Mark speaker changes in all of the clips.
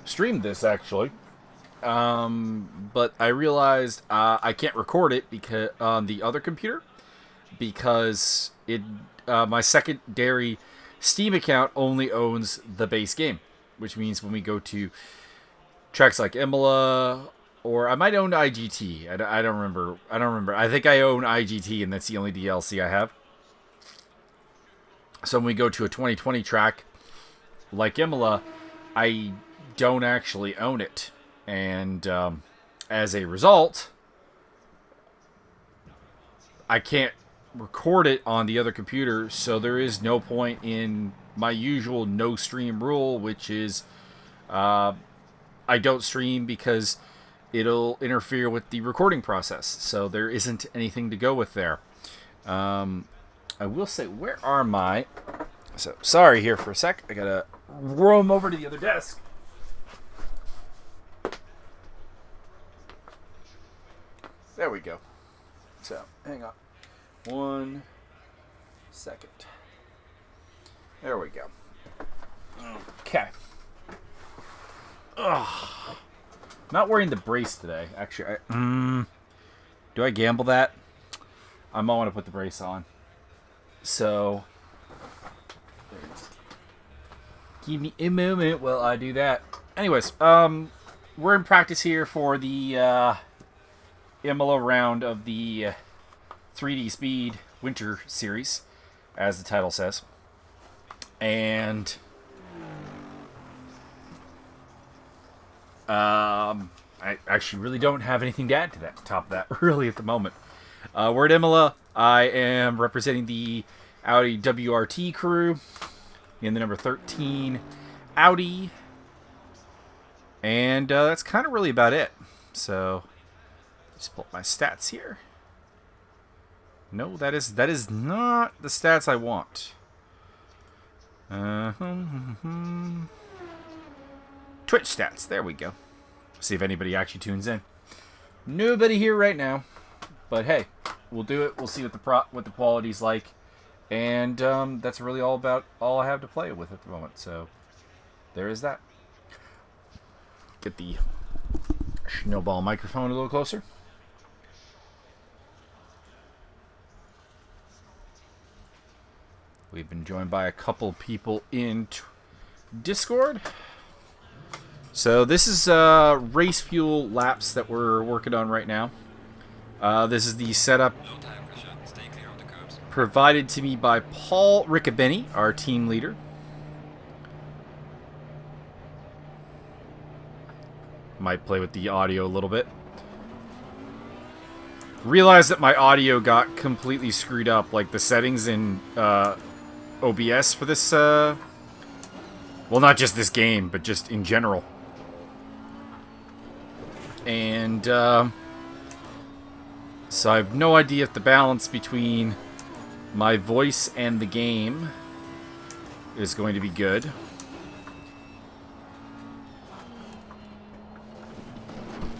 Speaker 1: stream this actually, but I realized I can't record it because on the other computer because it my secondary Steam account only owns the base game, which means when we go to tracks like Imola, or I might own IGT. I don't remember. I don't remember. I think I own IGT, and that's the only DLC I have. So when we go to a 2020 track like Imola, I don't actually own it, and as a result, I can't record it on the other computer. So there is no point in my usual no stream rule, which is I don't stream because it'll interfere with the recording process. So there isn't anything to go with there. I will say, where are my... So, sorry here for a sec. I gotta roam over to the other desk. There we go. So, hang on. 1 second. There we go. Okay. Ugh. Not wearing the brace today. Actually, do I gamble that? I might want to put the brace on. So, give me a moment while I do that. Anyways, we're in practice here for the Imola round of the 3D Speed Winter Series, as the title says. And I actually really don't have anything to add to that, top of that, really, at the moment. We're at Imola. I am representing the Audi WRT crew in the number 13 Audi. And that's kind of really about it. So, just pull up my stats here. No, that is not the stats I want. Twitch stats. There we go. See if anybody actually tunes in. Nobody here right now, but hey, we'll do it. We'll see what the quality's like, and that's really all I have to play with at the moment. So there is that. Get the snowball microphone a little closer. We've been joined by a couple people in Discord. So this is race fuel laps that we're working on right now. This is the setup provided to me by Paul Riccobeni, our team leader. Might play with the audio a little bit. Realized that my audio got completely screwed up, like the settings in OBS for this, well, not just this game, but just in general. And so I have no idea if the balance between my voice and the game is going to be good.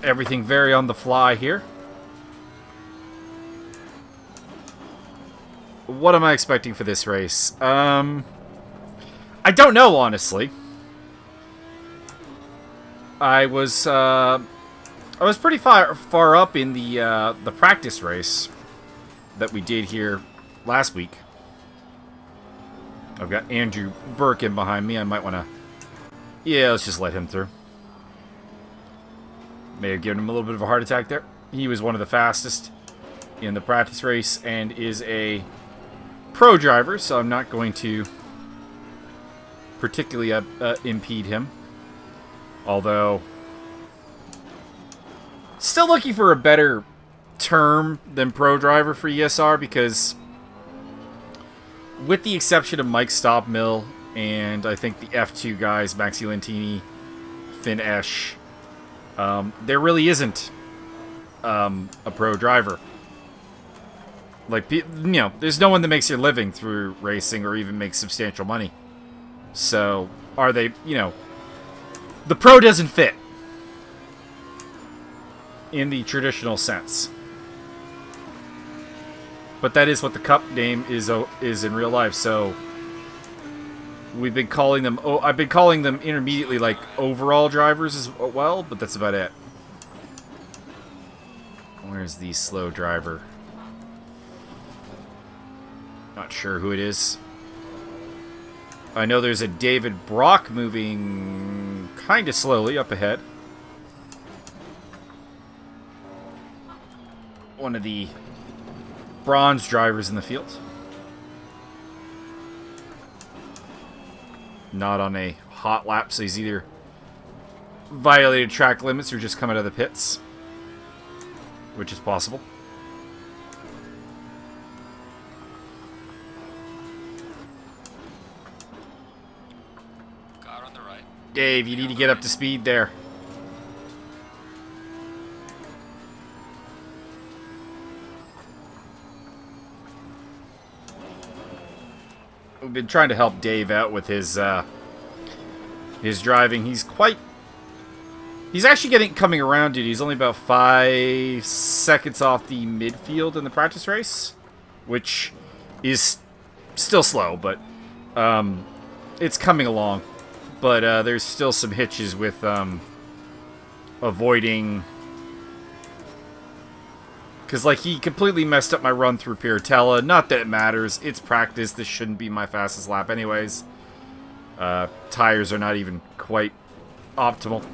Speaker 1: Everything very on the fly here. What am I expecting for this race? I don't know, honestly. I was pretty far up in the practice race that we did here last week. I've got Andrew Burke in behind me. I might want to... Yeah, let's just let him through. May have given him a little bit of a heart attack there. He was one of the fastest in the practice race and is a pro driver, so I'm not going to particularly impede him. Although, still looking for a better term than pro driver for ESR, because with the exception of Mike Stopmill and I think the F2 guys, Maxi Lentini, Finn Esch, there really isn't a pro driver. Like, you know, there's no one that makes their living through racing or even makes substantial money. So, are they, you know, the pro doesn't fit in the traditional sense. But that is what the Cup name is in real life, so We've been calling them... Oh, I've been calling them intermediately, like, overall drivers as well, but that's about it. Where's the slow driver? Not sure who it is. I know there's a David Brock moving kind of slowly up ahead. One of the bronze drivers in the field. Not on a hot lap, so he's either violated track limits or just come out of the pits, which is possible.
Speaker 2: Car on the right.
Speaker 1: Dave, you need to get up to speed there. We've been trying to help Dave out with his driving. He's actually coming around, dude. He's only about 5 seconds off the midfield in the practice race, which is still slow, but it's coming along. But there's still some hitches with avoiding... Because, like, he completely messed up my run through Piratella. Not that it matters. It's practice. This shouldn't be my fastest lap anyways. Tires are not even quite optimal.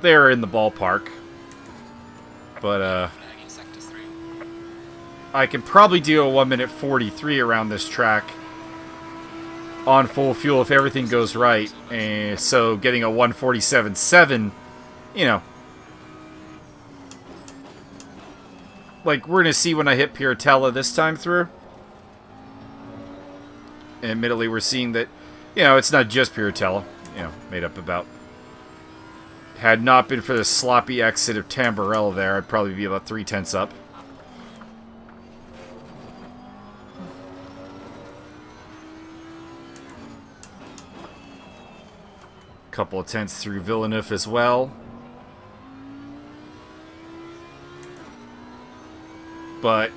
Speaker 1: They're in the ballpark. But, I could probably do a 1:43 around this track on full fuel if everything goes right. And so getting a 1:47.7, you know, like, we're going to see when I hit Piratella this time through. And admittedly, we're seeing that, you know, it's not just Piratella. You know, made up about... Had not been for the sloppy exit of Tamburello there, I'd probably be about 3/10 up. Couple of tenths through Villeneuve as well. But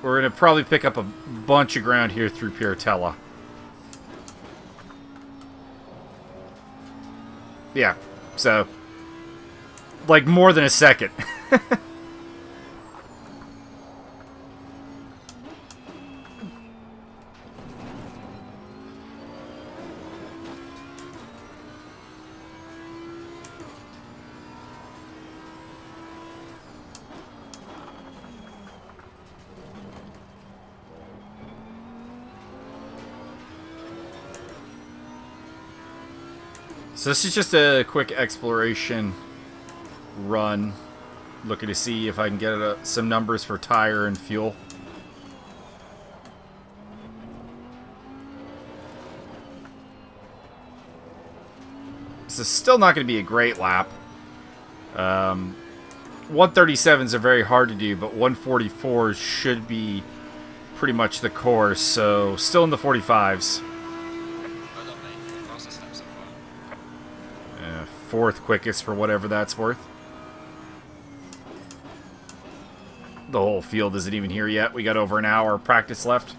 Speaker 1: we're going to probably pick up a bunch of ground here through Piratella. Yeah, so, like, more than a second. So this is just a quick exploration run, looking to see if I can get some numbers for tire and fuel. This is still not going to be a great lap. 137s are very hard to do, but 144s should be pretty much the course, so still in the 45s. Fourth quickest for whatever that's worth. The whole field isn't even here yet. We got over an hour of practice left.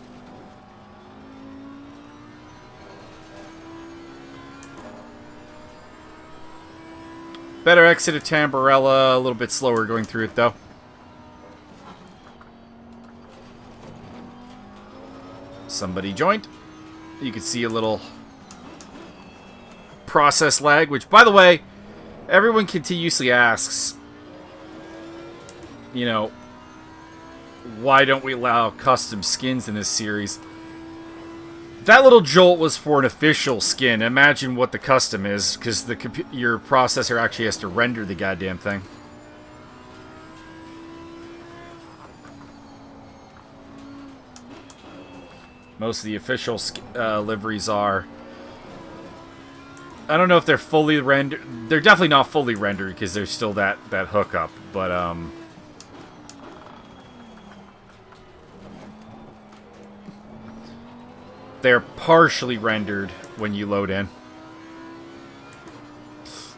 Speaker 1: Better exit of Tamburello. A little bit slower going through it, though. Somebody joined. You can see a little process lag, which, by the way, everyone continuously asks, you know, why don't we allow custom skins in this series? That little jolt was for an official skin. Imagine what the custom is, because your processor actually has to render the goddamn thing. Most of the official liveries are... I don't know if they're fully rendered. They're definitely not fully rendered because there's still that hookup, but they're partially rendered when you load in.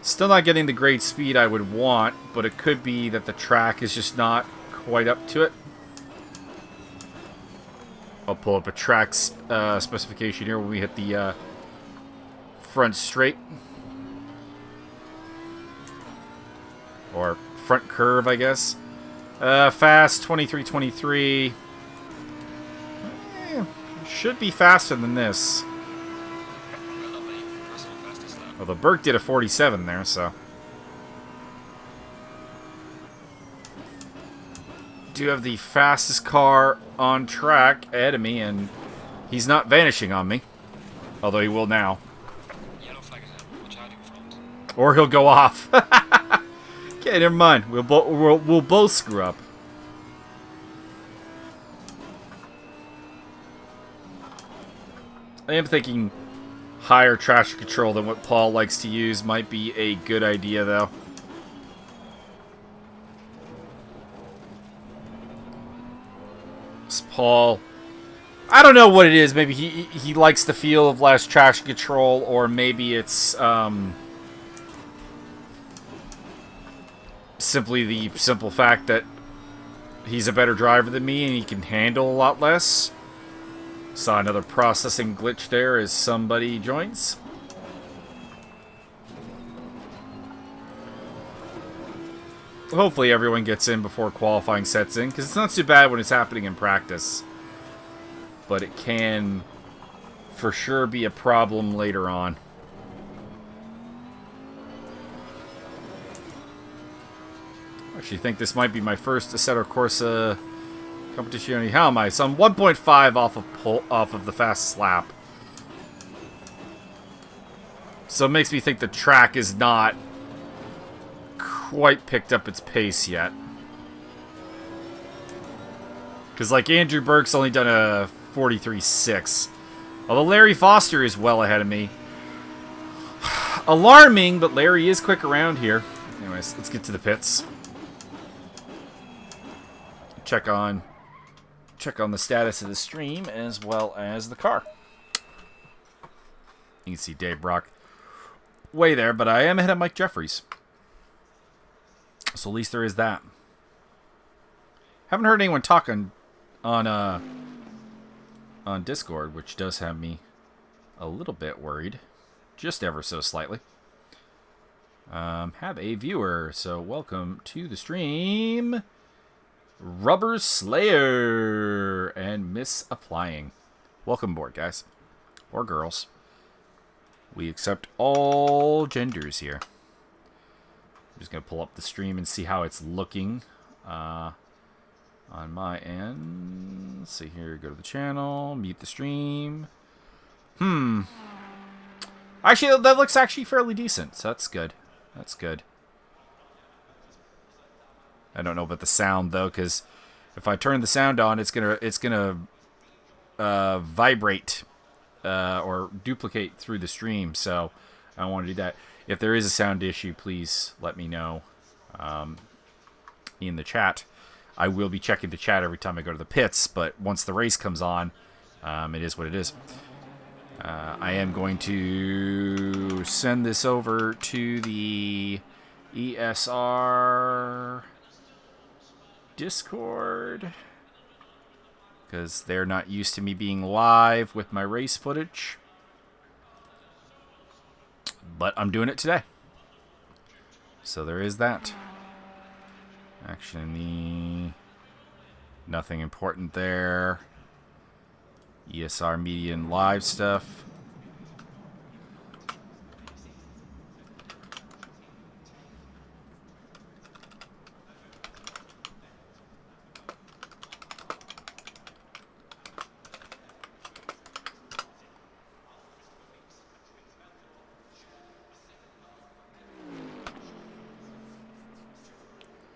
Speaker 1: Still not getting the great speed I would want, but it could be that the track is just not quite up to it. I'll pull up a track specification here when we hit the front straight. Or front curve, I guess. Fast, 23.23. Should be faster than this. Although Burke did a 47 there, so. Do have the fastest car on track ahead of me, and he's not vanishing on me. Although he will now. Or he'll go off. Okay, never mind. We'll both screw up. I am thinking higher traction control than what Paul likes to use might be a good idea, though. Paul, I don't know what it is. Maybe he likes the feel of less traction control, or maybe it's simply the simple fact that he's a better driver than me and he can handle a lot less. Saw another processing glitch there as somebody joins. Hopefully everyone gets in before qualifying sets in, because it's not too bad when it's happening in practice. But it can for sure be a problem later on. I actually think this might be my first Assetto Corsa competition. How am I? So I'm 1.5 off of the fastest lap. So it makes me think the track is not quite picked up its pace yet. Because like Andrew Burke's only done a 43.6. Although Larry Foster is well ahead of me. Alarming, but Larry is quick around here. Anyways, let's get to the pits. Check on the status of the stream as well as the car. You can see Dave Brock way there, but I am ahead of Mike Jeffries. So at least there is that. Haven't heard anyone talk on Discord, which does have me a little bit worried, just ever so slightly. Have a viewer, so welcome to the stream, Rubber Slayer and Misapplying. Welcome aboard, guys or girls. We accept all genders here. I'm just gonna pull up the stream and see how it's looking on my end. Let's see here. Go to the channel, mute the stream. Actually, that looks actually fairly decent. So that's good. That's good. I don't know about the sound though, because if I turn the sound on, it's gonna vibrate or duplicate through the stream. So I don't want to do that. If there is a sound issue, please let me know in the chat. I will be checking the chat every time I go to the pits, but once the race comes on, it is what it is. I am going to send this over to the ESR Discord, because they're not used to me being live with my race footage. But I'm doing it today. So there is that. Actually, nothing important there. ESR Media and Live stuff.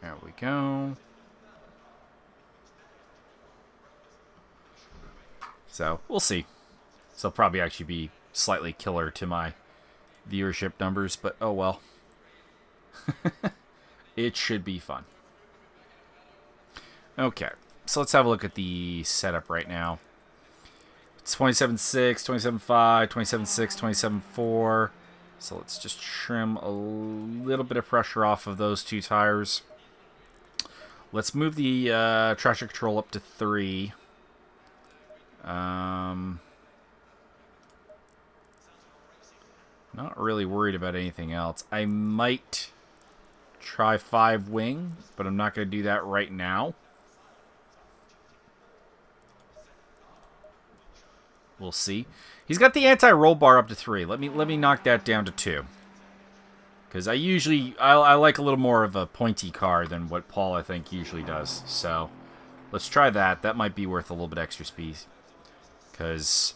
Speaker 1: There we go. So, we'll see. So, it'll probably actually be slightly killer to my viewership numbers, but oh well. It should be fun. Okay, so let's have a look at the setup right now. It's 27.6, 27.5, 27.6, 27.4. So let's just trim a little bit of pressure off of those two tires. Let's move the traction control up to 3. Not really worried about anything else. I might try 5 wing, but I'm not going to do that right now. We'll see. He's got the anti-roll bar up to 3. Let me knock that down to 2. Because I like a little more of a pointy car than what Paul, I think, usually does. So, let's try that. That might be worth a little bit extra speed. Because,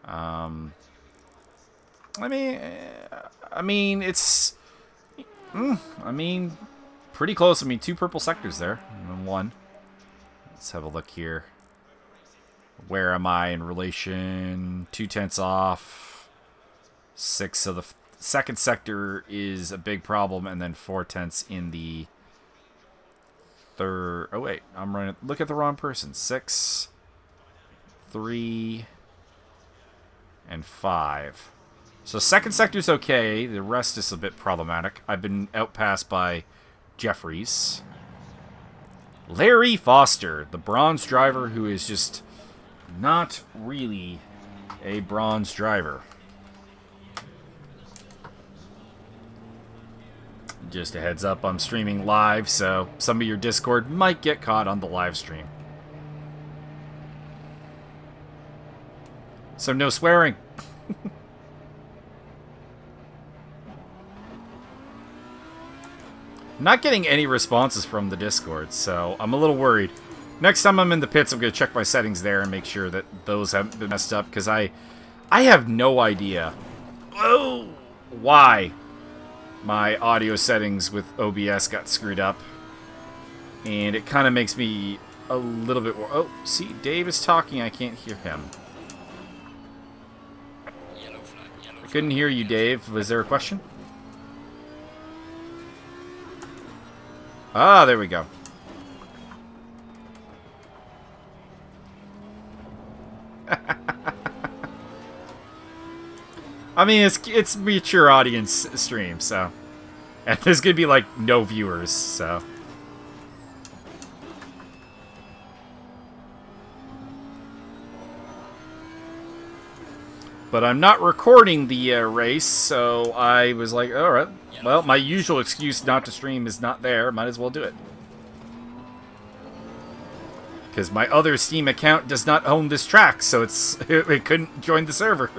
Speaker 1: I mean, it's, pretty close. I mean, 2 purple sectors there, and then 1. Let's have a look here. Where am I in relation? 2 tenths off. 6, so the second sector is a big problem, and then 4 tenths in the third. Oh, wait, I'm running. Look at the wrong person. 6, 3, and 5. So second sector's okay. The rest is a bit problematic. I've been outpassed by Jeffries. Larry Foster, the bronze driver who is just not really a bronze driver. Just a heads up, I'm streaming live, so some of your Discord might get caught on the live stream. So no swearing. Not getting any responses from the Discord, so I'm a little worried. Next time I'm in the pits, I'm going to check my settings there and make sure that those haven't been messed up, because I have no idea why my audio settings with OBS got screwed up. And it kind of makes me a little bit... Oh, see, Dave is talking. I can't hear him. I couldn't hear you, Dave. Was there a question? Ah, there we go. I mean, it's mature audience stream, so... And there's gonna be, like, no viewers, so... But I'm not recording the race, so I was like, alright, well, my usual excuse not to stream is not there, might as well do it. Because my other Steam account does not own this track, so it couldn't join the server.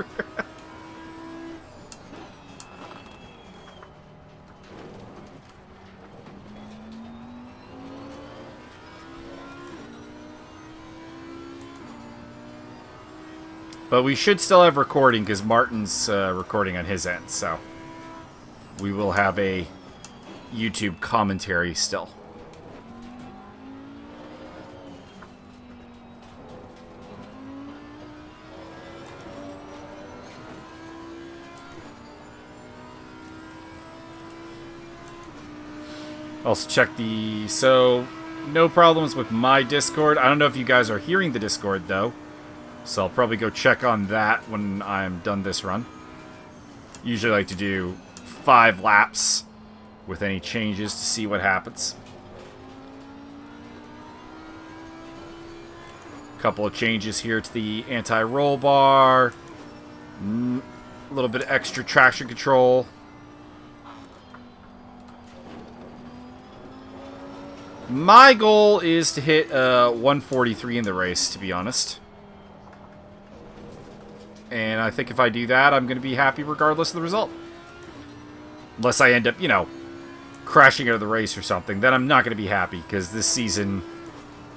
Speaker 1: But we should still have recording, because Martin's recording on his end, so... We will have a YouTube commentary still. Also check the... So, no problems with my Discord. I don't know if you guys are hearing the Discord, though. So I'll probably go check on that when I'm done this run. Usually like to do 5 laps with any changes to see what happens. Couple of changes here to the anti-roll bar. A little bit of extra traction control. My goal is to hit 143 in the race, to be honest. And I think if I do that, I'm going to be happy regardless of the result. Unless I end up, you know, crashing out of the race or something. Then I'm not going to be happy, because this season...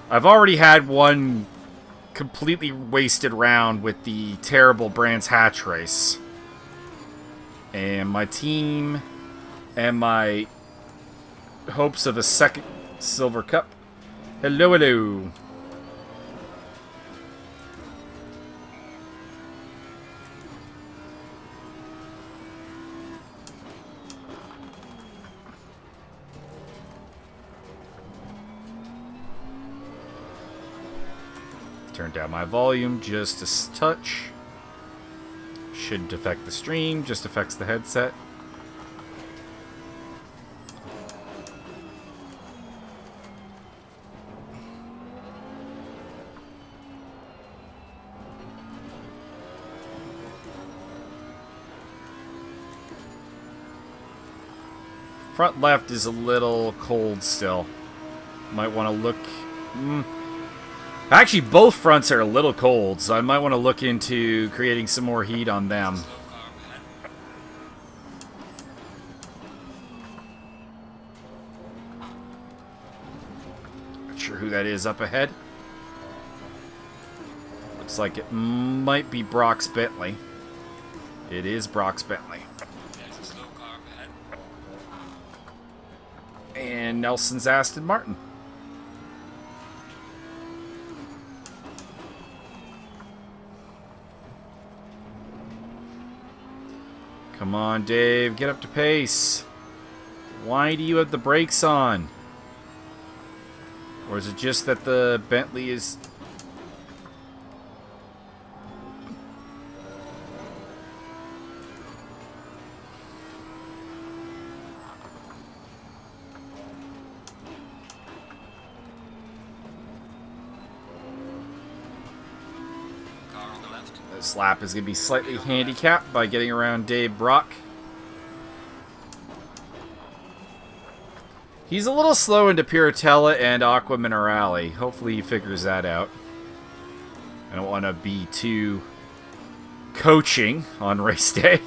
Speaker 1: I've already had one completely wasted round with the terrible Brands Hatch race. And my team and my hopes of a second Silver Cup. Hello, hello. Turn down my volume just a touch. Shouldn't affect the stream, just affects the headset. Front left is a little cold still. Might want to look... Actually, both fronts are a little cold, so I might want to look into creating some more heat on them. Not sure who that is up ahead. Looks like it might be Brock's Bentley. It is Brock's Bentley. And Nelson's Aston Martin. Come on, Dave. Get up to pace. Why do you have the brakes on? Or is it just that the Bentley is... This lap is going to be slightly handicapped by getting around Dave Brock. He's a little slow into Piratella and Aqua Minerale. Hopefully he figures that out. I don't want to be too coaching on race day.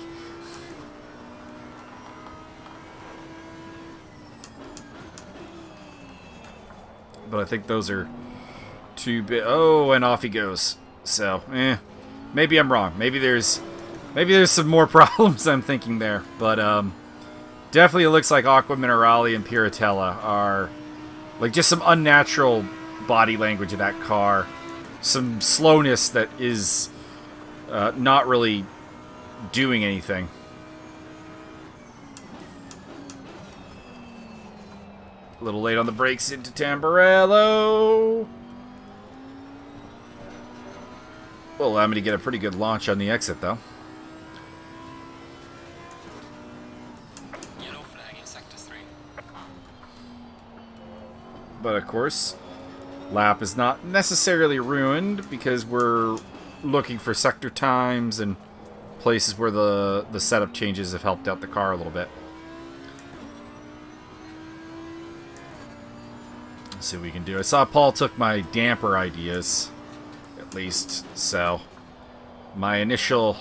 Speaker 1: But I think those are too big. Oh, and off he goes. So, maybe I'm wrong. Maybe there's some more problems I'm thinking there. But definitely it looks like Aqua Minerale and Piratella are like just some unnatural body language of that car. Some slowness that is not really doing anything. A little late on the brakes into Tamburello. Will allow me to get a pretty good launch on the exit, though.
Speaker 2: Yellow flag in sector 3.
Speaker 1: But of course, lap is not necessarily ruined because we're looking for sector times and places where the setup changes have helped out the car a little bit. Let's see what we can do. I saw Paul took my damper ideas. At least, so my initial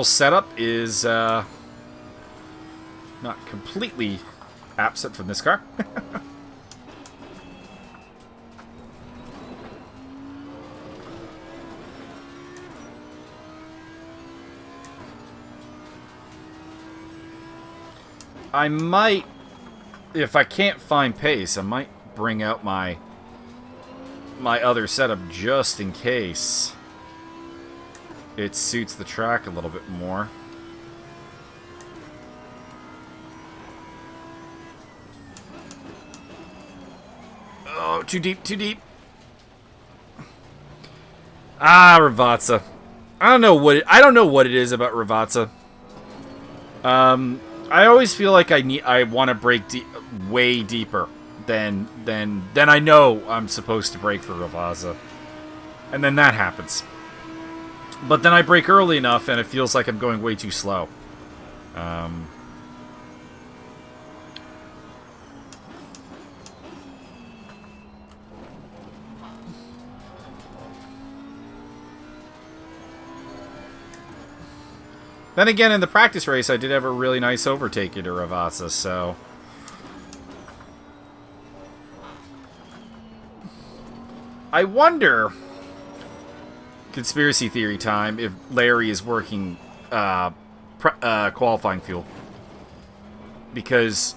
Speaker 1: setup is not completely absent from this car. I might, if I can't find pace, I might bring out my other setup just in case it suits the track a little bit more. Oh, too deep, too deep. Ah, Ravazza. I don't know what it is about Ravazza. I always feel like I want to brake way deeper than I know I'm supposed to brake for Ravazza. And then that happens. But then I brake early enough and it feels like I'm going way too slow. Then again, in the practice race, I did have a really nice overtake into Ravazza, so... I wonder, conspiracy theory time, if Larry is working qualifying fuel. Because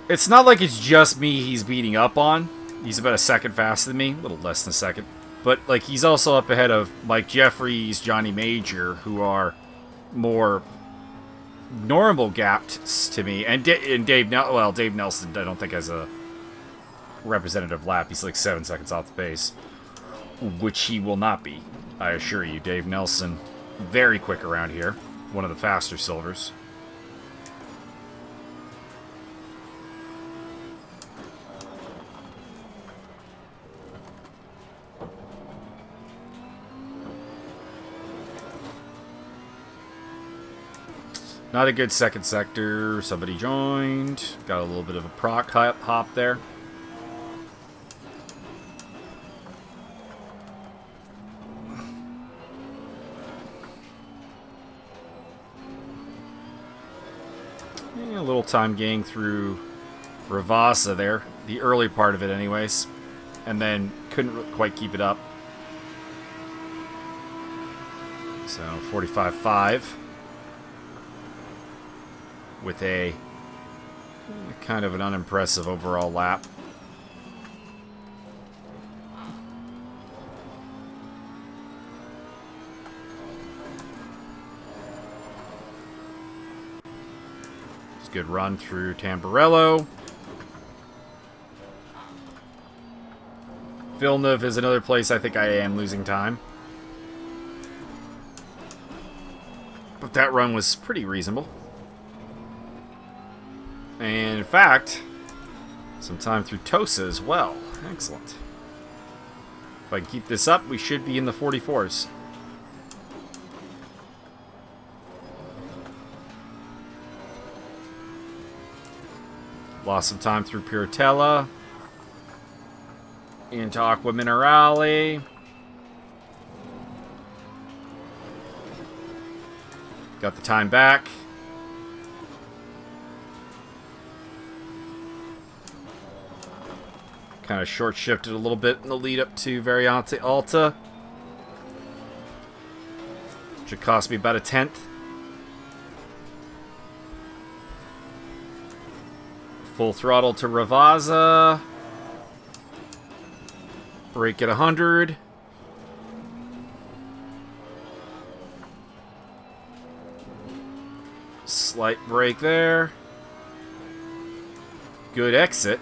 Speaker 1: it's not like it's just me he's beating up on. He's about a second faster than me, a little less than a second. But like he's also up ahead of Mike Jeffries, Johnny Major, who are more normal gapped to me. And Dave Nelson I don't think has a representative lap. He's like 7 seconds off the pace, which he will not be, I assure you. Dave Nelson, very quick around here, one of the faster silvers. Not a good second sector. Somebody joined. Got a little bit of a proc hop there. A little time gain through Ravasa there. The early part of it anyways. And then couldn't quite keep it up. So 45.5. With a kind of an unimpressive overall lap. It's a good run through Tamburello. Villeneuve is another place I think I am losing time. But that run was pretty reasonable. And in fact, some time through Tosa as well. Excellent. If I can keep this up, we should be in the 44s. Lost some time through Piratella. Into Aqua Minerale. Got the time back. Kind of short shifted a little bit in the lead up to Variante Alta. Should cost me about a 10th. Full throttle to Ravasa. Brake at 100. Slight brake there. Good exit.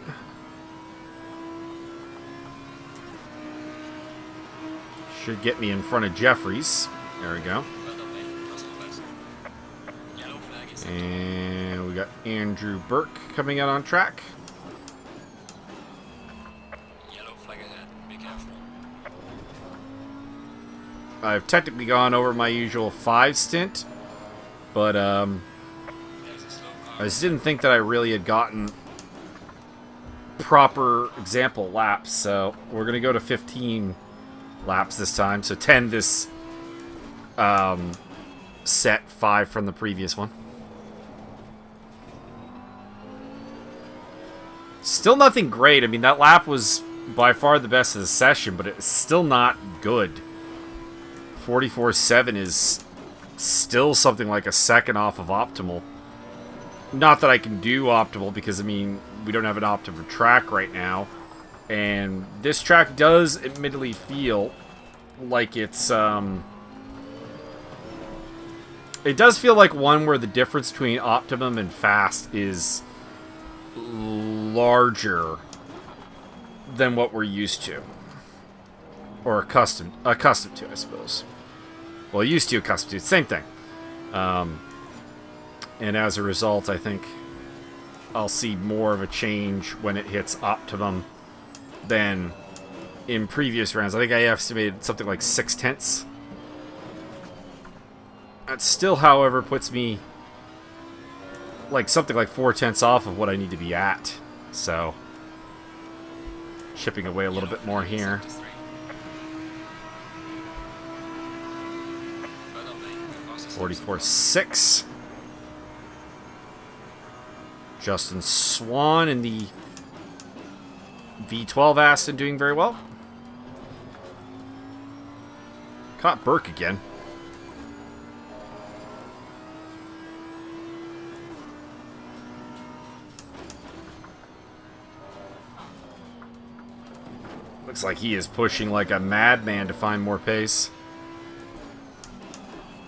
Speaker 1: Should get me in front of Jeffries. There we go. And we got Andrew Burke coming out on track.
Speaker 2: Yellow flag ahead. Be careful.
Speaker 1: I've technically gone over my usual 5 stint, but I just didn't think that I really had gotten proper example laps, so we're going to go to 15 laps this time. So 10 this set, 5 from the previous one. Still nothing great. I mean, that lap was by far the best of the session, but it's still not good. 44.7 is still something like a second off of optimal. Not that I can do optimal, because, I mean, we don't have an optimal track right now. And this track does admittedly feel like it's, it does feel like one where the difference between optimum and fast is larger than what we're used to. Or accustomed to, I suppose. Well, used to, accustomed to, same thing. And as a result, I think I'll see more of a change when it hits optimum than in previous rounds. I think I estimated something like 0.6. That still, however, puts me like something like 0.4 off of what I need to be at. So, chipping away a little bit more here. 44.6. Justin Swan in the V12 Aston doing very well. Caught Burke again. Looks like he is pushing like a madman to find more pace.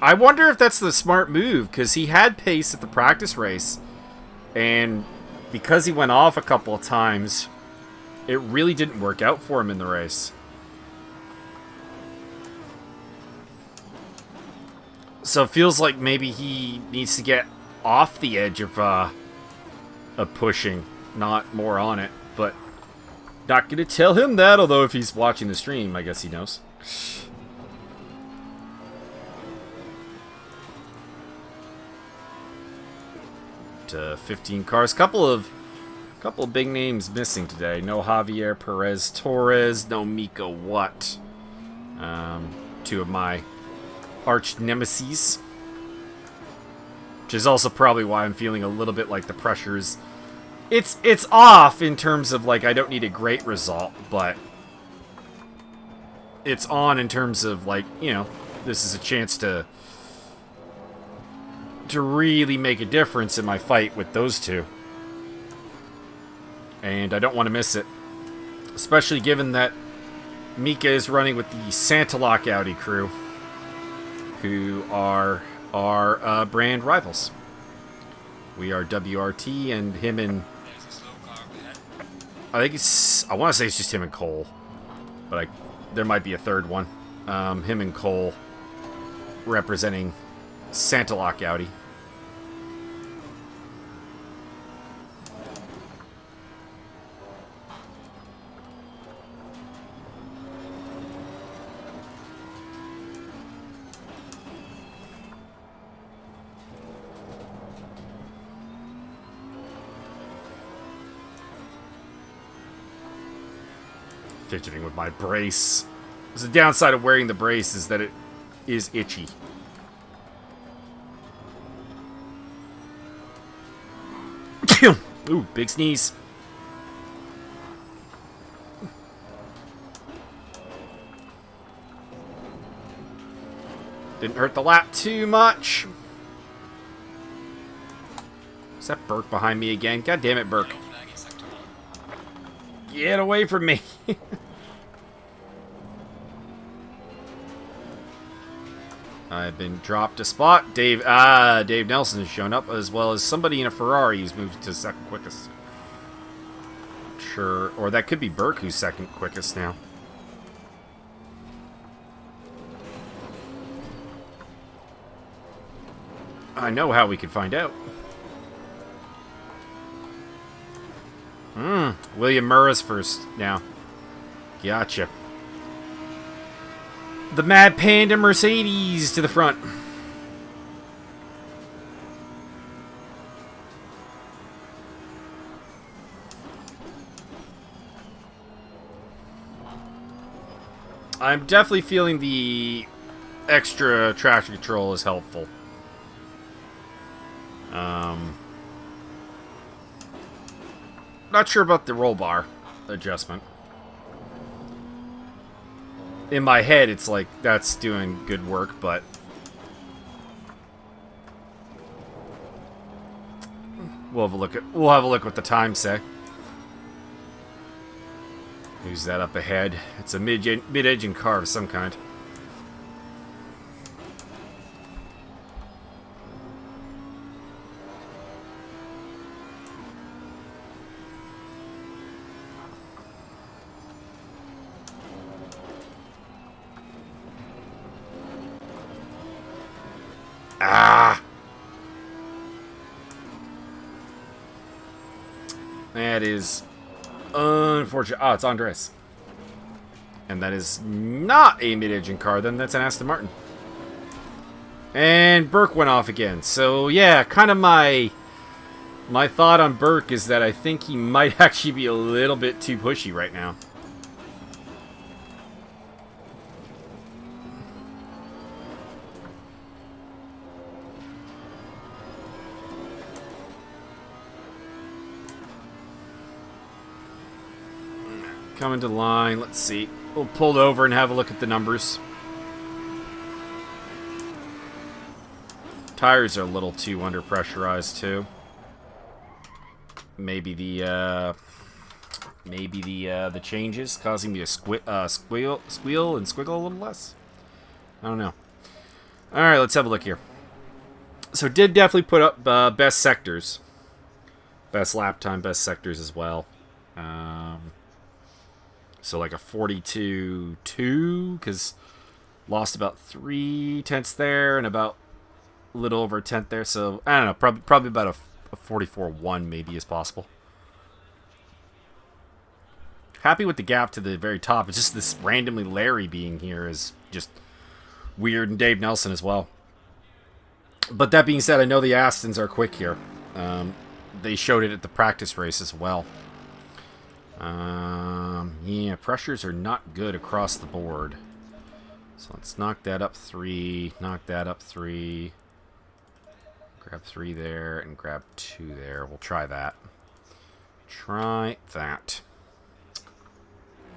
Speaker 1: I wonder if that's the smart move, because he had pace at the practice race. And because he went off a couple of times, it really didn't work out for him in the race. So it feels like maybe he needs to get off the edge of pushing, not more on it. But not going to tell him that, although if he's watching the stream, I guess he knows. up to 15 cars. Couple of big names missing today. No Javier Perez Torres. No Mika Watt. Two of my arch nemesis. Which is also probably why I'm feeling a little bit like the pressure's... It's off in terms of, like, I don't need a great result, but... It's on in terms of, like, you know, this is a chance to really make a difference in my fight with those two. And I don't want to miss it. Especially given that Mika is running with the Santalock Audi crew, who are our brand rivals. We are WRT, and him and...
Speaker 2: There's a slow car ahead.
Speaker 1: I think it's... I want to say it's just him and Cole. But there might be a third one. Him and Cole representing Santalock Audi. Fidgeting with my brace. The downside of wearing the brace is that it is itchy. Ooh, big sneeze. Didn't hurt the lap too much. Is that Burke behind me again? God damn it, Burke.
Speaker 2: Yellow flag in sector 1.
Speaker 1: Get away from me. I've been dropped a spot. Dave Nelson has shown up, as well as somebody in a Ferrari who's moved to second quickest. Sure, or that could be Burke who's second quickest now. I know how we could find out. William Murris first now. Gotcha. The Mad Panda Mercedes to the front. I'm definitely feeling the extra traction control is helpful. Not sure about the roll bar adjustment. In my head, it's like that's doing good work, but we'll have a look what the times say. Who's that up ahead? It's a mid-engine car of some kind. Ah! That is unfortunate. Oh, it's Andres. And that is not a mid-engine car, then that's an Aston Martin. And Burke went off again. So, yeah, kind of my thought on Burke is that I think he might actually be a little bit too pushy right now. Coming to the line, let's see. We'll pull over and have a look at the numbers. Tires are a little too under pressurized too. Maybe the changes causing me to squeal and squiggle a little less. I don't know. All right, let's have a look here. So did definitely put up best sectors, best lap time, best sectors as well. So like a 42.2, because lost about 0.3 there and about a little over a tenth there. So I don't know, probably about a 44.1 maybe is possible. Happy with the gap to the very top. It's just this randomly Larry being here is just weird, and Dave Nelson as well. But that being said, I know the Astons are quick here. They showed it at the practice race as well. Yeah, pressures are not good across the board. So let's knock that up 3, knock that up 3. Grab 3 there and grab 2 there. We'll try that. Try that.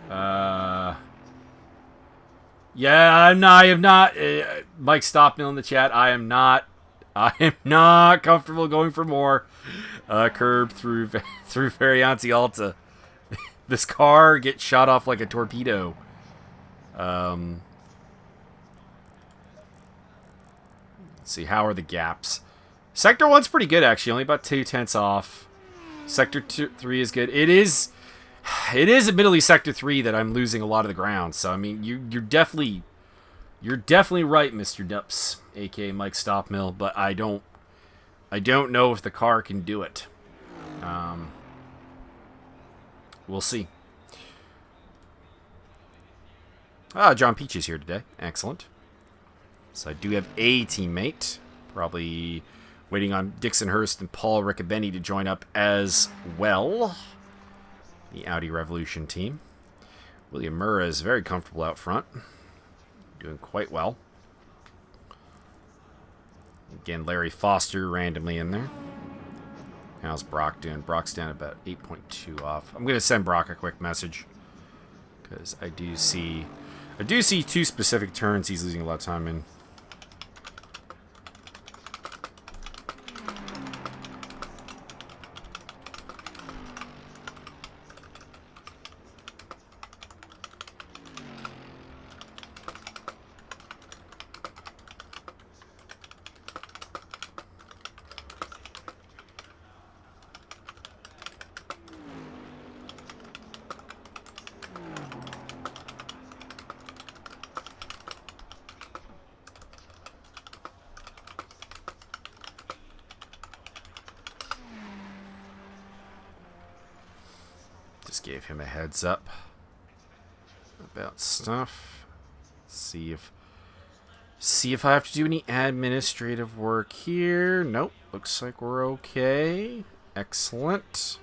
Speaker 1: Yeah, I am not. Mike Stopmill in the chat. I am not comfortable going for more. Curb through Varianti Alta. This car gets shot off like a torpedo. Let's see, how are the gaps? Sector 1's pretty good, actually. Only about 2/10 off. Sector 3 is good. It is admittedly Sector 3 that I'm losing a lot of the ground. So, I mean, you're definitely right, Mr. Dups, a.k.a. Mike Stopmill. But I don't know if the car can do it. We'll see. John Peach is here today. Excellent. So I do have a teammate. Probably waiting on Dixon Hurst and Paul Riccobeni to join up as well. The Audi Revolution team. William Murra is very comfortable out front. Doing quite well. Again, Larry Foster randomly in there. How's Brock doing? Brock's down about 8.2 off. I'm going to send Brock a quick message. Because I do see 2 specific turns he's losing a lot of time in. Just gave him a heads up about stuff. See if I have to do any administrative work here. Nope. Looks like we're okay. Excellent.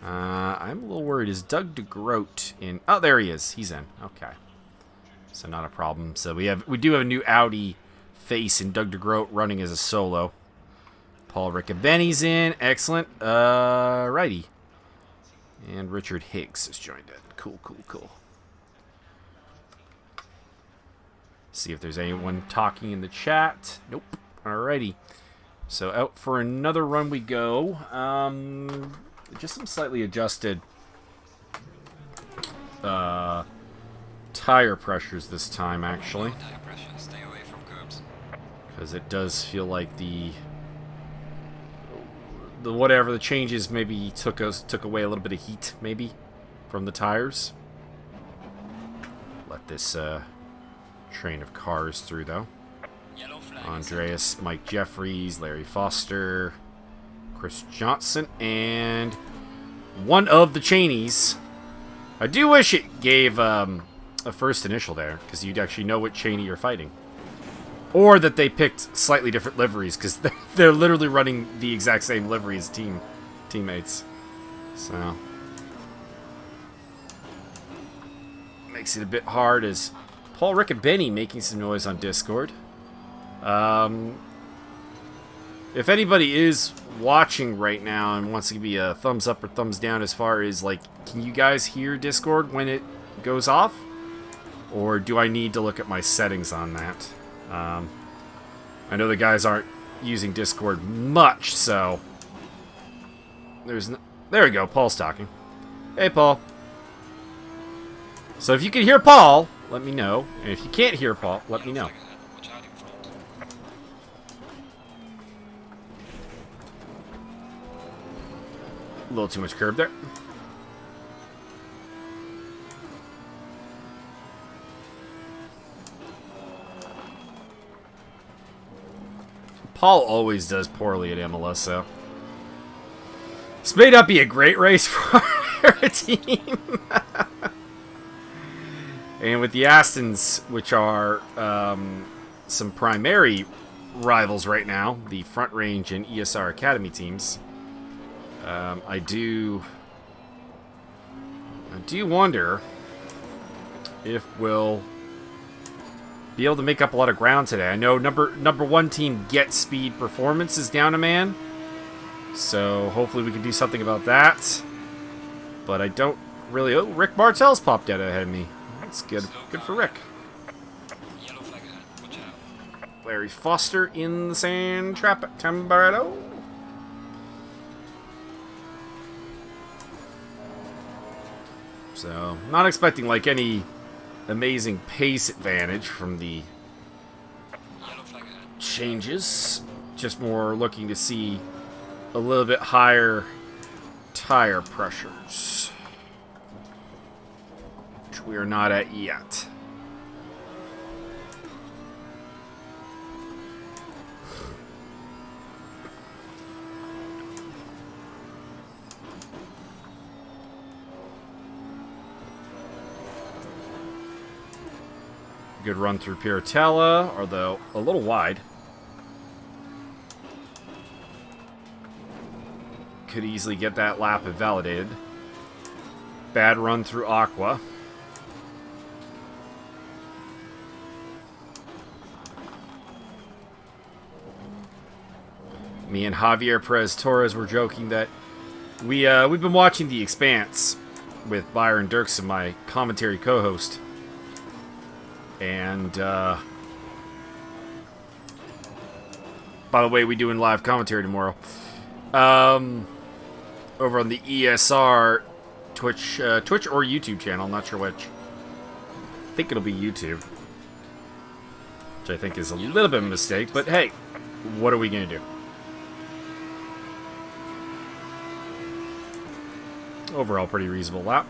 Speaker 1: I'm a little worried. Is Doug DeGroat in? Oh, there he is. He's in. Okay. So not a problem. So we do have a new Audi face in Doug DeGroat running as a solo. Paul Riccobeni's in. Excellent. Righty. And Richard Higgs has joined it. Cool. See if there's anyone talking in the chat. Nope. Alrighty. So out for another run we go. Just some slightly adjusted tire pressures this time, actually.
Speaker 2: Tire pressure, stay away from curbs.
Speaker 1: Because it does feel like the whatever the changes maybe took away a little bit of heat, maybe, from the tires. Let this train of cars through, though.
Speaker 2: Yellow flag.
Speaker 1: Andreas, Mike Jeffries, Larry Foster, Chris Johnson, and one of the Cheneys. I do wish it gave a first initial there, because you'd actually know what Cheney you're fighting. Or that they picked slightly different liveries, because they're literally running the exact same livery as teammates. So makes it a bit hard. As Paul Riccobeni making some noise on Discord. If anybody is watching right now and wants to give me a thumbs up or thumbs down as far as, like, can you guys hear Discord when it goes off? Or do I need to look at my settings on that? I know the guys aren't using Discord much, so there we go, Paul's talking. Hey, Paul. So if you can hear Paul, let me know. And if you can't hear Paul, let me know.
Speaker 2: Watch out in front.
Speaker 1: A little too much curb there. Paul always does poorly at Imola, so this may not be a great race for our team. And with the Astons, which are some primary rivals right now, the Front Range and ESR Academy teams, I do wonder if we'll be able to make up a lot of ground today. I know number one team Get Speed Performance is down a man, so hopefully we can do something about that. But I don't really... Oh, Rick Martell's popped out ahead of me. That's good. Good for Rick.
Speaker 2: Yellow flag ahead. Watch out.
Speaker 1: Larry Foster in the sand trap at Tamburello. So, not expecting like any amazing pace advantage from the
Speaker 2: Yellow flag ahead.
Speaker 1: changes. Just more looking to see a little bit higher tire pressures, which we are not at yet. Good run through Piratella, although a little wide. Could easily get that lap invalidated. Bad run through Aqua. Me and Javier Perez Torres were joking that we've been watching The Expanse with Byron Dirksen, my commentary co-host. And, by the way, we doing live commentary tomorrow. Over on the ESR Twitch or YouTube channel. I'm not sure which. I think it'll be YouTube. Which I think is a little bit of a mistake, but hey, what are we going to do? Overall, pretty reasonable lap.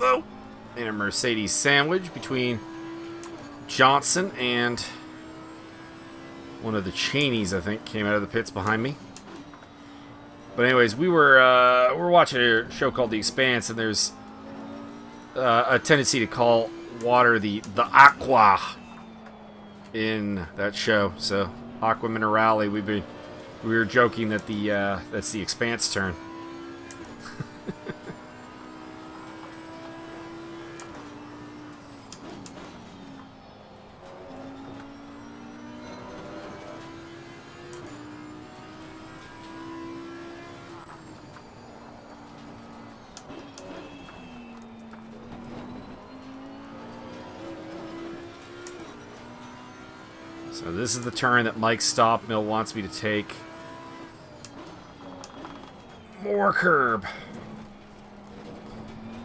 Speaker 1: Oh! And a Mercedes sandwich between Johnson and one of the Cheneys, I think, came out of the pits behind me. But anyways, we're watching a show called The Expanse, and there's a tendency to call water the aqua in that show. So Aqua Minerale, we were joking that that's the Expanse turn. So this is the turn that Mike Stopmill wants me to take. More curb.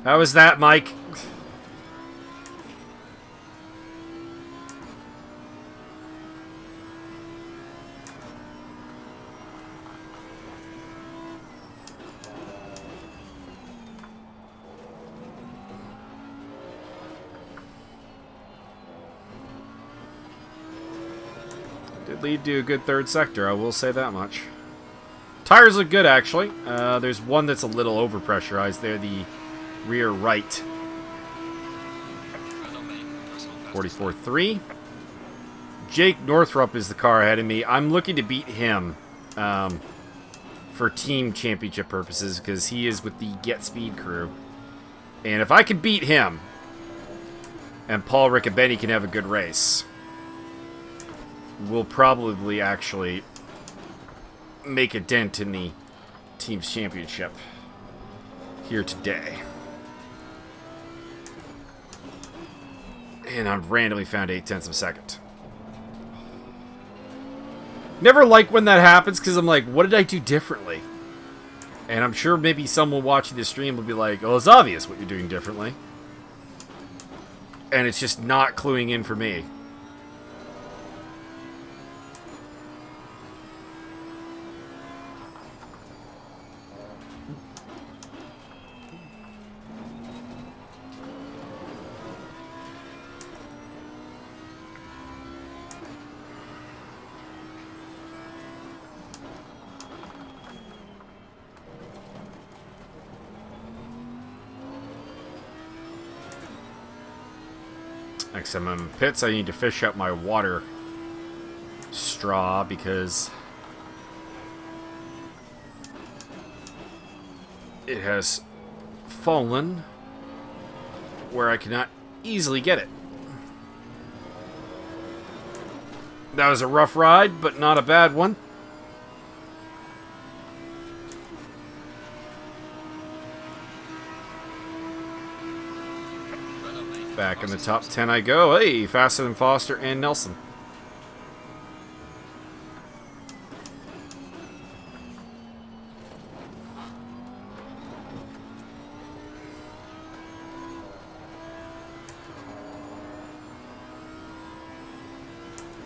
Speaker 1: How was that, Mike? Did lead to a good third sector, I will say that much. Tires look good, actually. There's one that's a little overpressurized there, the rear right. 44.3. Jake Northrup is the car ahead of me. I'm looking to beat him for team championship purposes because he is with the Get Speed crew. And if I can beat him, and Paul Riccobeni can have a good race, we'll probably actually make a dent in the team's championship here today. And I've randomly found 0.8 of a second. Never like when that happens because I'm like, what did I do differently? And I'm sure maybe someone watching this stream will be like, oh, it's obvious what you're doing differently. And it's just not cluing in for me. Next time I'm in pits, I need to fish up my water straw because it has fallen where I cannot easily get it. That was a rough ride, but not a bad one. Back in the top 10 I go. Hey, faster than Foster and Nelson.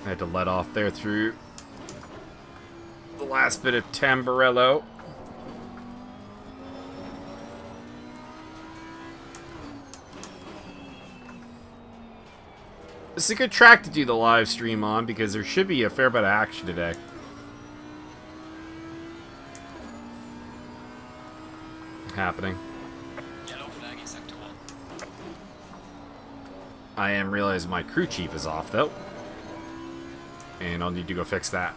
Speaker 1: I had to let off there through the last bit of Tamburello. This is a good track to do the live stream on because there should be a fair bit of action today. Happening.
Speaker 2: Yellow flag in sector 1.
Speaker 1: I am realizing my crew chief is off though. And I'll need to go fix that.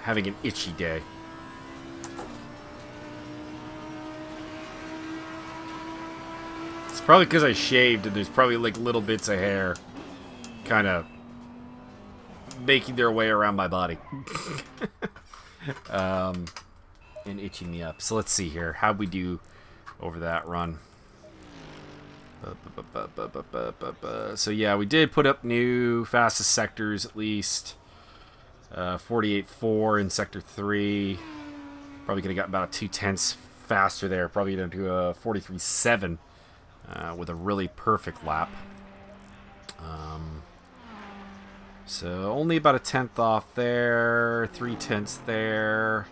Speaker 1: Having an itchy day. It's probably because I shaved and there's probably like little bits of hair kind of making their way around my body. And itching me up. So let's see here. How'd we do over that run? So yeah, we did put up new fastest sectors at least. 48.4 in sector 3. Probably could have got about 2/10 faster there. Probably going to do a 43.7 with a really perfect lap. So only about a 10th off there. 3/10 there.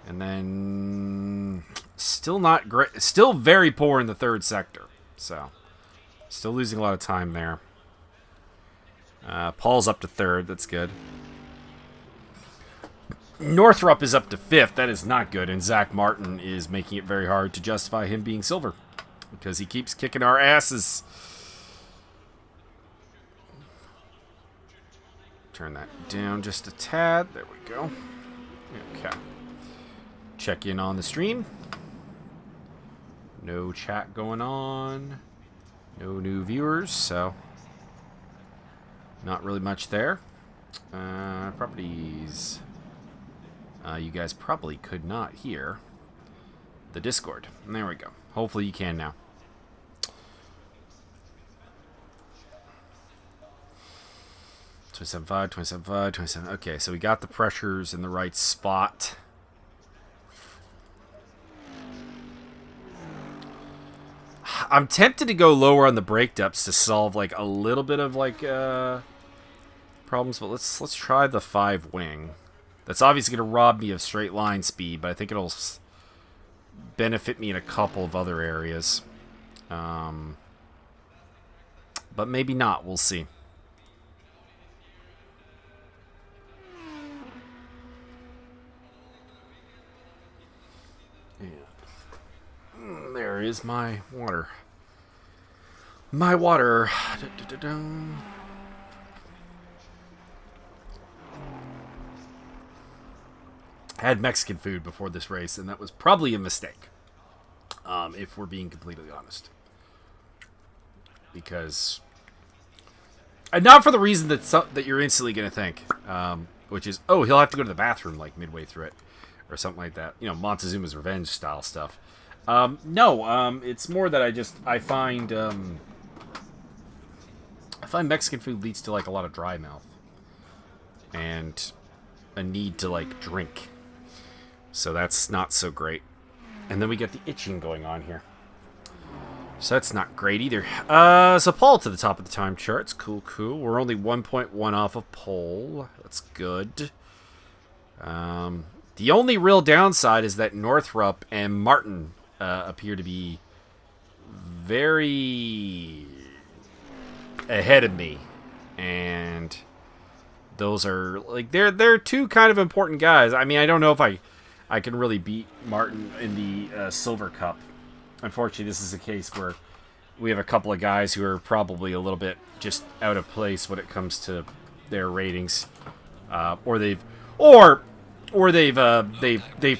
Speaker 1: And then still not great. Still very poor in the third sector. So still losing a lot of time there. Paul's up to third. That's good. Northrup is up to 5th. That is not good. And Zach Martin is making it very hard to justify him being silver. Because he keeps kicking our asses. Turn that down just a tad. There we go. Okay. Check in on the stream. No chat going on. No new viewers, so not really much there. Properties. You guys probably could not hear the Discord. And there we go. Hopefully you can now. $27.5, Okay, so we got the pressures in the right spot. I'm tempted to go lower on the brake depths to solve like a little bit of like problems, but let's try the 5 wing. That's obviously going to rob me of straight line speed, but I think it'll benefit me in a couple of other areas. But maybe not. We'll see. Yeah. There is my water. My water. I had Mexican food before this race, and that was probably a mistake, if we're being completely honest. Because, and not for the reason that you're instantly going to think, which is, oh, he'll have to go to the bathroom like midway through it, or something like that. You know, Montezuma's Revenge style stuff. No, it's more that I find I find Mexican food leads to like a lot of dry mouth and a need to like drink. So that's not so great. And then we get the itching going on here. So that's not great either. So Paul to the top of the time charts. Cool, cool. We're only 1.1 off of pole. That's good. The only real downside is that Northrup and Martin appear to be very ahead of me. And those are, like, they're two kind of important guys. I mean, I don't know if I can really beat Martin in the Silver Cup. Unfortunately, this is a case where we have a couple of guys who are probably a little bit just out of place when it comes to their ratings, or they've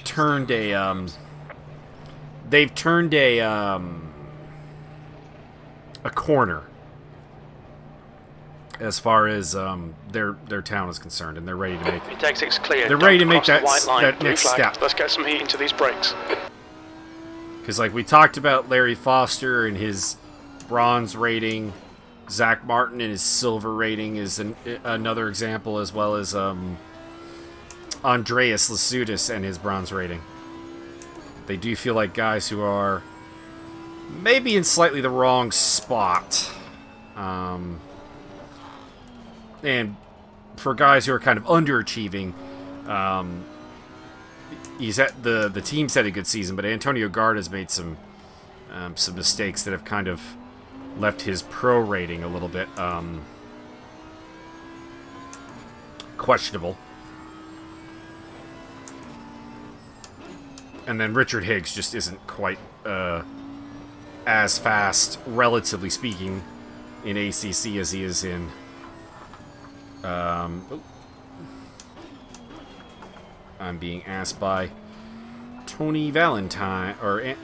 Speaker 1: turned a corner as far as their town is concerned, and they're ready to make.
Speaker 3: Exit's clear.
Speaker 1: They're ready to
Speaker 3: Don't
Speaker 1: make
Speaker 3: cross
Speaker 1: that,
Speaker 3: the white line.
Speaker 1: that
Speaker 3: Blue
Speaker 1: next
Speaker 3: flag.
Speaker 1: step.
Speaker 3: Let's get some heat into these brakes.
Speaker 1: Because, like, we talked about Larry Foster and his bronze rating, Zach Martin and his silver rating is another example, as well as Andreas Lasutis and his bronze rating. They do feel like guys who are maybe in slightly the wrong spot. And for guys who are kind of underachieving, the team's had a good season, but Antonio Garda's made some mistakes that have kind of left his pro rating a little bit questionable. And then Richard Higgs just isn't quite as fast, relatively speaking, in ACC as he is in. I'm being asked by Tony Valentine, or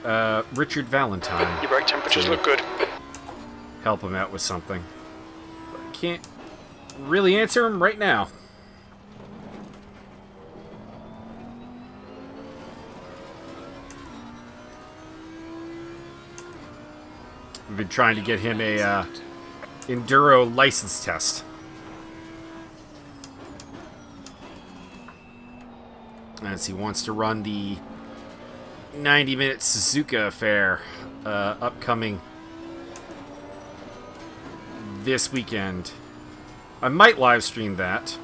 Speaker 1: Richard Valentine.
Speaker 3: Your brake temperatures look good.
Speaker 1: Help him out with something. But I can't really answer him right now. We've been trying to get him a enduro license test. As he wants to run the 90-minute Suzuka Fair upcoming this weekend. I might live stream that.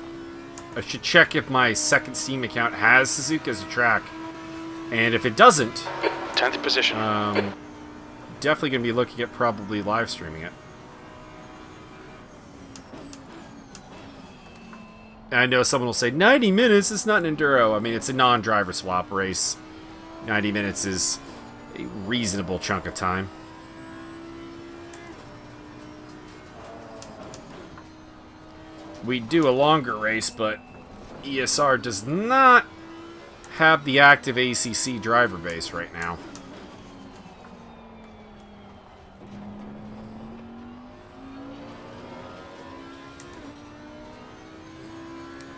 Speaker 1: I should check if my second Steam account has Suzuka as a track. And if it doesn't,
Speaker 3: 10th position.
Speaker 1: definitely going to be looking at probably live streaming it. I know someone will say, 90 minutes is not an enduro. I mean, it's a non-driver swap race. 90 minutes is a reasonable chunk of time. We do a longer race, but ESR does not have the active ACC driver base right now.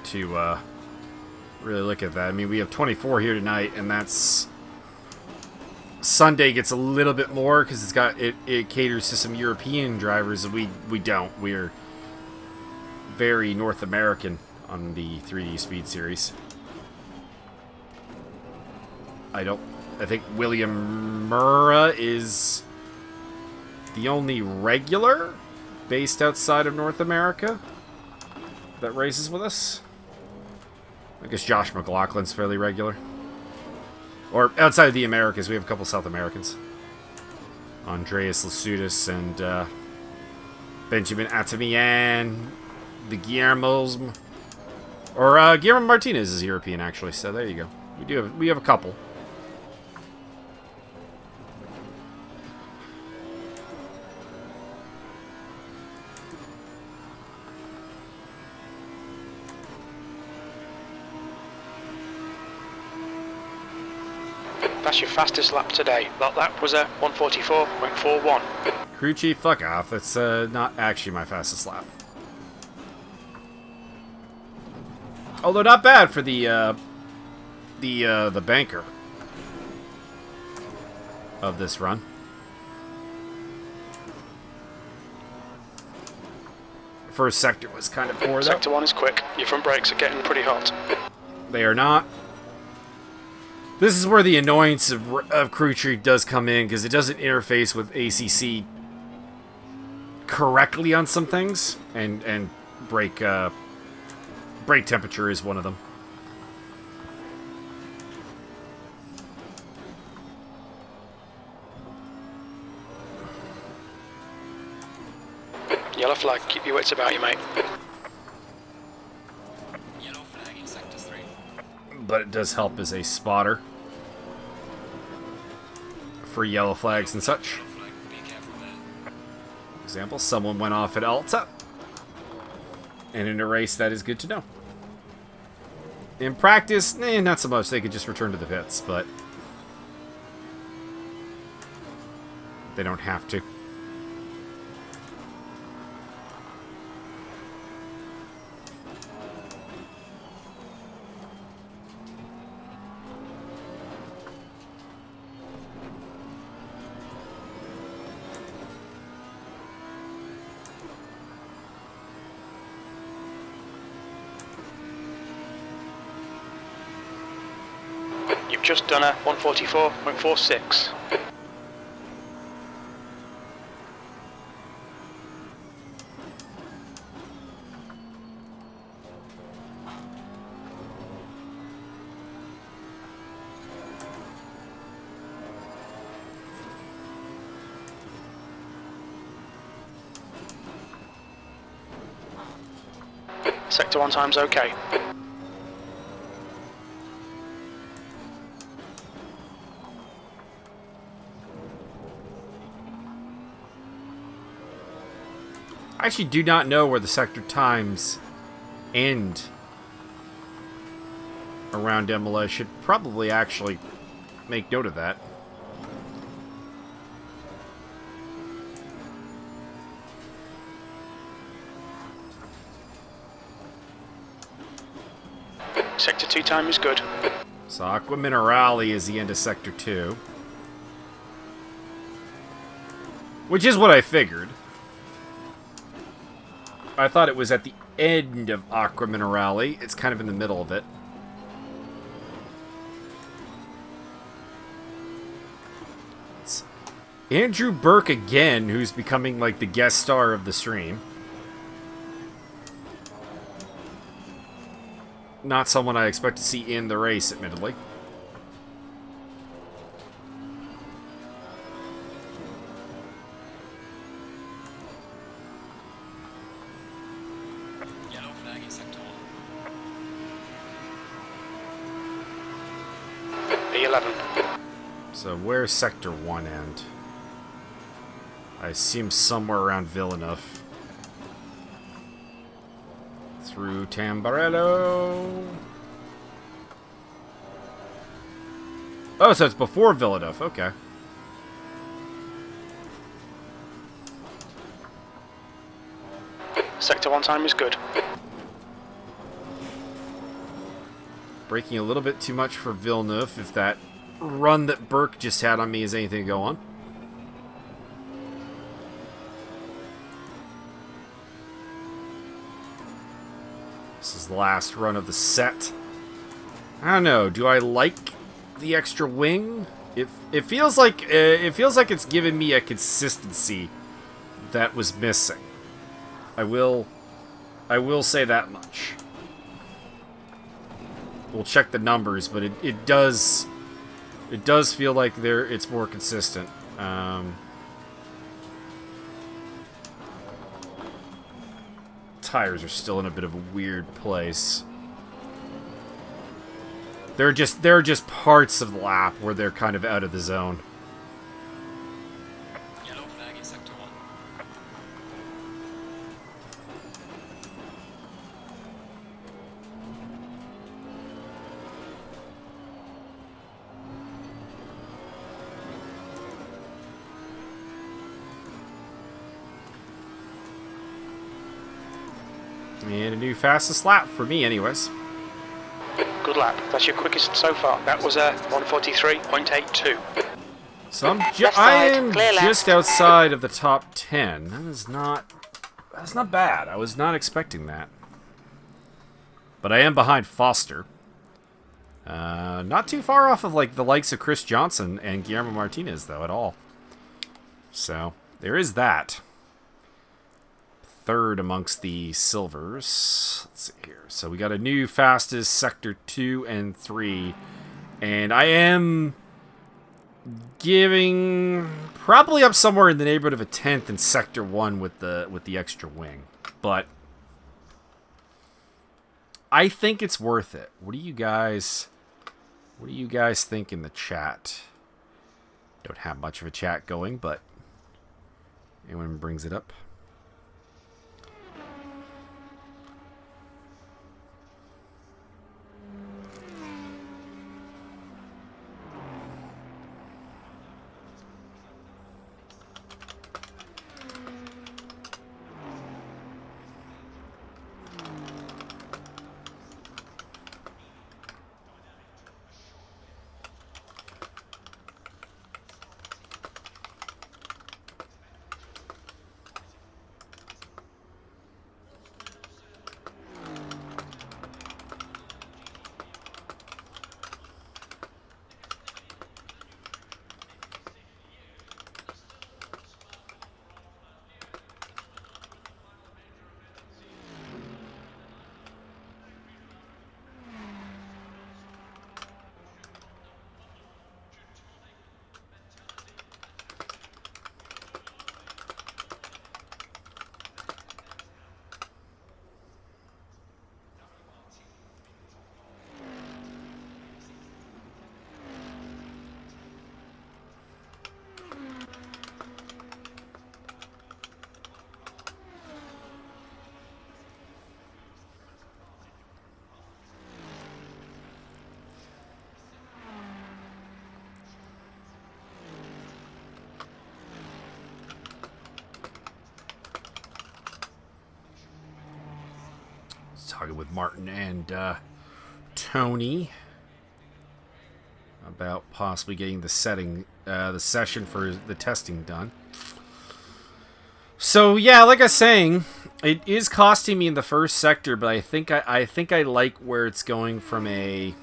Speaker 1: To really look at that. I mean, we have 24 here tonight, and that's... Sunday gets a little bit more because it caters to some European drivers, and we don't. We're very North American on the 3D Speed Series. I think William Murra is the only regular based outside of North America that races with us. I guess Josh McLaughlin's fairly regular. Or outside of the Americas, we have a couple South Americans. Andreas Lasutis and Benjamin Atamian, the Guillermo's, or Guillermo Martinez is European actually. So there you go. We have a couple.
Speaker 3: That's your fastest lap today. That lap was a 1:44.41.
Speaker 1: Crew chief, fuck off. That's not actually my fastest lap. Although not bad for the banker of this run. first sector was kind of poor, though.
Speaker 3: Sector 1 is quick. Your front brakes are getting pretty hot.
Speaker 1: They are not. This is where the annoyance of Crew Chief does come in, because it doesn't interface with ACC correctly on some things, and brake temperature is one of them.
Speaker 3: Yellow flag, keep your wits about you, mate.
Speaker 2: Yellow flag in sector 3.
Speaker 1: But it does help as a spotter for yellow flags and such.
Speaker 2: Yellow flag, be careful there.
Speaker 1: For example, someone went off at Alta. And in a race, that is good to know. In practice, not so much. They could just return to the pits, but they don't have to.
Speaker 3: You've just done a 144.46. Sector 1 time's okay.
Speaker 1: I actually do not know where the sector times end around Imola. I should probably actually make note of that.
Speaker 3: Sector 2 time is good.
Speaker 1: So Aqua Minerale is the end of Sector 2. Which is what I figured. I thought it was at the end of Aqua Minerale. It's kind of in the middle of it. It's Andrew Burke again, who's becoming like the guest star of the stream. Not someone I expect to see in the race, admittedly.
Speaker 2: Yellow flag in sector 1.
Speaker 3: E11.
Speaker 1: So where's Sector 1 end? I assume somewhere around Villeneuve. Through Tamburello. Oh, so it's before Villeneuve. Okay.
Speaker 3: Sector 1 time is good.
Speaker 1: Braking a little bit too much for Villeneuve if that run that Burke just had on me is anything to go on. This is the last run of the set. I don't know. Do I like the extra wing? It feels like it's given me a consistency that was missing. I will say that much. We'll check the numbers, but it does feel like it's more consistent. Tires are still in a bit of a weird place. There are just parts of the lap where they're kind of out of the zone.
Speaker 2: Yellow flag in sector 1.
Speaker 1: And a new fastest lap for me, anyways.
Speaker 3: Good lap. That's your quickest so far. That was a 143.82.
Speaker 1: So I am
Speaker 4: Left side, clear left.
Speaker 1: just outside of the top 10. That is not That's not bad. I was not expecting that. But I am behind Foster. Not too far off of like the likes of Chris Johnson and Guillermo Martinez, though, at all. So, there is that. Third amongst the silvers. Let's see here. So, we got a new fastest Sector 2 and 3. And I am giving probably up somewhere in the neighborhood of a 10th in Sector 1 with the extra wing. But I think it's worth it. What do you guys think in the chat? Don't have much of a chat going, but anyone brings it up? Talking with Martin and Tony about possibly getting the session for the testing done. So yeah, like I was saying, it is costing me in the first sector, but I think I like where it's going from a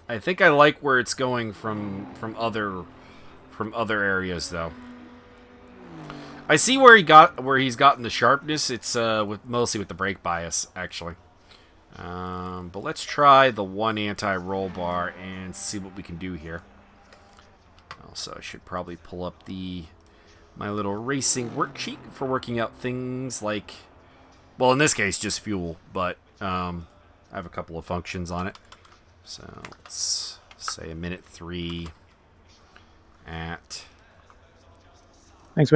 Speaker 1: I think I like where it's going from other areas though. I see where he's gotten the sharpness. It's mostly with the brake bias, actually. But let's try the one anti-roll bar and see what we can do here. Also, I should probably pull up my little racing worksheet for working out things like, well, in this case, just fuel, but I have a couple of functions on it. So let's say a minute 3 at
Speaker 4: Thanks.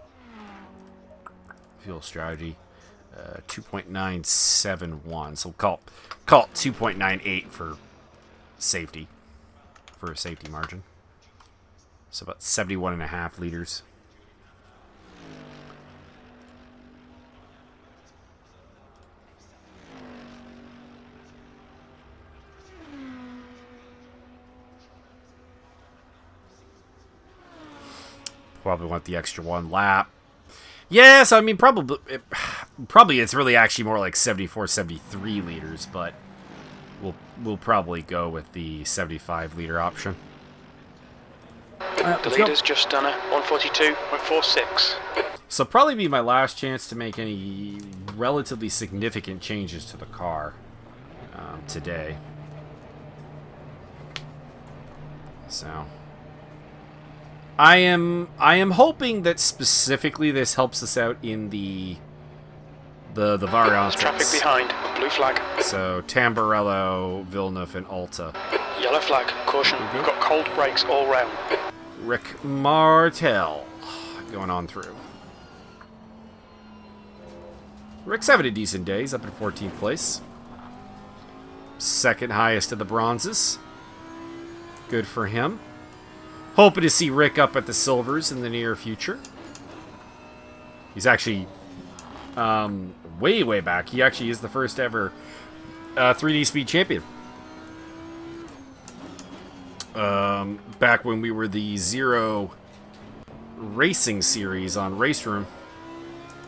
Speaker 1: fuel strategy 2.971, so call it 2.98 for safety, for a safety margin. So about 71.5 liters. Probably want the extra 1 lap. Yes, I mean, probably it's really actually more like 74, 73 liters, but we'll probably go with the 75 liter option.
Speaker 3: The leader's just done a 142.46.
Speaker 1: So probably be my last chance to make any relatively significant changes to the car today. So I am hoping that specifically this helps us out in the variants.
Speaker 3: Traffic behind. Blue flag.
Speaker 1: So Tamburello, Villeneuve, and Alta.
Speaker 3: Yellow flag. Caution. We've got cold brakes all round.
Speaker 1: Rick Martel going on through. Rick's having a decent day. He's up in 14th place. Second highest of the bronzes. Good for him. Hoping to see Rick up at the silvers in the near future. He's actually way back. He actually is the first ever 3D Speed champion. Back when we were the 0 racing series on Race Room.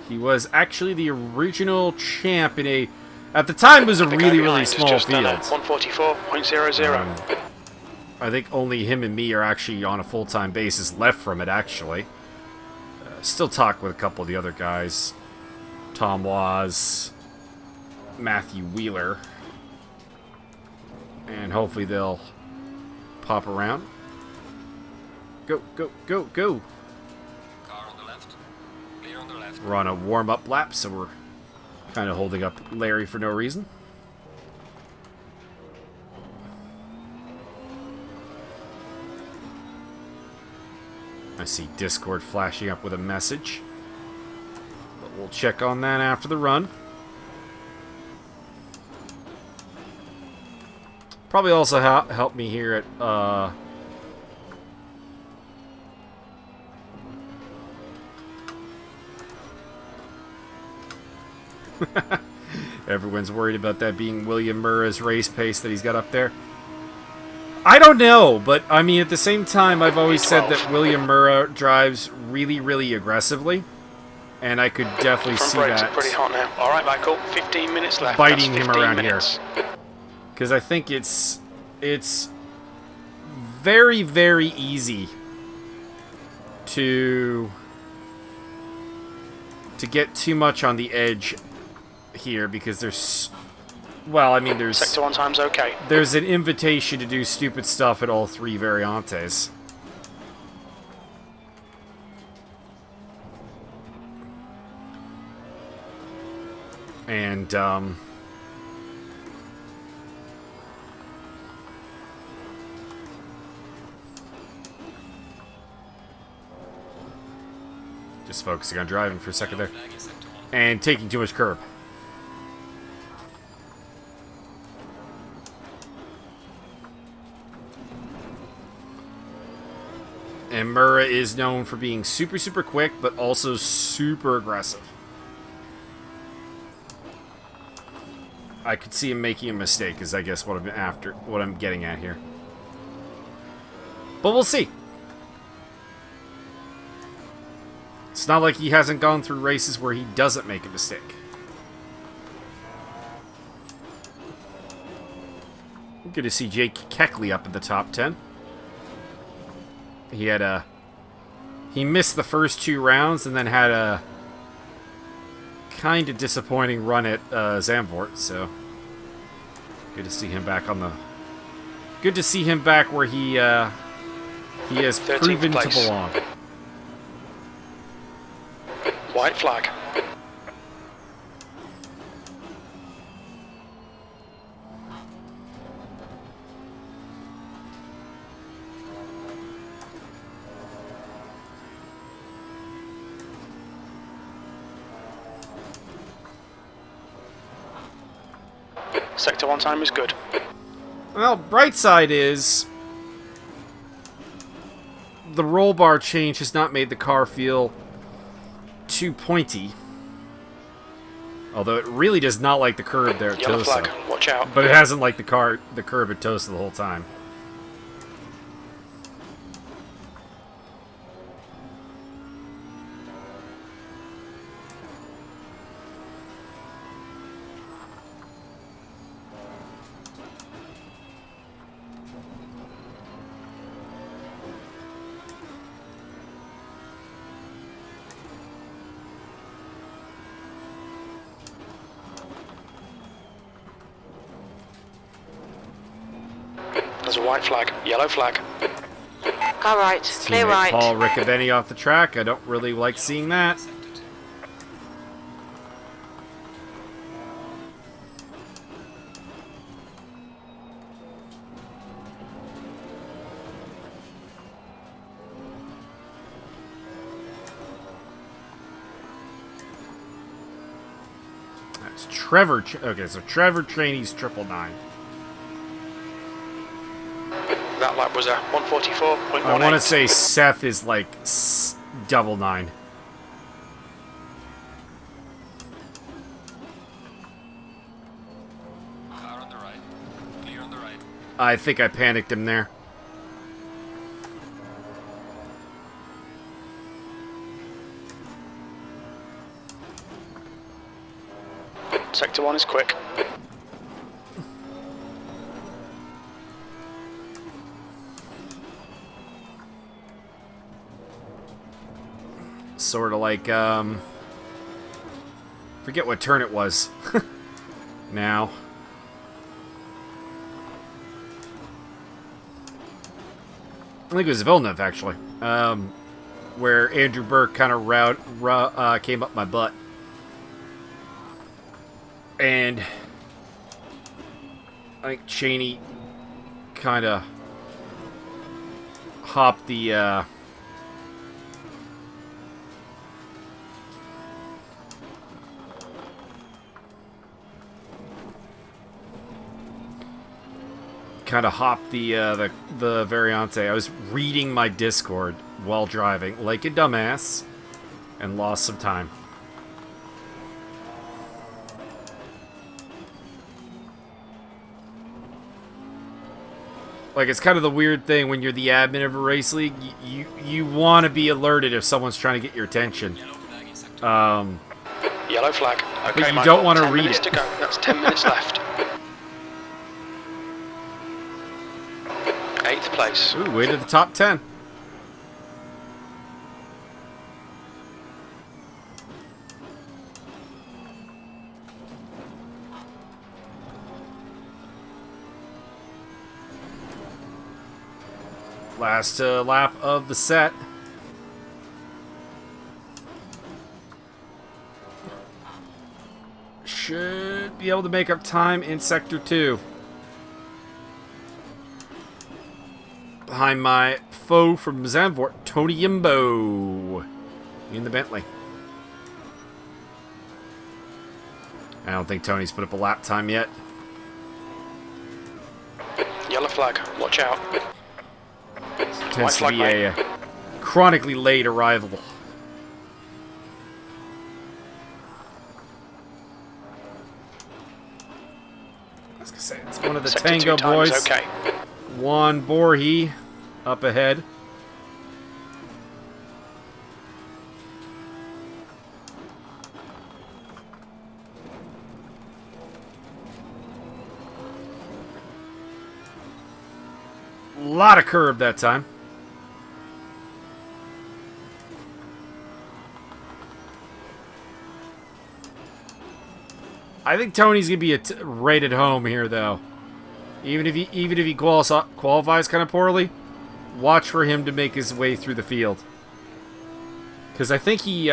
Speaker 1: He was actually the original champ in a... At the time, it was a really small field.
Speaker 3: 144.00.
Speaker 1: I think only him and me are actually on a full-time basis left from it, actually. Still talk with a couple of the other guys. Tom Waz, Matthew Wheeler. And hopefully they'll pop around. Go, go, go, go!
Speaker 2: Car on the left. Clear on the left.
Speaker 1: We're on a warm-up lap, so we're kind of holding up Larry for no reason. I see Discord flashing up with a message. But we'll check on that after the run. Probably also help me here at... Everyone's worried about that being William Murray's race pace that he's got up there. I don't know, but I mean, at the same time, I've always said that William Murray drives really aggressively, and I could definitely see
Speaker 3: Front brakes
Speaker 1: that
Speaker 3: are pretty hot now. All right, Michael. 15 minutes left.
Speaker 1: biting
Speaker 3: That's
Speaker 1: him around
Speaker 3: 15 minutes.
Speaker 1: here. Because I think it's very easy to get too much on the edge here, because there's... Well, I mean, there's...
Speaker 3: Sector 1 time's okay.
Speaker 1: There's an invitation to do stupid stuff at all three variantes. And, just focusing on driving for a second there.
Speaker 2: Flag in sector 1.
Speaker 1: And taking too much curb. And Murray is known for being super quick, but also super aggressive. I could see him making a mistake, is I guess what I'm getting at here. But we'll see. It's not like he hasn't gone through races where he doesn't make a mistake. Good to see Jake Keckley up in the top 10. He missed the first two rounds and then had a kind of disappointing run at Zandvoort, so good to see him back on the... Good to see him back where he has
Speaker 3: 13th
Speaker 1: proven to
Speaker 3: place.
Speaker 1: belong.
Speaker 3: White flag. Sector 1 time is good.
Speaker 1: Well, bright side is the roll bar change has not made the car feel too pointy. Although it really does not like the curb there at
Speaker 3: Yellow
Speaker 1: Tosa.
Speaker 3: flag. Watch out.
Speaker 1: But it hasn't liked the curb at Tosa the whole time.
Speaker 3: There's a white flag. Yellow flag.
Speaker 5: Car right, clear
Speaker 1: Teammate
Speaker 5: right.
Speaker 1: Paul Riccobeni off the track. I don't really like seeing that.
Speaker 2: Sector 2.
Speaker 1: That's Trevor. Okay, so Trevor Cheney's 999.
Speaker 3: That lap was a 144.18.
Speaker 1: I want to say Seth is like 99.
Speaker 2: Car on the right. Clear on the right.
Speaker 1: I think I panicked him there.
Speaker 3: Sector 1 is quick.
Speaker 1: Sort of like, forget what turn it was. Now. I think it was Villeneuve, actually. Where Andrew Burke kind of came up my butt. And I think Cheney kind of hopped the... kind of hopped the Variante. I was reading my Discord while driving, like a dumbass, and lost some time. Like, it's kind of the weird thing when you're the admin of a race league. You want to be alerted if someone's trying to get your attention.
Speaker 3: Yellow flag. Okay,
Speaker 1: but you
Speaker 3: Michael,
Speaker 1: don't want to
Speaker 3: 10
Speaker 1: read
Speaker 3: minutes
Speaker 1: it.
Speaker 3: to go. That's 10 minutes left. 8th place.
Speaker 1: Ooh, way to the top 10. Last lap of the set. Should be able to make up time in Sector 2. Behind my foe from Zandvoort, Tony Yimbo. In the Bentley. I don't think Tony's put up a lap time yet.
Speaker 3: Yellow flag. Watch out.
Speaker 1: Tends to be a chronically late arrival. I was gonna say, it's one of the
Speaker 3: Sector
Speaker 1: Tango
Speaker 3: 2 time is
Speaker 1: boys.
Speaker 3: okay.
Speaker 1: Juan Borji up ahead. Lot of curb that time. I think Tony's gonna be right at home here, though. Even if he qualifies kind of poorly, watch for him to make his way through the field. Because I think he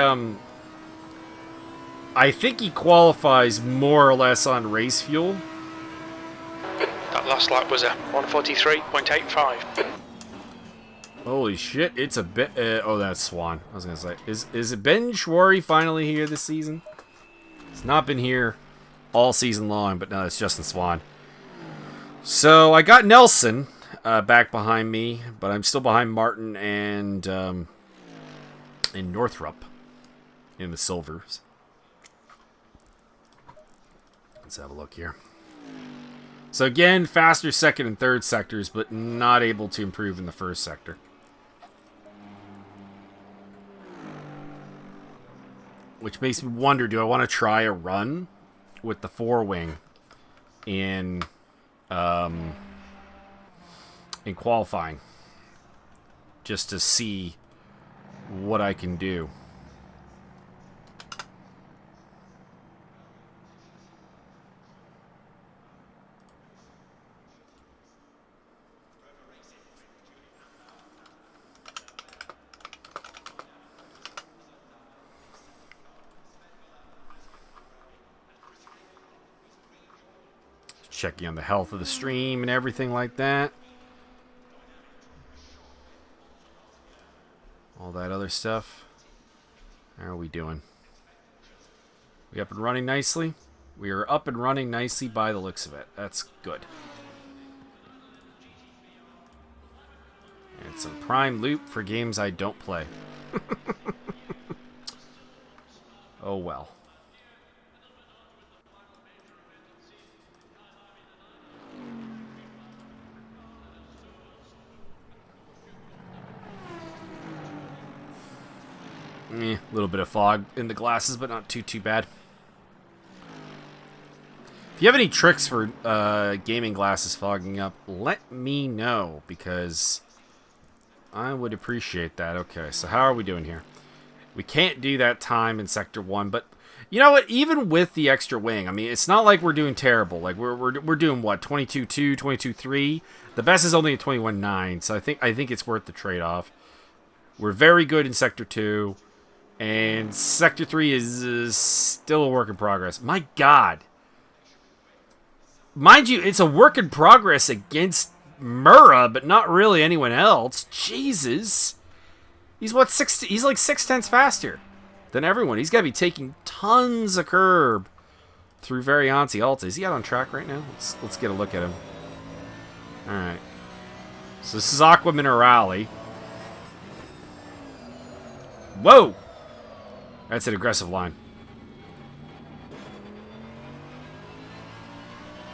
Speaker 1: qualifies more or less on race fuel.
Speaker 3: That last lap was a 1:43.85.
Speaker 1: Holy shit! It's a bit. Oh, that's Swan. I was gonna say, is it Ben Schwarry finally here this season? He's not been here all season long, but no, it's Justin Swan. So I got Nelson back behind me, but I'm still behind Martin and in Northrop in the silvers. Let's have a look here. So again, faster second and third sectors, but not able to improve in the first sector. Which makes me wonder, do I want to try a run with the four-wing in qualifying? Just to see what I can do. Checking on the health of the stream and everything like that. All that other stuff. How are we doing? We up and running nicely? We are up and running nicely by the looks of it. That's good. And some prime loop for games I don't play. Oh well. A little bit of fog in the glasses, but not too bad. If you have any tricks for gaming glasses fogging up, let me know, because I would appreciate that. Okay, so how are we doing here? We can't do that time in Sector 1, but you know what? Even with the extra wing, I mean, it's not like we're doing terrible. Like, we're doing, what, 22.2, 22.3? The best is only a 21.9, so I think it's worth the trade-off. We're very good in Sector 2, and Sector 3 is still a work in progress. My God. Mind you, it's a work in progress against Murra, but not really anyone else. Jesus. He's what, he's like 6/10 faster than everyone. He's got to be taking tons of curb through Varianti Alta. Is he out on track right now? Let's get a look at him. Alright. So this is Aqua Minerale. Whoa! That's an aggressive line.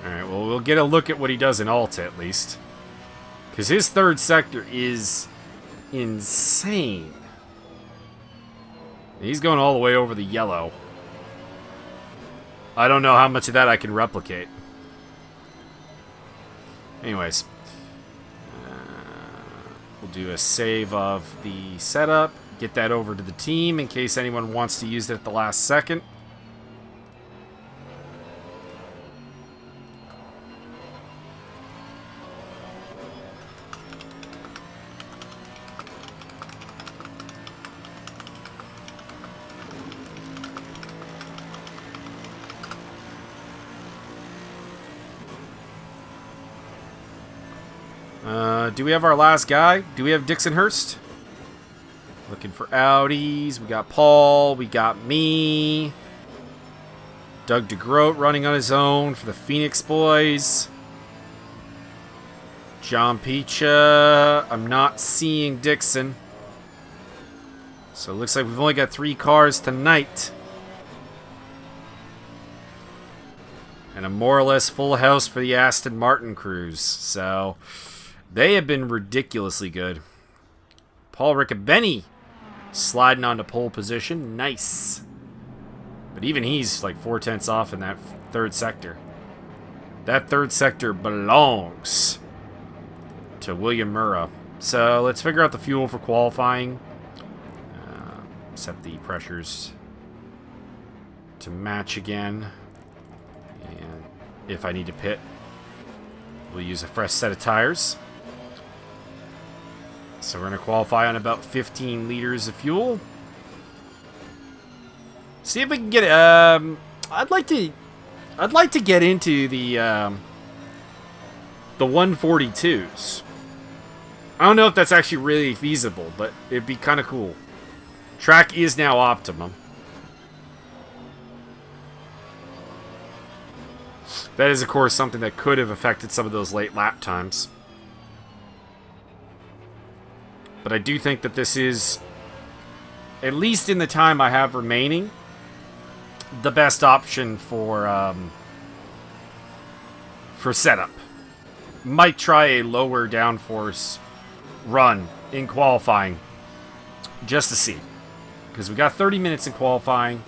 Speaker 1: Alright, well, we'll get a look at what he does in Alta, at least. Because his third sector is insane. He's going all the way over the yellow. I don't know how much of that I can replicate. Anyways. We'll do a save of the setup. Get that over to the team in case anyone wants to use it at the last second. Do we have our last guy? Do we have Dixonhurst? Looking for Audis. We got Paul. We got me. Doug DeGroat running on his own for the Phoenix boys. John Picha. I'm not seeing Dixon. So it looks like we've only got 3 cars tonight. And a more or less full house for the Aston Martin crews. So they have been ridiculously good. Paul Riccobeni sliding onto pole position. Nice. But even he's like 4/10 off in that third sector. That third sector belongs to William Murra. So let's figure out the fuel for qualifying. Set the pressures to match again. And if I need to pit, we'll use a fresh set of tires. So we're going to qualify on about 15 liters of fuel. See if we can get it. I'd like to get into the 142s. I don't know if that's actually really feasible, but it'd be kind of cool. Track is now optimum. That is, of course, something that could have affected some of those late lap times. But I do think that this is, at least in the time I have remaining, the best option for setup. Might try a lower downforce run in qualifying, just to see. Because we got 30 minutes in qualifying.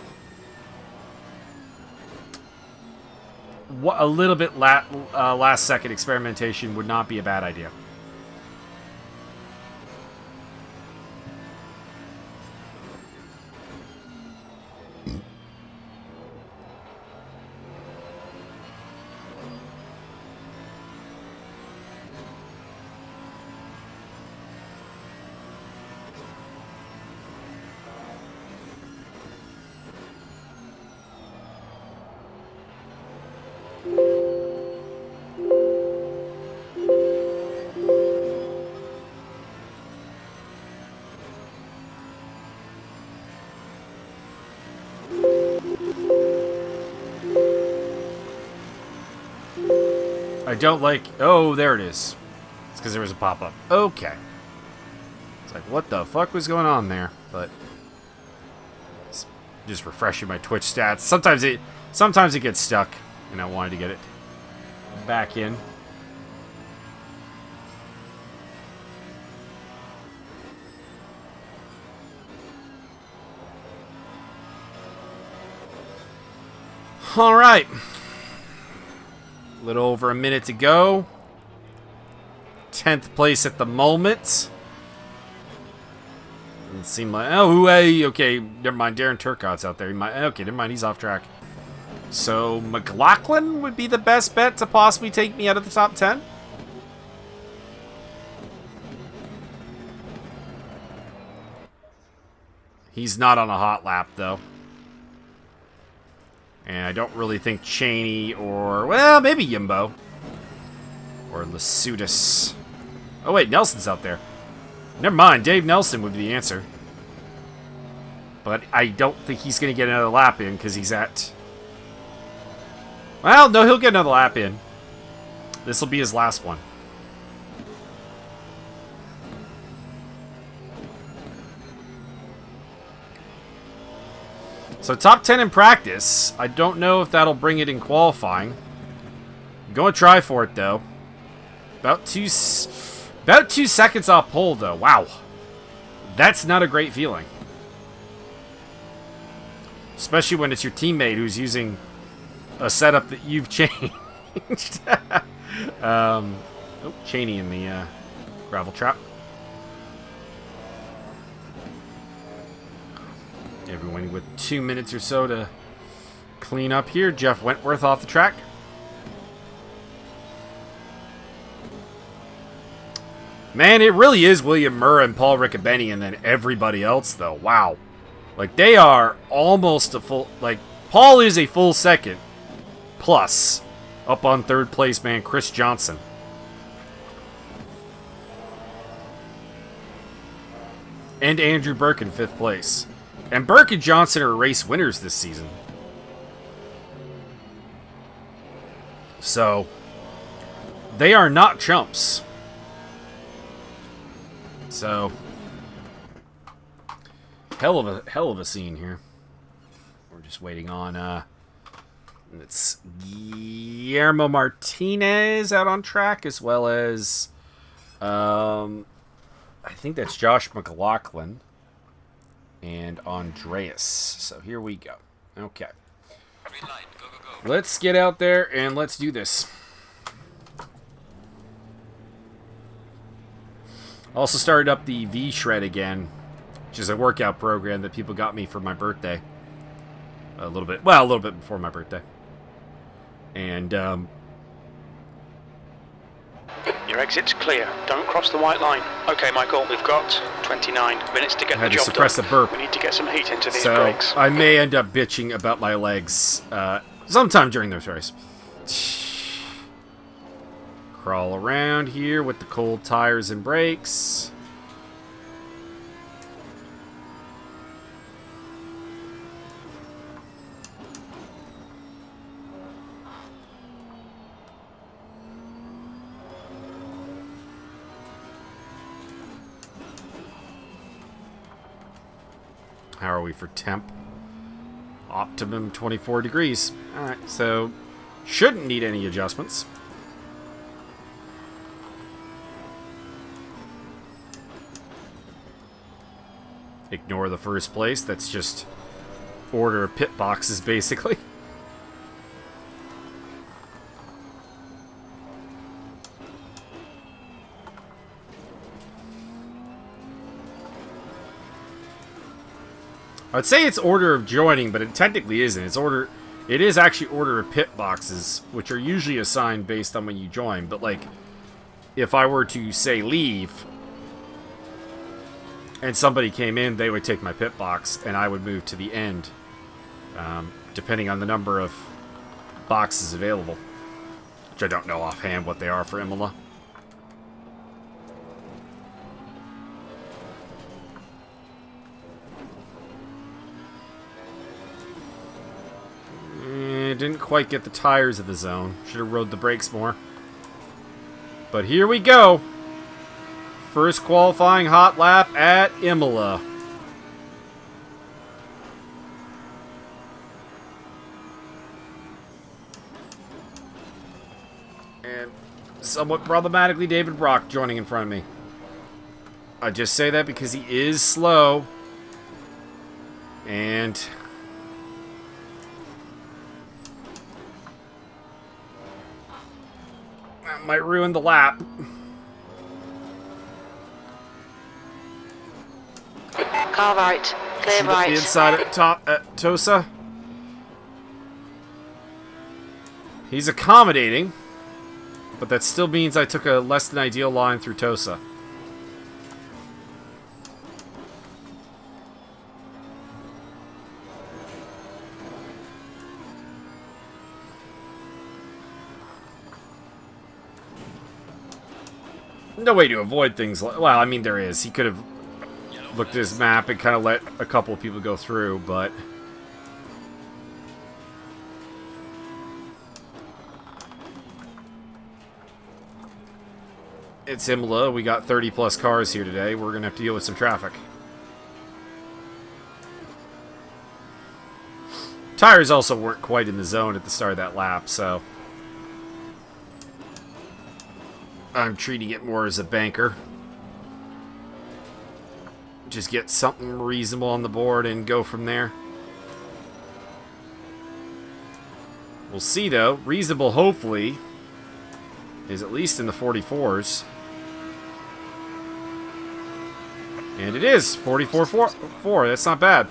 Speaker 1: A little bit last second experimentation would not be a bad idea. I don't like... Oh, there it is. It's because there was a pop-up. Okay. It's like, what the fuck was going on there? But... just refreshing my Twitch stats. Sometimes it gets stuck, and I wanted to get it back in. All right. little over a minute to go. 10th place at the moment. Doesn't seem like... Oh, hey, okay. Never mind. Darren Turcotte's out there. Okay, never mind. He's off track. So, McLaughlin would be the best bet to possibly take me out of the top 10? He's not on a hot lap, though. And I don't really think Cheney or... Well, maybe Yimbo. Or Lasutis. Oh, wait. Nelson's out there. Never mind. Dave Nelson would be the answer. But I don't think he's going to get another lap in because he's at... Well, no, he'll get another lap in. This will be his last one. So top 10 in practice. I don't know if that'll bring it in qualifying. I'm going to try for it, though. About two seconds off pole, though. Wow. That's not a great feeling. Especially when it's your teammate who's using a setup that you've changed. Oh, Cheney in the gravel trap. Everyone with 2 minutes or so to clean up here. Jeff Wentworth off the track. Man, it really is William Murr and Paul Riccobeni and then everybody else, though. Wow. Like, they are almost a full... Like, Paul is a full second plus up on third place, man. Chris Johnson. And Andrew Burke in fifth place. And Burke and Johnson are race winners this season. So, they are not chumps. So, hell of a scene here. We're just waiting on it's Guillermo Martinez out on track, as well as I think that's Josh McLaughlin and Andreas. So here we go. Okay.
Speaker 2: Green light, go, go, go.
Speaker 1: Let's get out there and let's do this. Also started up the V-Shred again, which is a workout program that people got me for my birthday. A little bit before my birthday. And,
Speaker 3: Your exit's clear. Don't cross the white line. Okay, Michael, we've got 29 minutes to get
Speaker 1: I had
Speaker 3: the
Speaker 1: to
Speaker 3: job
Speaker 1: suppress
Speaker 3: done.
Speaker 1: a burp.
Speaker 3: We need to get some heat into these
Speaker 1: So
Speaker 3: brakes.
Speaker 1: I may end up bitching about my legs sometime during this race. Crawl around here with the cold tires and brakes. How are we for temp? Optimum 24 degrees. Alright, so shouldn't need any adjustments. Ignore the first place. That's just order of pit boxes, basically. I'd say it's order of joining, but it technically isn't. It is actually order of pit boxes, which are usually assigned based on when you join. But, like, if I were to, say, leave, and somebody came in, they would take my pit box, and I would move to the end, depending on the number of boxes available. Which I don't know offhand what they are for Imola. Didn't quite get the tires of the zone. Should have rode the brakes more. But here we go. First qualifying hot lap at Imola. And somewhat problematically, David Brock joining in front of me. I just say that because he is slow. And might ruin the lap.
Speaker 5: Car right. Clear
Speaker 1: The
Speaker 5: right.
Speaker 1: inside at top at Tosa. He's accommodating, but that still means I took a less than ideal line through Tosa. No way to avoid things like... Well, I mean, there is. He could have looked at his map and kind of let a couple of people go through, but... It's Imola. We got 30-plus cars here today. We're going to have to deal with some traffic. Tires also weren't quite in the zone at the start of that lap, so... I'm treating it more as a banker. Just get something reasonable on the board and go from there. We'll see, though. Reasonable, hopefully, is at least in the 44s. And it is 44.4. That's not bad.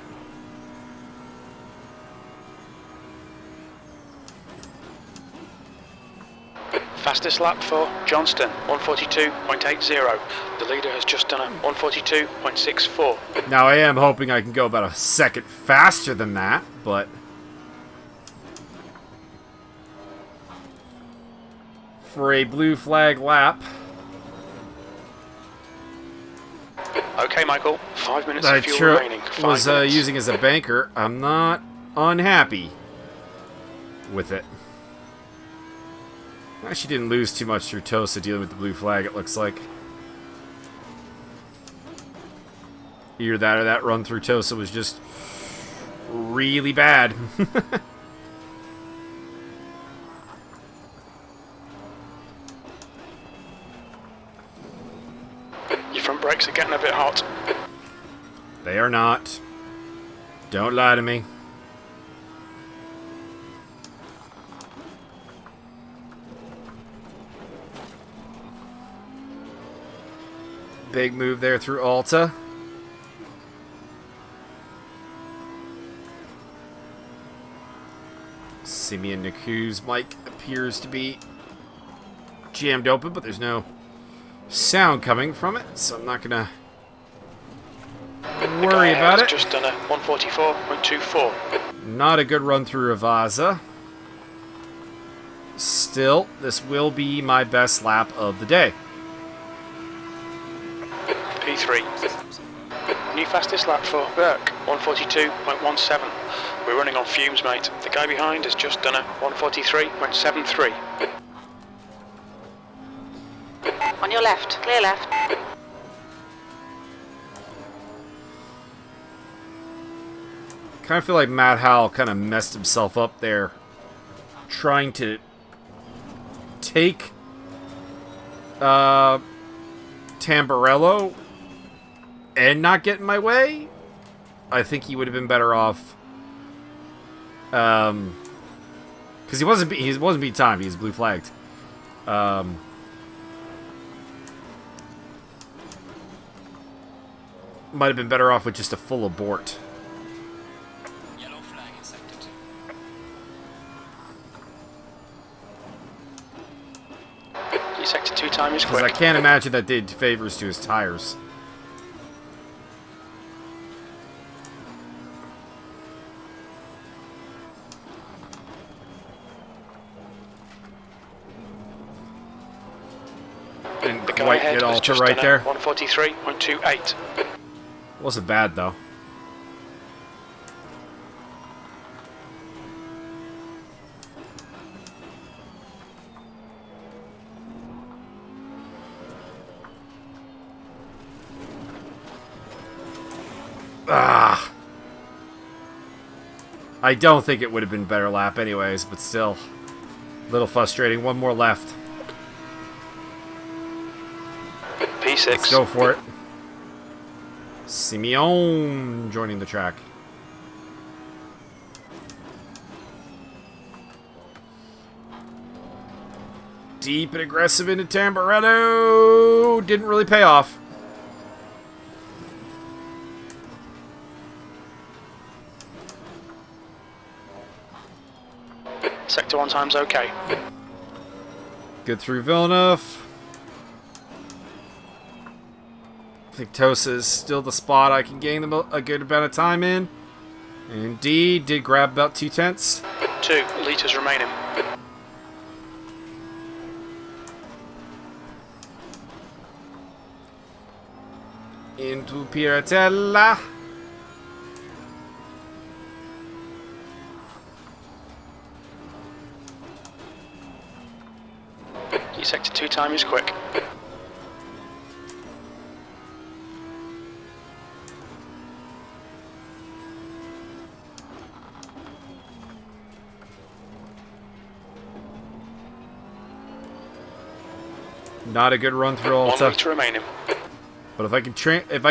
Speaker 3: Fastest lap for Johnston, 142.80. The leader has just done a 142.64.
Speaker 1: Now, I am hoping I can go about a second faster than that, but... For a blue flag lap...
Speaker 3: Okay, Michael, 5 minutes
Speaker 1: I
Speaker 3: of fuel remaining.
Speaker 1: was using as a banker. I'm not unhappy with it. I actually didn't lose too much through Tosa dealing with the blue flag, it looks like. Either that or that run through Tosa was just really bad.
Speaker 3: Your front brakes are getting a bit hot.
Speaker 1: They are not. Don't lie to me. Big move there through Alta. Simeon Naku's mic appears to be jammed open, but there's no sound coming from it, so I'm not gonna worry about it.
Speaker 3: Just done a 144.24.
Speaker 1: Not a good run through Ravaza. Still, this will be my best lap of the day.
Speaker 3: P3. New fastest lap for Burke, 142.17. We're running on fumes, mate. The guy behind has just done a 143.73.
Speaker 5: On your left. Clear left.
Speaker 1: Kind of feel like Matt Howell kind of messed himself up there, trying to take Tamburello and not get in my way. I think he would have been better off, because he wasn't being timed. He was blue flagged. Might have been better off with just a full abort.
Speaker 2: Yellow flag in sector 2.
Speaker 3: Your sector 2 time is
Speaker 1: Because I
Speaker 3: quick.
Speaker 1: can't imagine that did favors to his tires. Didn't
Speaker 3: The guy
Speaker 1: quite
Speaker 3: ahead
Speaker 1: get
Speaker 3: has
Speaker 1: Alta
Speaker 3: just
Speaker 1: right
Speaker 3: done
Speaker 1: there.
Speaker 3: a 143.28.
Speaker 1: Wasn't bad, though. Ah. I don't think it would have been a better lap anyways, but still. A little frustrating. One more left.
Speaker 3: P6.
Speaker 1: Let's go for it. Simeon joining the track. deep and aggressive into Tamburello. Didn't really pay off.
Speaker 3: Sector 1 time's okay.
Speaker 1: Good through Villeneuve. I think Tosa is still the spot I can gain a good amount of time in. Indeed, did grab about 2/10.
Speaker 3: 2 litres remaining.
Speaker 1: Into Piratella.
Speaker 3: Your sector 2 time is quick.
Speaker 1: Not a good run through
Speaker 3: 1
Speaker 1: Alta.
Speaker 3: litre remaining.
Speaker 1: But if I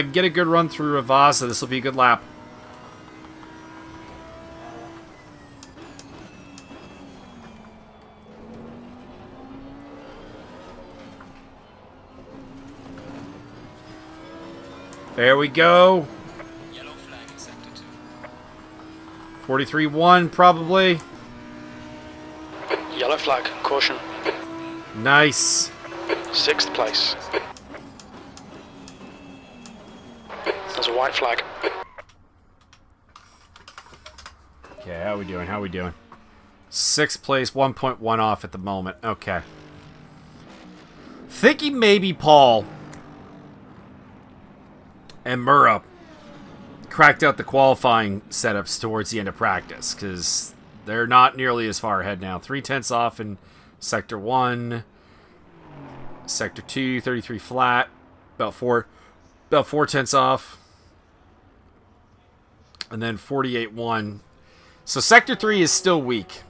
Speaker 1: can get a good run through Ravasa, this will be a good lap. There we go.
Speaker 2: Yellow flag in sector 2.
Speaker 1: 43-1 probably.
Speaker 3: Yellow flag, caution.
Speaker 1: Nice.
Speaker 3: 6th place. There's a white flag.
Speaker 1: Okay, how we doing? How we doing? 6th place, 1.1 off at the moment. Okay. Thinking maybe Paul and Murra cracked out the qualifying setups towards the end of practice, because they're not nearly as far ahead now. 3/10 off in Sector 1. Sector 2, 33 flat. About 4/10 off. And then 48-1. So Sector 3 is still weak.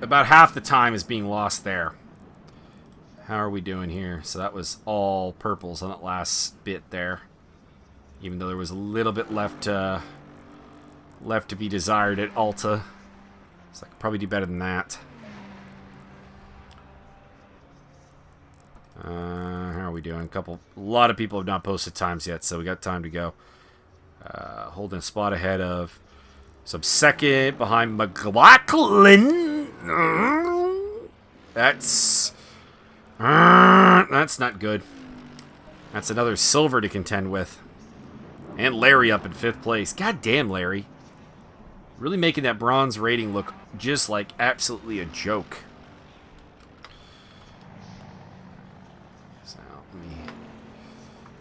Speaker 1: About half the time is being lost there. How are we doing here? So that was all purples on that last bit there. Even though there was a little bit left to be desired at Alta. So I could probably do better than that. How are we doing? A lot of people have not posted times yet, so we got time to go. Holding a spot ahead of. So I'm second behind McLaughlin. That's not good. That's another silver to contend with. And Larry up in 5th place. God damn, Larry. Really making that bronze rating look just like absolutely a joke. So let me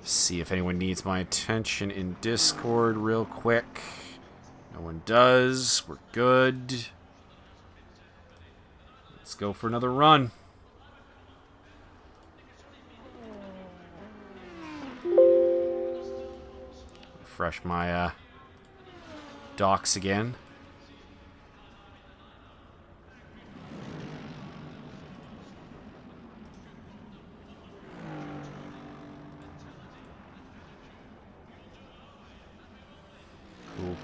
Speaker 1: see if anyone needs my attention in Discord real quick. No one does. We're good. Let's go for another run. Refresh my docs again.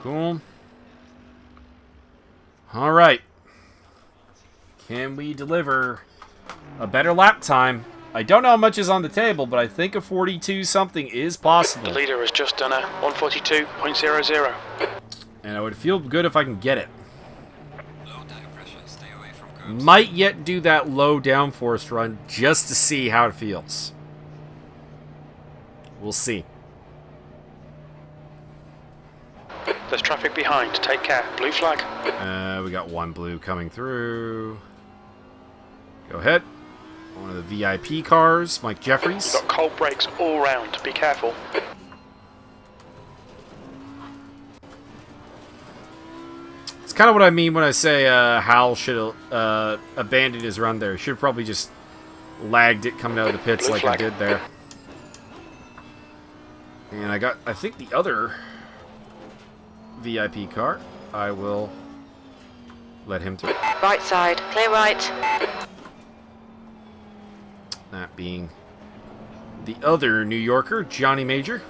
Speaker 1: Cool. All right. Can we deliver a better lap time? I don't know how much is on the table, but I think a 42 something is possible.
Speaker 3: The leader has just done a 142.00.
Speaker 1: And I would feel good if I can get it.
Speaker 2: Low tire pressure. Stay away from curbs.
Speaker 1: Might yet do that low downforce run just to see how it feels. We'll see.
Speaker 3: There's traffic behind. Take care. Blue flag.
Speaker 1: We got one blue coming through. Go ahead. One of the VIP cars, Mike Jeffries.
Speaker 3: You've got cold brakes all round. Be careful.
Speaker 1: It's kind of what I mean when I say Hal should have abandoned his run there. He should have probably just lagged it coming out of the pits
Speaker 3: Blue
Speaker 1: like
Speaker 3: flag.
Speaker 1: I did there. And I think the other VIP car, I will let him through.
Speaker 5: Right side, clear right.
Speaker 1: That being the other New Yorker, Johnny Major.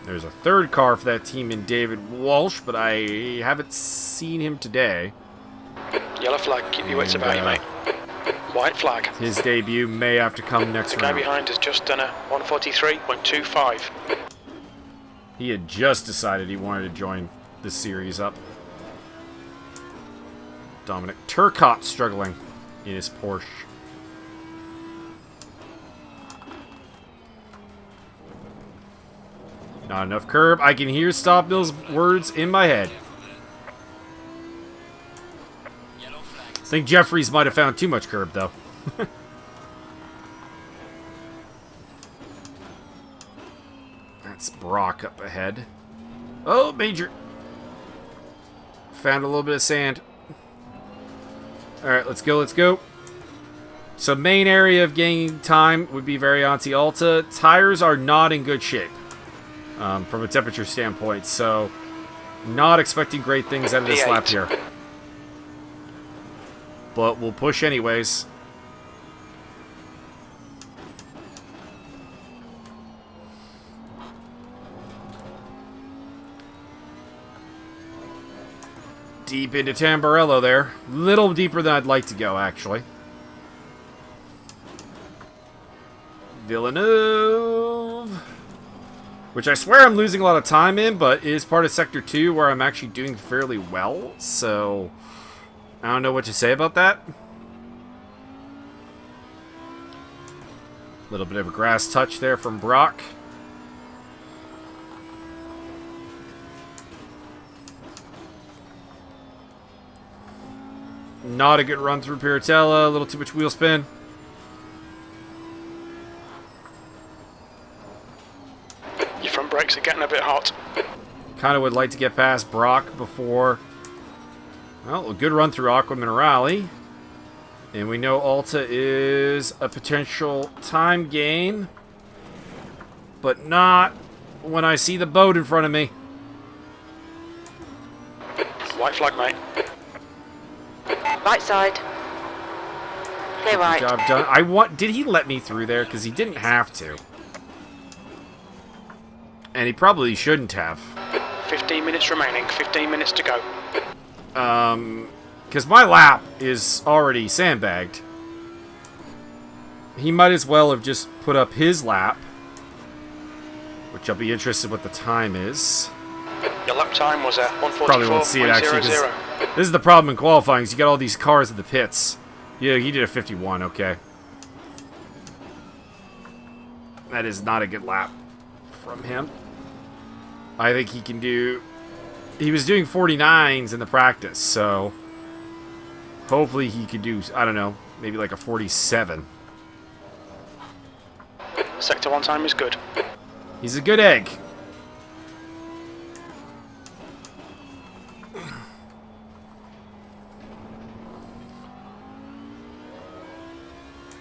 Speaker 1: There's a third car for that team in David Walsh, but I haven't seen him today.
Speaker 3: Yellow flag, keep your wits about you, mate. White flag.
Speaker 1: His debut may have to come next
Speaker 3: The guy
Speaker 1: round.
Speaker 3: behind has just done a 143.25.
Speaker 1: He had just decided he wanted to join the series up. Dominic Turcotte struggling in his Porsche. Not enough curb. I can hear Stop Bill's words in my head. I think Jeffries might have found too much curb, though. That's Brock up ahead. Oh, Major. Found a little bit of sand. Alright, let's go, let's go. So main area of gaining time would be Varianti Alta. Tires are not in good shape from a temperature standpoint, so not expecting great things out of this
Speaker 3: P8.
Speaker 1: lap here. But we'll push anyways. Deep into Tamburello there. Little deeper than I'd like to go, actually. Villeneuve. Which I swear I'm losing a lot of time in, but is part of Sector 2 where I'm actually doing fairly well, so I don't know what to say about that. A little bit of a grass touch there from Brock. Not a good run through Piratella, a little too much wheel spin.
Speaker 3: Your front brakes are getting a bit hot.
Speaker 1: Kind of would like to get past Brock before... Well, a good run through Aqua Minerale. And we know Alta is a potential time gain. But not when I see the boat in front of me.
Speaker 3: White flag, mate.
Speaker 5: Right side. Clear right.
Speaker 1: Job done. Did he let me through there? Because he didn't have to. And he probably shouldn't have.
Speaker 3: 15 minutes remaining, 15 minutes to go.
Speaker 1: Because my lap is already sandbagged. He might as well have just put up his lap. Which I'll be interested what the time is.
Speaker 3: Your lap time was at 144.00.
Speaker 1: Probably won't see it actually. 'Cause this is the problem in qualifying, is you got all these cars at the pits. Yeah, he did a 51, okay. That is not a good lap from him. I think he can do... He was doing 49s in the practice, so... Hopefully he could do, I don't know, maybe like a 47.
Speaker 3: Sector 1 time is good.
Speaker 1: He's a good egg.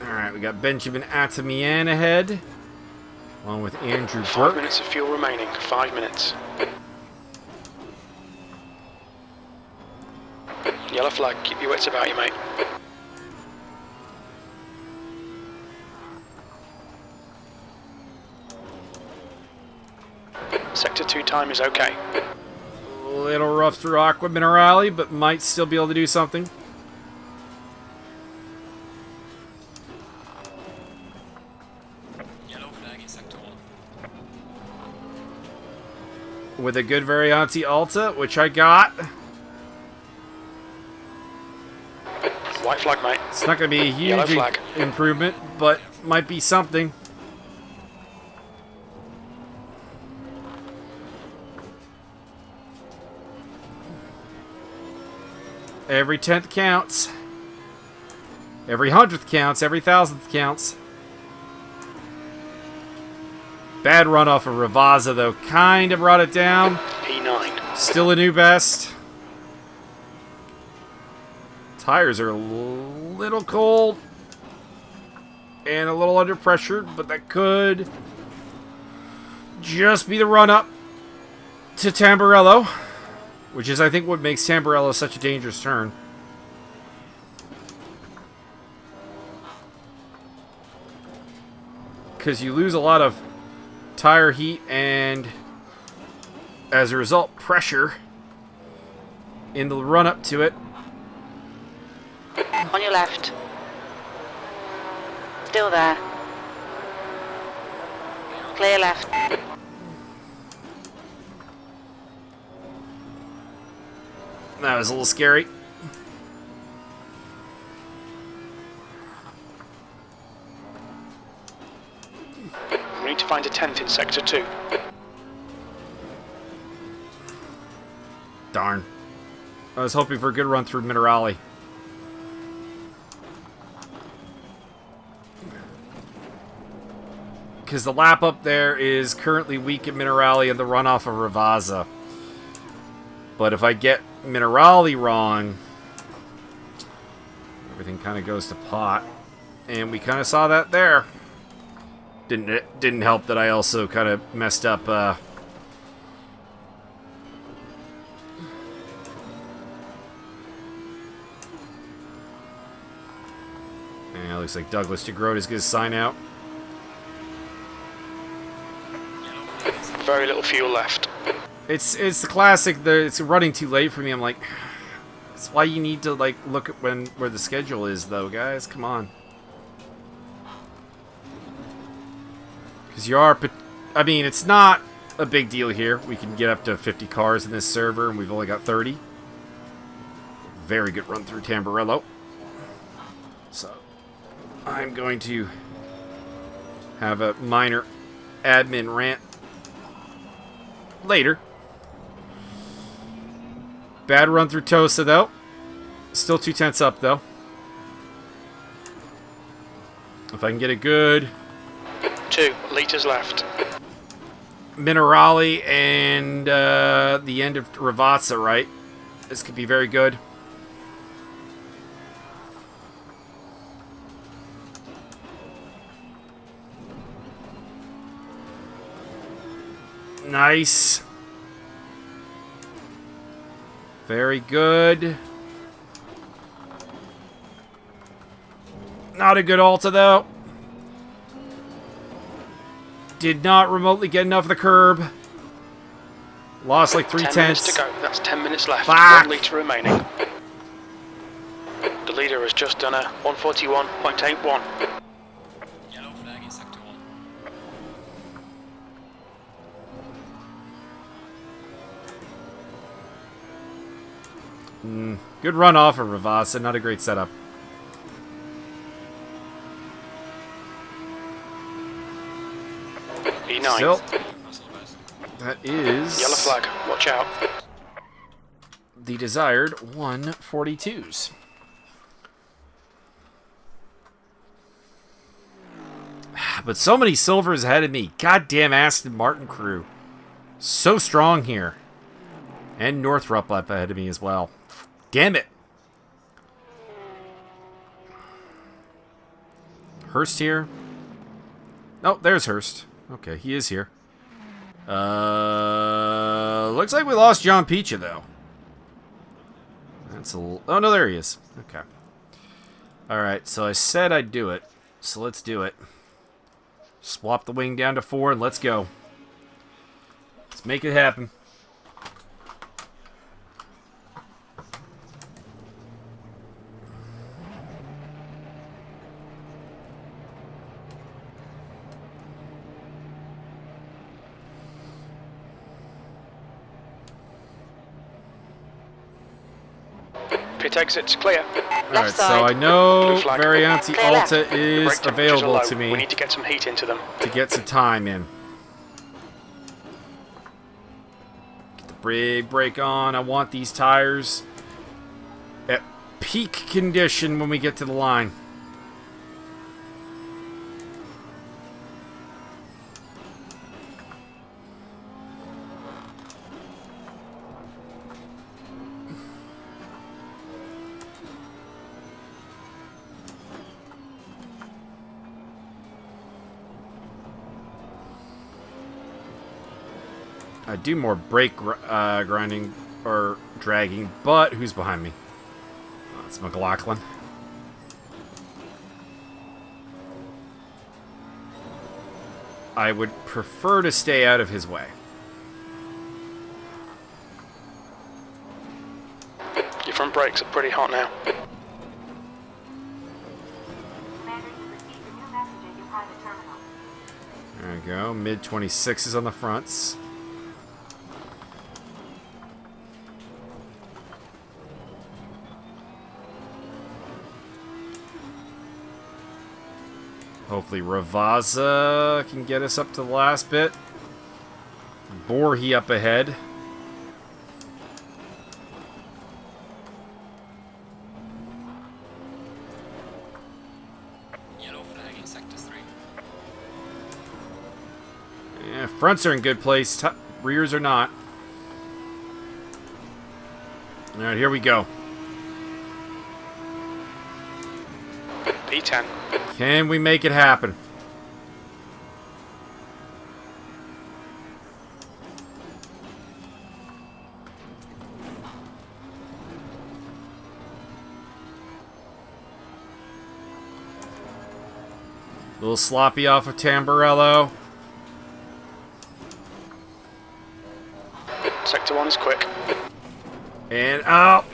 Speaker 1: Alright, we got Benjamin Atamian ahead. Along with Andrew
Speaker 3: 5
Speaker 1: Burke.
Speaker 3: minutes of fuel remaining, 5 minutes. Yellow flag, keep your wits about you, mate. Sector 2 time is okay.
Speaker 1: A little rough through Aqua Minerale, but might still be able to do something.
Speaker 2: Yellow flag in sector 1.
Speaker 1: With a good Varianti Alta, which I got.
Speaker 3: White flag, mate.
Speaker 1: It's not going to be a
Speaker 3: Yellow
Speaker 1: huge
Speaker 3: flag.
Speaker 1: improvement, but might be something. Every 10th counts. Every 100th counts. Every 1000th counts. Bad run off of Ravazza, though. Kind of brought it down.
Speaker 3: P9.
Speaker 1: Still a new best. Tires are a little cold. And a little under pressure, but that could just be the run-up to Tamburello. Which is, I think, what makes Tamburello such a dangerous turn. Because you lose a lot of tire heat and As a result, pressure in the run up to it.
Speaker 5: On your left. Still there. Clear left.
Speaker 1: That was a little scary.
Speaker 3: We need to find a 10th in Sector 2.
Speaker 1: Darn. I was hoping for a good run through Minerali. Because the lap up there is currently weak at Minerali and the runoff of Ravazza. But if I get Minerali wrong, everything kind of goes to pot. And we kind of saw that there. Didn't help that I also kind of messed up yeah, looks like Douglas DeGroat is going to sign out.
Speaker 3: Very little fuel left.
Speaker 1: It's the classic. It's running too late for me. I'm like, that's why you need to like look at where the schedule is, though, guys. Come on, because you are. I mean, it's not a big deal here. We can get up to 50 cars in this server, and we've only got 30. Very good run through Tamburello. So I'm going to have a minor admin rant later. Bad run through Tosa, though. Still 2/10 up, though. If I can get a good
Speaker 3: 2 litres left.
Speaker 1: Minerali and the end of Ravazza, right? This could be very good. Nice. Very good. Not a good Alta, though. Did not remotely get enough of the curb. Lost like 3/10.
Speaker 3: 10 minutes to go. That's 10 minutes left.
Speaker 1: Fuck.
Speaker 3: 1 litre remaining. The leader has just done a 141.81.
Speaker 2: Yellow flag in sector 1.
Speaker 1: Good run off of Ravazza. Not a great setup.
Speaker 3: E9.
Speaker 1: Still, that is
Speaker 3: Yellow flag. Watch out.
Speaker 1: the desired 142s. But so many silvers ahead of me. Goddamn Aston Martin crew. So strong here. And Northrop up ahead of me as well. Damn it. Hurst here. Oh, there's Hurst. Okay, he is here. Looks like we lost John Picha, though. That's a little... Oh, no, there he is. Okay. Alright, so I said I'd do it. So let's do it. Swap the wing down to 4 and let's go. Let's make it happen.
Speaker 3: Pit exit's clear.
Speaker 1: Alright, so
Speaker 5: side.
Speaker 1: I know
Speaker 3: Blue flag.
Speaker 1: Varianti
Speaker 5: Clear left.
Speaker 1: Alta is
Speaker 3: Brake temperatures are
Speaker 1: available
Speaker 3: low.
Speaker 1: to
Speaker 3: We
Speaker 1: me
Speaker 3: need to get some heat into them.
Speaker 1: to get some time in. Get the big brake on. I want these tires at peak condition when we get to the line. I do more brake grinding or dragging, but who's behind me? Oh, it's McLaughlin. I would prefer to stay out of his way.
Speaker 3: Your front brakes are pretty hot now.
Speaker 1: There we go. Mid 26s on the fronts. Hopefully Ravazza can get us up to the last bit. Borhi up ahead.
Speaker 2: Yellow flag in sector 3.
Speaker 1: Yeah, fronts are in good place. Rears are not. Alright, here we go.
Speaker 3: P10.
Speaker 1: Can we make it happen? A little sloppy off of Tamburello.
Speaker 3: Sector 1 is quick.
Speaker 1: And out.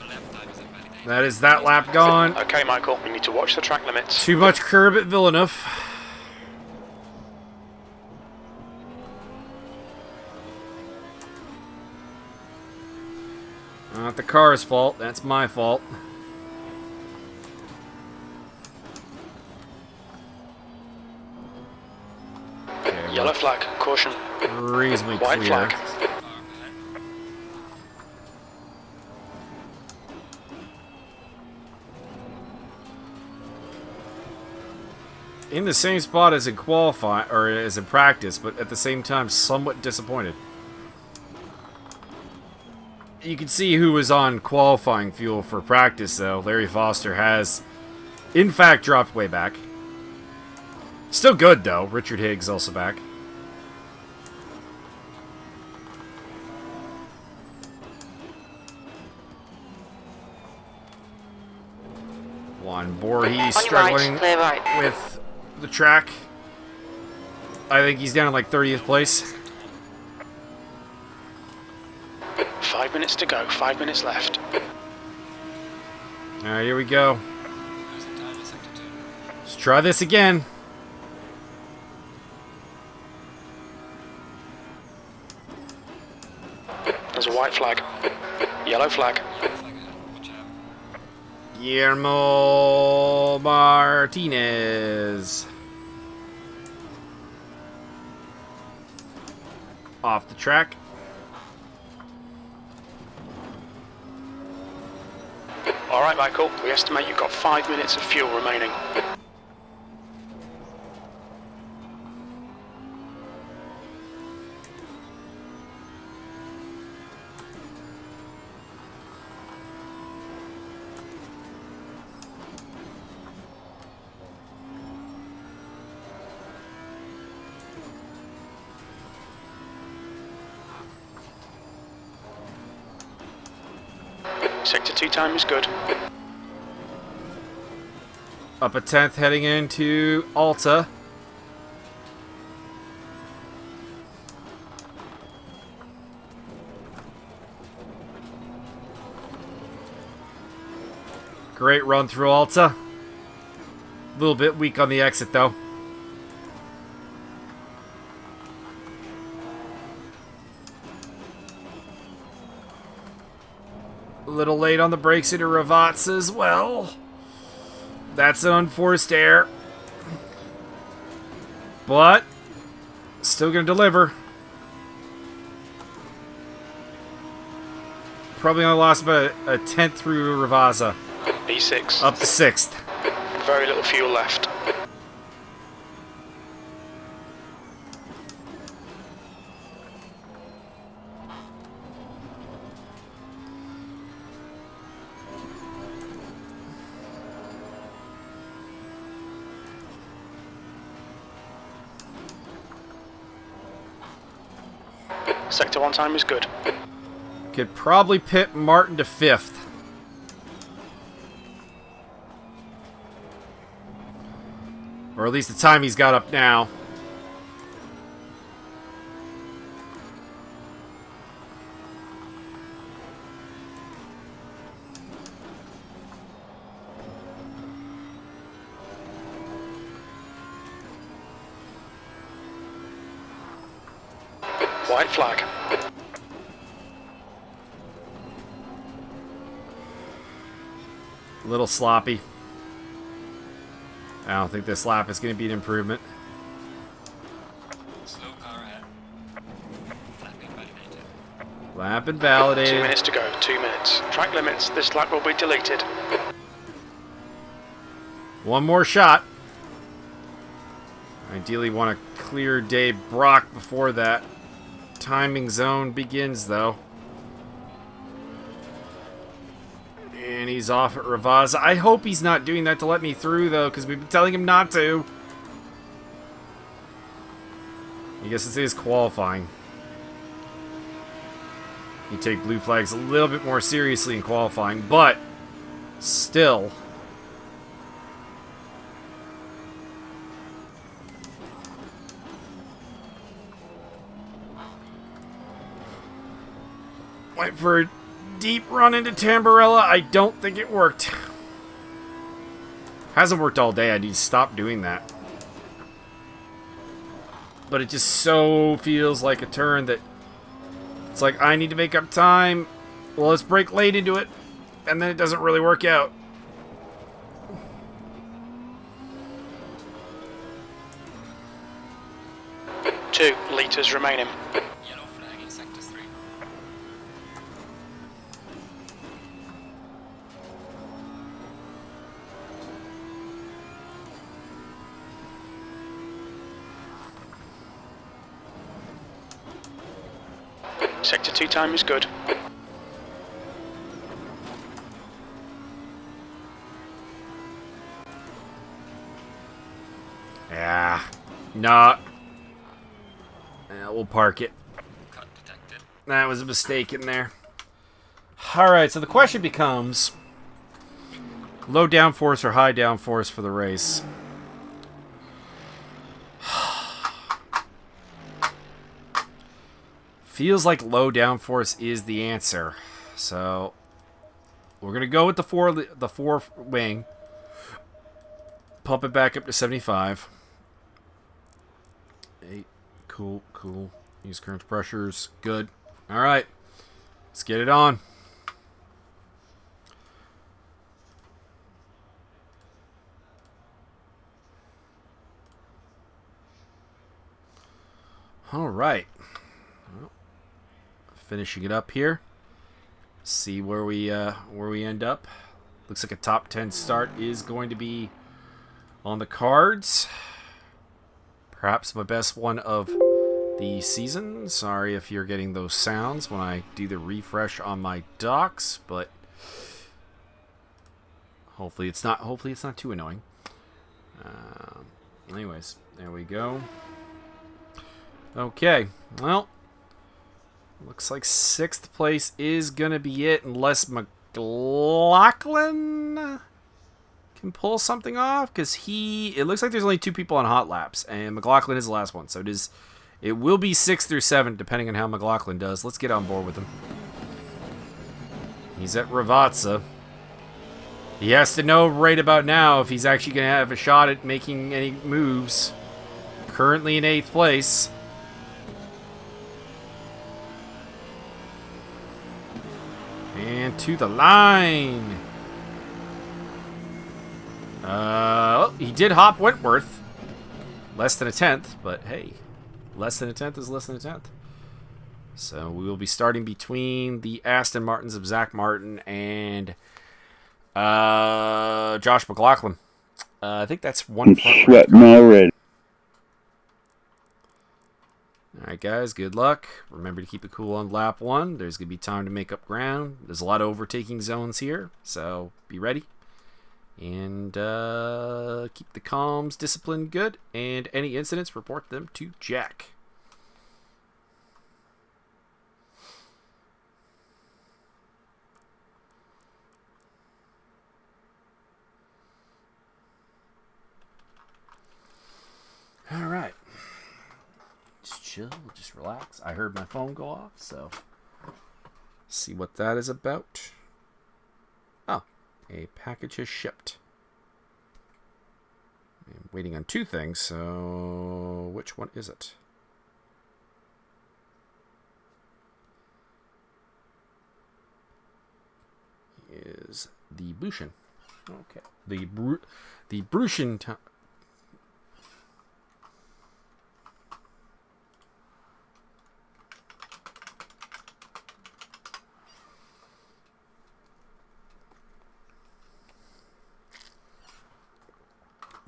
Speaker 1: That is that lap gone.
Speaker 3: Okay, Michael, we need to watch the track limits.
Speaker 1: Too much curb at Villeneuve. Not the car's fault. That's my fault. Okay,
Speaker 3: Yellow flag, caution.
Speaker 1: reasonably
Speaker 3: White
Speaker 1: clear.
Speaker 3: flag.
Speaker 1: In the same spot as in qualify or as in practice, but at the same time somewhat disappointed. You can see who was on qualifying fuel for practice though. Larry Foster has in fact dropped way back. Still good though. Richard Higgs also back. Juan Borges
Speaker 5: On your right,
Speaker 1: struggling
Speaker 5: clear right.
Speaker 1: with the track. I think he's down in like 30th place.
Speaker 3: 5 minutes to go, 5 minutes left.
Speaker 1: Alright, here we go.
Speaker 2: There's a time in sector 2.
Speaker 1: Let's try this again.
Speaker 3: There's a white flag. Yellow flag.
Speaker 2: Yellow flag ahead. Watch out.
Speaker 1: Guillermo Martinez. Off the track.
Speaker 3: Alright, Michael, we estimate you've got 5 minutes of fuel remaining. Sector 2 time is good.
Speaker 1: Up a 10th heading into Alta. Great run through Alta. A little bit weak on the exit though. A little late on the brakes into Ravazza as well. That's an unforced error. But still going to deliver. Probably only lost about a 10th through Ravazza.
Speaker 3: B6.
Speaker 1: Up to 6th.
Speaker 3: Very little fuel left. Sector 1 time is good.
Speaker 1: Could probably pit Martin to 5th. Or at least the time he's got up now.
Speaker 3: White flag.
Speaker 1: A little sloppy. I don't think this lap is going to be an improvement.
Speaker 2: Slow car ahead. Lapping validated.
Speaker 1: Lap invalidated.
Speaker 3: 2 minutes to go, 2 minutes. Track limits, this lap will be deleted.
Speaker 1: One more shot. Ideally want to clear Dave Brock before that timing zone begins, though. And he's off at Ravazza. I hope he's not doing that to let me through, though, because we've been telling him not to. I guess this is qualifying. You take blue flags a little bit more seriously in qualifying, but still. Went for a deep run into Tamburella. I don't think it worked. Hasn't worked all day. I need to stop doing that. But it just so feels like a turn that it's like I need to make up time. Well, let's brake late into it. And then it doesn't really work out.
Speaker 3: Two litres remaining.
Speaker 2: Yellow flag in sector 3.
Speaker 3: Sector 2 time is good.
Speaker 1: Yeah. Nah. Yeah, we'll park it.
Speaker 2: Cut detected.
Speaker 1: That was a mistake in there. Alright, so the question becomes low downforce or high downforce for the race. Feels like low downforce is the answer. So we're gonna go with the four wing. Pump it back up to 75. 8. Cool, cool. Use current pressures. Good. Alright. Let's get it on. Alright. Well, finishing it up here. See where we end up. Looks like a top 10 start is going to be on the cards. Perhaps my best one of the season. Sorry if you're getting those sounds when I do the refresh on my docks, but hopefully it's not too annoying. Anyways, there we go. Okay, well, looks like 6th place is gonna be it, unless McLaughlin can pull something off, because it looks like there's only 2 people on hot laps, and McLaughlin is the last one, so it will be 6 through 7 depending on how McLaughlin does. Let's get on board with him. He's at Ravazza. He has to know right about now if he's actually going to have a shot at making any moves. Currently in 8th place. And to the line. Well, he did hop Wentworth. Less than a 10th, but hey. Less than a 10th is less than a 10th. So we will be starting between the Aston Martins of Zach Martin and Josh McLaughlin. I think that's one front.
Speaker 6: Sweating already.
Speaker 1: Alright guys, good luck. Remember to keep it cool on lap 1. There's going to be time to make up ground. There's a lot of overtaking zones here, so be ready. And keep the comms discipline good. And any incidents, report them to Jack. Alright. Just chill, just relax. I heard my phone go off, so see what that is about. Oh, a package has shipped. I'm waiting on 2 things, so which one is it?
Speaker 6: is the Bushin. Okay. The Brushin.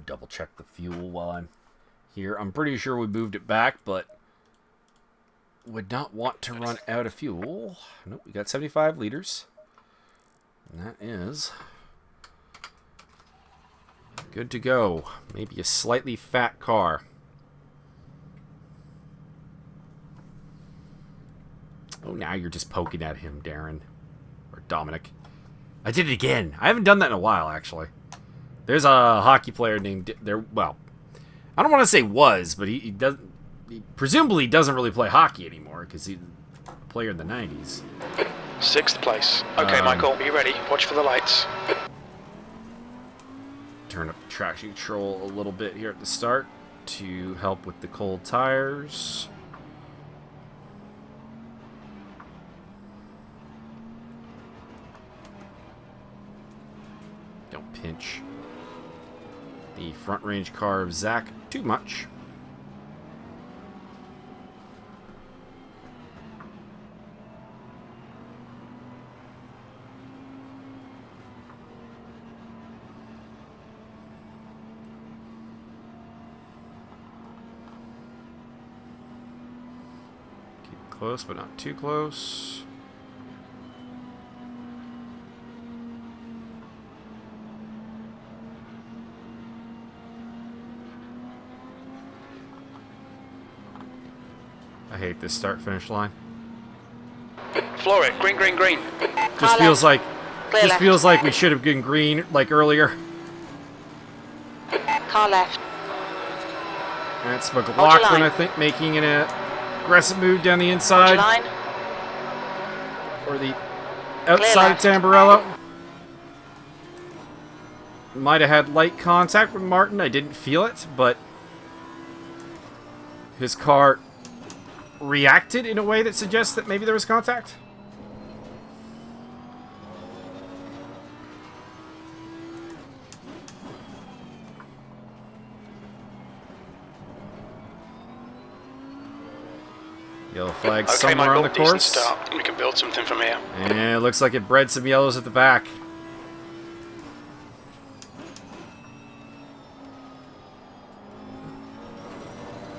Speaker 6: Double check the fuel while I'm here. I'm pretty sure we moved it back, but would not want to run out of fuel. Nope, we got 75 liters. And that is good to go. Maybe a slightly fat car. Oh, now you're just poking at him, Darren. Or Dominic. I did it again. I haven't done that in a while, actually. There's a hockey player named... Well, I don't want to say was, but he doesn't... He presumably doesn't really play hockey anymore, because he's a player in the 90s.
Speaker 3: 6th place. Okay, Michael, are you ready? Watch for the lights.
Speaker 6: Turn up the traction control a little bit here at the start to help with the cold tires. Don't pinch the front range car of Zach too much. Keep close, but not too close. I hate this start-finish line.
Speaker 3: Floor it. Green, green, green.
Speaker 6: Just feels like we should have been green like earlier.
Speaker 5: Car left.
Speaker 6: That's
Speaker 5: Hold your
Speaker 6: McLaughlin,
Speaker 5: line.
Speaker 6: I think, making an aggressive move down the
Speaker 5: Hold
Speaker 6: inside.
Speaker 5: your line.
Speaker 6: Or the outside of Tamburello. Might have had light contact with Martin. I didn't feel it, but his car reacted in a way that suggests that maybe there was contact. Yellow flag
Speaker 3: Okay,
Speaker 6: somewhere
Speaker 3: Michael,
Speaker 6: on the
Speaker 3: decent
Speaker 6: course.
Speaker 3: start. We can build something from here.
Speaker 6: And it looks like it bred some yellows at the back.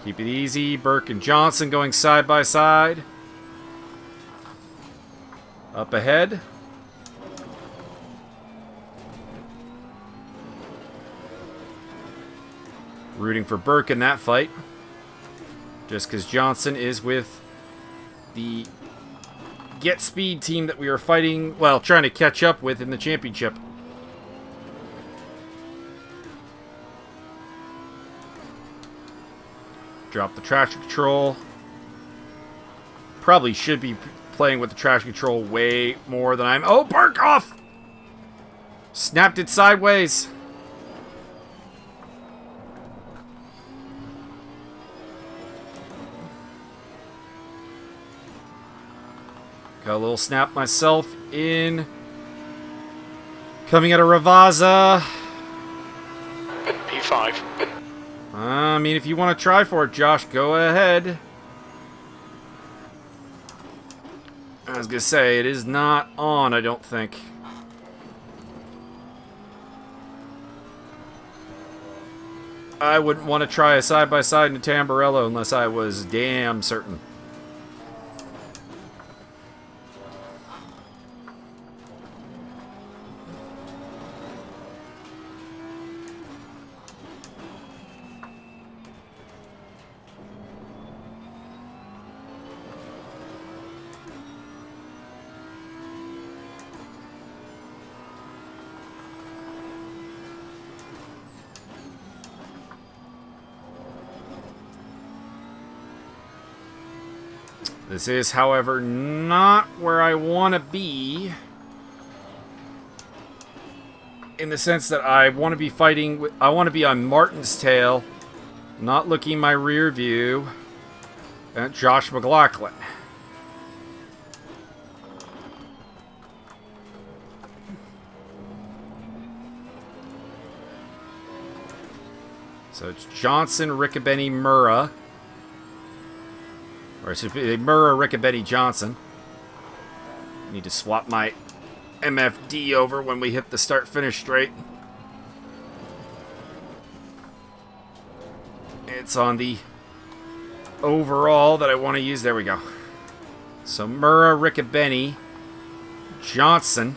Speaker 6: Keep it easy. Burke and Johnson going side by side. Up ahead. Rooting for Burke in that fight. Just because Johnson is with the Get Speed team that we are fighting, well, trying to catch up with in the championship. Drop the traction control. Probably should be playing with the traction control way more than I'm... Oh, Burke off! Snapped it sideways. Got a little snap myself in. Coming out of Ravazza.
Speaker 3: P5.
Speaker 6: I mean, if you want to try for it, Josh, go ahead. I was going to say, it is not on, I don't think. I wouldn't want to try a side-by-side in Tamburello unless I was damn certain. This is, however, not where I want to be. In the sense that I want to be fighting with... I want to be on Martin's tail. Not looking my rear view. At Josh McLaughlin.
Speaker 1: So it's Johnson, Riccobeni, Murrah. Or it should be Murrah, Riccobeni, Johnson. Need to swap my MFD over when we hit the start-finish straight. It's on the overall that I want to use. There we go. So Murrah, Riccobeni, Johnson.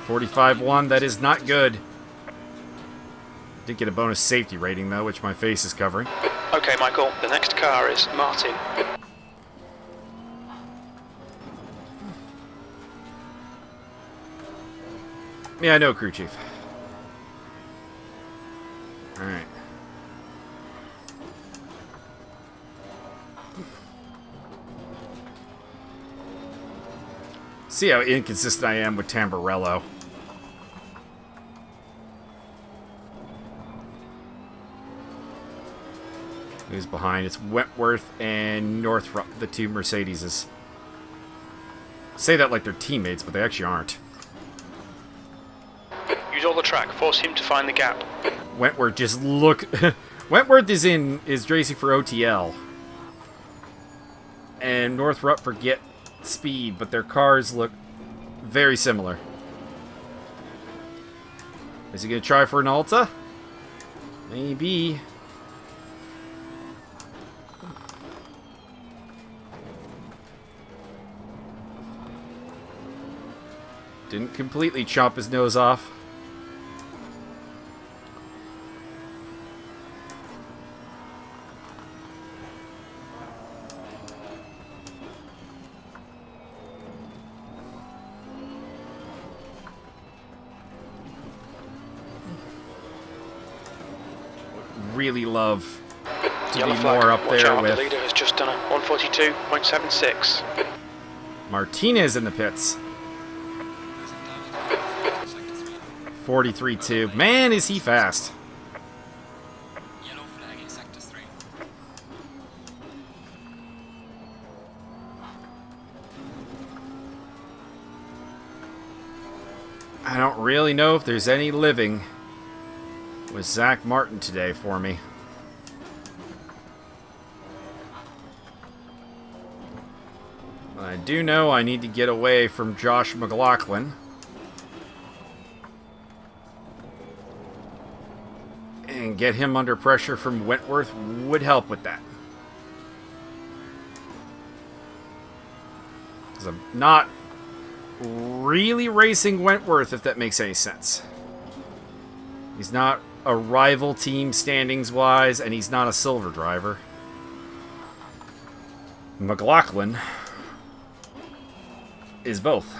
Speaker 1: 45-1, that is not good. Did get a bonus safety rating though, which my face is covering.
Speaker 3: Okay, Michael, the next car is Martin.
Speaker 1: Yeah, I know, crew chief. Alright. See how inconsistent I am with Tamburello. Who's behind? It's Wentworth and Northrop, the two Mercedeses. Say that like they're teammates, but they actually aren't.
Speaker 3: Use all the track. Force him to find the gap.
Speaker 1: Wentworth just look. Wentworth is racing for OTL, and Northrop forget speed, but their cars look very similar. Is he gonna try for an Alta? Maybe. Didn't completely chop his nose off. Really love to
Speaker 3: Yellow
Speaker 1: be
Speaker 3: flag.
Speaker 1: more up
Speaker 3: Watch
Speaker 1: there
Speaker 3: out,
Speaker 1: with
Speaker 3: the leader has just done a 142.76.
Speaker 1: Martinez in the pits. 43-2. Man, is he fast.
Speaker 2: Yellow flag in sector 3.
Speaker 1: I don't really know if there's any living with Zach Martin today for me. I do know I need to get away from Josh McLaughlin. And get him under pressure from Wentworth would help with that. Because I'm not really racing Wentworth, if that makes any sense. He's not a rival team standings-wise, and he's not a silver driver. McLaughlin is both.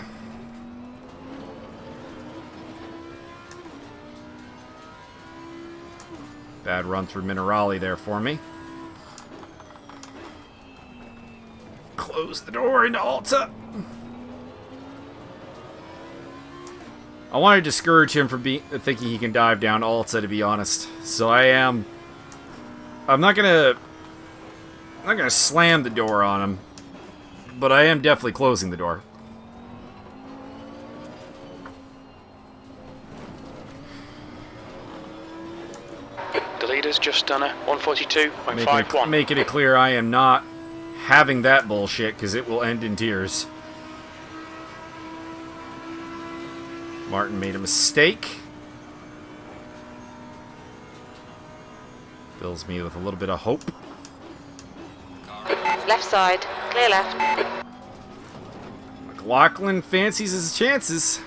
Speaker 1: Bad run through Minerali there for me. Close the door into Alta. I want to discourage him from thinking he can dive down Alta, to be honest. So I'm not gonna slam the door on him, but I am definitely closing the door.
Speaker 3: The leader's just done a 142.51.
Speaker 1: Making it clear I am not having that bullshit, because it will end in tears. Martin made a mistake. Fills me with a little bit of hope.
Speaker 5: Left side. Clear left.
Speaker 1: McLaughlin fancies his chances.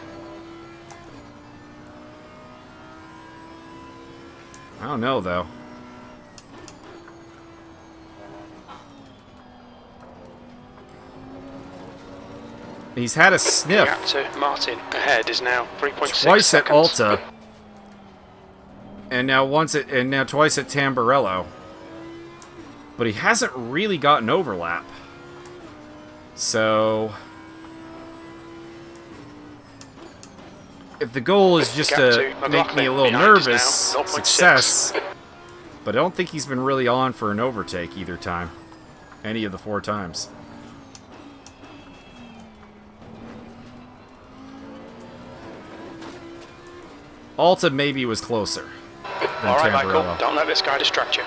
Speaker 1: I don't know, though. He's had a sniff.
Speaker 3: Gap to Martin ahead is now 3.6
Speaker 1: Twice at
Speaker 3: seconds.
Speaker 1: Alta. And now twice at Tamburello. But he hasn't really gotten overlap. So if the goal is just to make me a little nervous, success. But I don't think he's been really on for an overtake either time. Any of the 4 times. Alta maybe was closer than
Speaker 3: All right, Michael,
Speaker 1: Tamburello.
Speaker 3: don't let this guy distract you.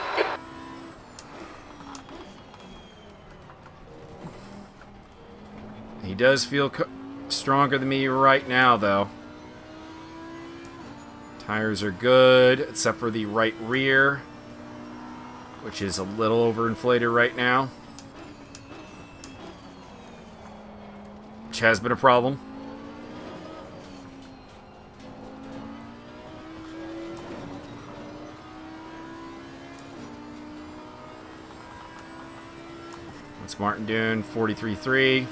Speaker 1: He does feel stronger than me right now, though. Tires are good, except for the right rear, which is a little overinflated right now. Which has been a problem. What's Martin doing? 43.3.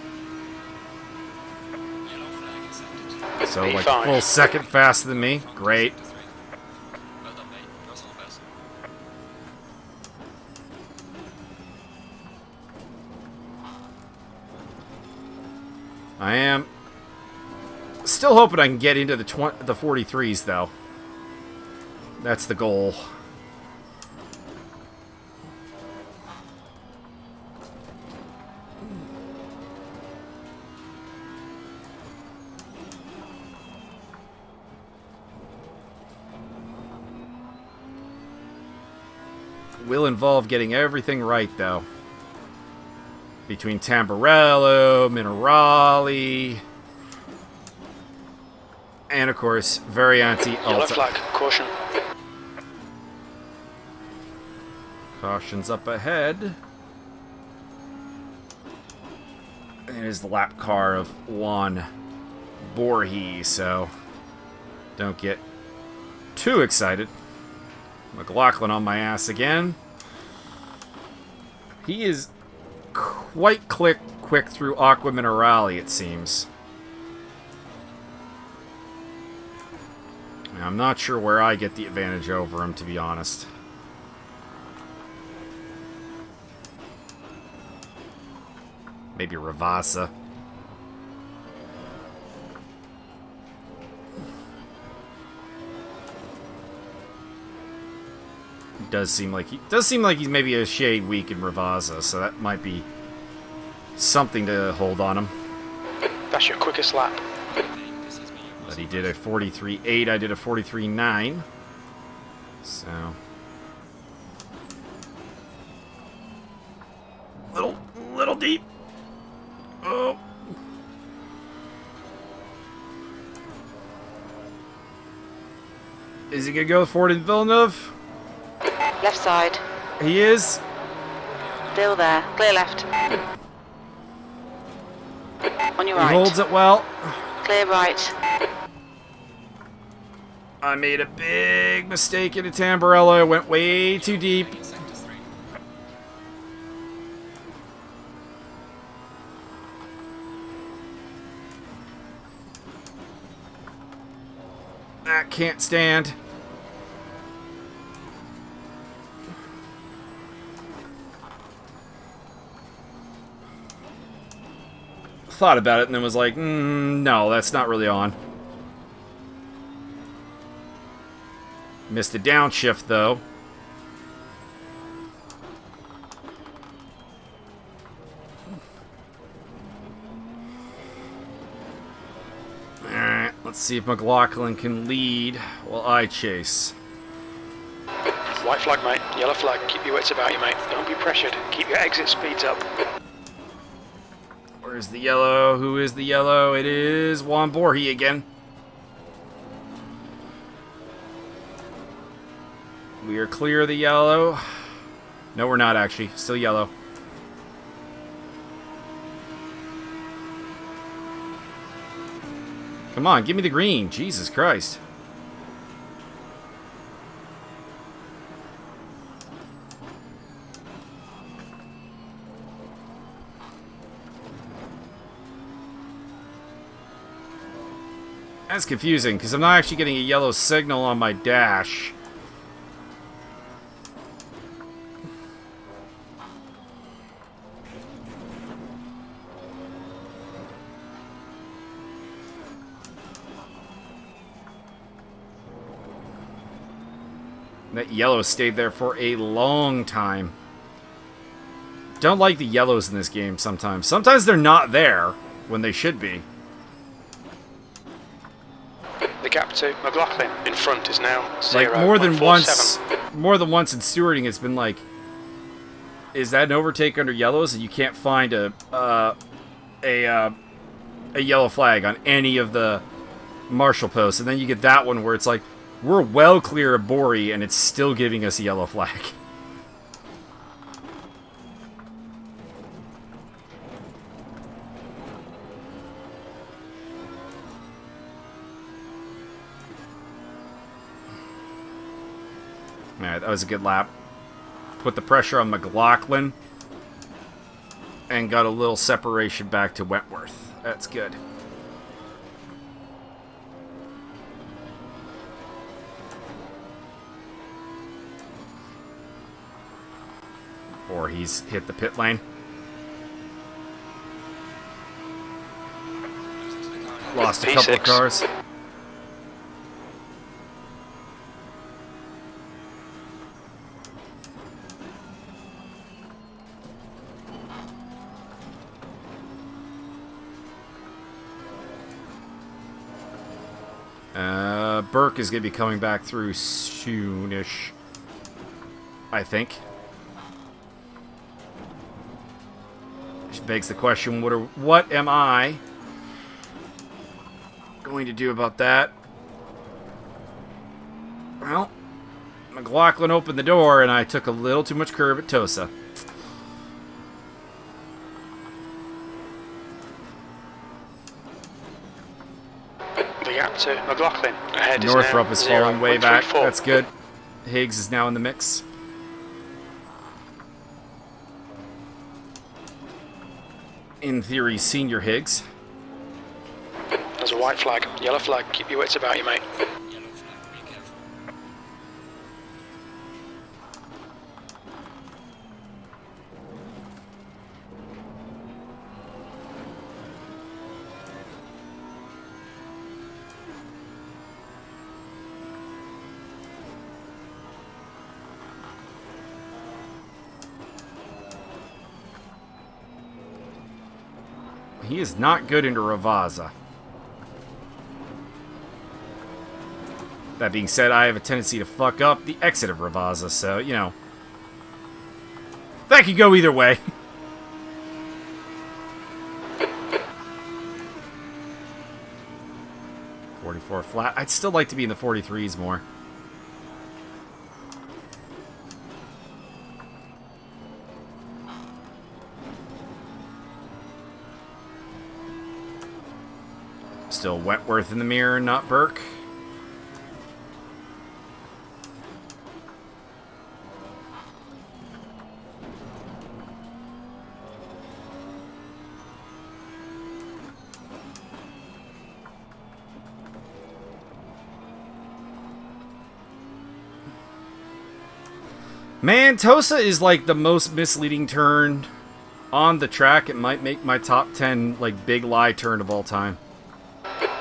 Speaker 2: Yellow flag accepted.
Speaker 1: So like
Speaker 3: B5.
Speaker 1: a full second faster than me. Great.
Speaker 2: Well done, mate. Personal best.
Speaker 1: I am still hoping I can get into the 43s, though. That's the goal. Will involve getting everything right, though. Between Tamburello, Minerali, and of course, Varianti
Speaker 3: Yellow
Speaker 1: Alta.
Speaker 3: flag, caution.
Speaker 1: Caution's up ahead. It is the lap car of Juan Borges, so don't get too excited. McLaughlin on my ass again. He is quite quick through Aqua Minerali, it seems. I'm not sure where I get the advantage over him, to be honest. Maybe Ravasa. Does seem like he's maybe a shade weak in Ravasa, so that might be something to hold on him.
Speaker 3: That's your quickest lap.
Speaker 2: This is me.
Speaker 1: But he did a 43.8, I did a 43.9. So little deep. Oh. Is he gonna go with Ford and Villeneuve?
Speaker 5: Left side.
Speaker 1: He is.
Speaker 5: Still there. Clear left. On your
Speaker 1: He
Speaker 5: right.
Speaker 1: holds it well.
Speaker 5: Clear right.
Speaker 1: I made a big mistake into Tamburello. I went way too deep.
Speaker 2: Sector 3.
Speaker 1: That can't stand. Thought about it and then was like, no, that's not really on. Missed a downshift though. Alright, let's see if McLaughlin can lead while I chase.
Speaker 3: White flag, mate. Yellow flag. Keep your wits about you, mate. Don't be pressured. Keep your exit speeds up.
Speaker 1: Where's the yellow? Who is the yellow? It is Juan Borges again. We are clear of the yellow. No, we're not actually. Still yellow. Come on, give me the green. Jesus Christ. That's confusing, because I'm not actually getting a yellow signal on my dash. That yellow stayed there for a long time. Don't like the yellows in this game sometimes. Sometimes they're not there when they should be.
Speaker 3: The gap to McLaughlin in front is now
Speaker 1: Like
Speaker 3: 0.47.
Speaker 1: more than once in stewarding, it's been like, is that an overtake under yellows? And you can't find a yellow flag on any of the marshal posts, and then you get that one where it's like, we're well clear of Bori, and it's still giving us a yellow flag. Alright, that was a good lap. Put the pressure on McLaughlin, and got a little separation back to Wentworth. That's good. Or he's hit the pit lane. Lost a couple of cars. Burke is going to be coming back through soonish, I think. Which begs the question, what am I going to do about that? Well, McLaughlin opened the door, and I took a little too much curb at Tosa.
Speaker 3: The gap to McLaughlin ahead
Speaker 1: Northrop
Speaker 3: is
Speaker 1: is
Speaker 3: now
Speaker 1: falling way back.
Speaker 3: 0.34.
Speaker 1: That's good. Higgs is now in the mix. In theory, Senior Higgs.
Speaker 3: There's a white flag, yellow flag. Keep your wits about you, mate.
Speaker 2: Yellow flag, be careful.
Speaker 1: He is not good into Ravazza. That being said, I have a tendency to fuck up the exit of Ravazza, so, you know. That could go either way. .44 flat. I'd still like to be in the 43s more. Still Wentworth in the mirror, not Burke. Man, Tosa is like the most misleading turn on the track. It might make my top 10 like big lie turn of all time.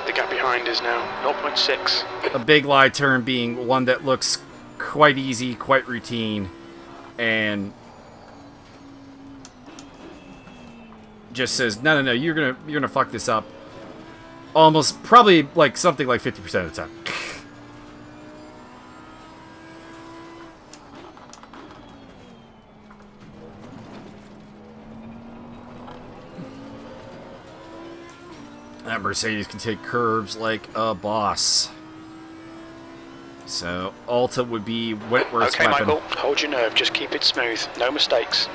Speaker 3: The gap behind is now 0.6.
Speaker 1: A big lie turn being one that looks quite easy, quite routine, and just says, no, you're gonna fuck this up. Almost, probably like something like 50% of the time. That Mercedes can take curves like a boss. So, Alta would be Wentworth's
Speaker 3: Okay,
Speaker 1: weapon.
Speaker 3: Michael, hold your nerve. Just keep it smooth. No mistakes.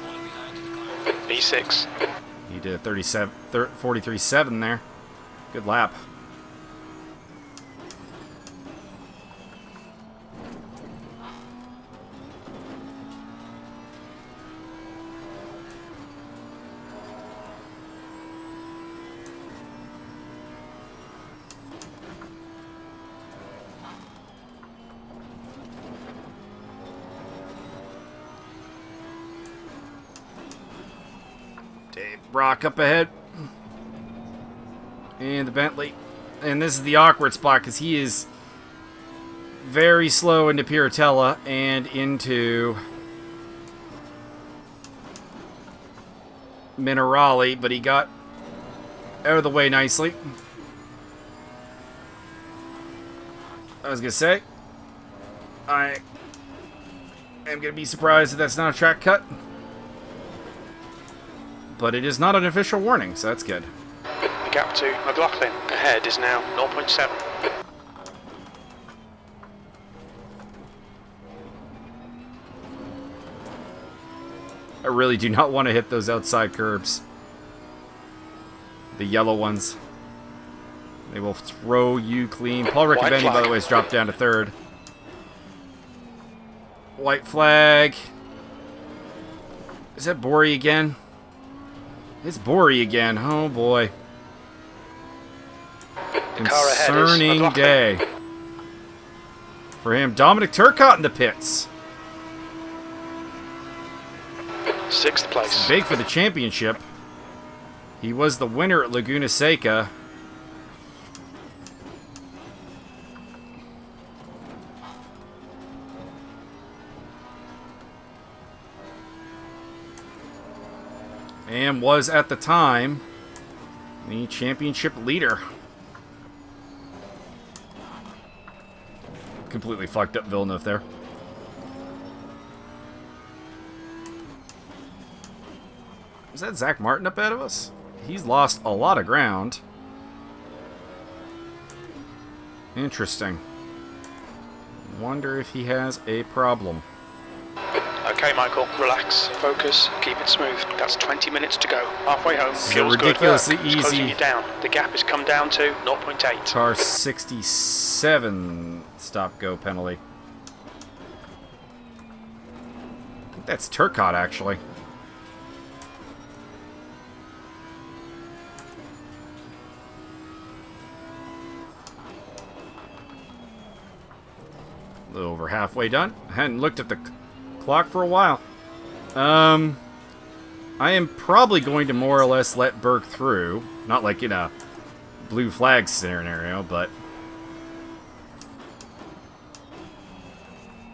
Speaker 2: Falling behind the car.
Speaker 3: B6.
Speaker 1: He did a 43.7 there. Good lap. Dave Brock up ahead. And the Bentley. And this is the awkward spot because he is very slow into Piratella and into Minerali, but he got out of the way nicely. I was going to say, I am going to be surprised if that's not a track cut. But it is not an official warning, so that's good.
Speaker 3: The gap to McLaughlin ahead is now 0.7.
Speaker 1: I really do not want to hit those outside curbs. The yellow ones. They will throw you clean. Paul Riccovetti, by the way, has dropped down to third. White flag. Is that Bori again? It's Bori again. Oh, boy. Concerning day for him. Dominic Turcotte in the pits.
Speaker 3: 6th place.
Speaker 1: It's big for the championship. He was the winner at Laguna Seca. And was at the time the championship leader. Completely fucked up Villeneuve there. Is that Zach Martin up ahead of us? He's lost a lot of ground. Interesting. Wonder if he has a problem.
Speaker 3: Okay, Michael, relax, focus, keep it smooth. That's 20 minutes to go. Halfway home.
Speaker 1: So
Speaker 3: Feels
Speaker 1: ridiculously
Speaker 3: good. It's closing
Speaker 1: easy.
Speaker 3: you down. The gap has come down to 0.8.
Speaker 1: Car 67 stop-go penalty. I think that's Turcotte, actually. A little over halfway done. I hadn't looked at the clock for a while. I am probably going to more or less let Burke through. Not like in a blue flag scenario, but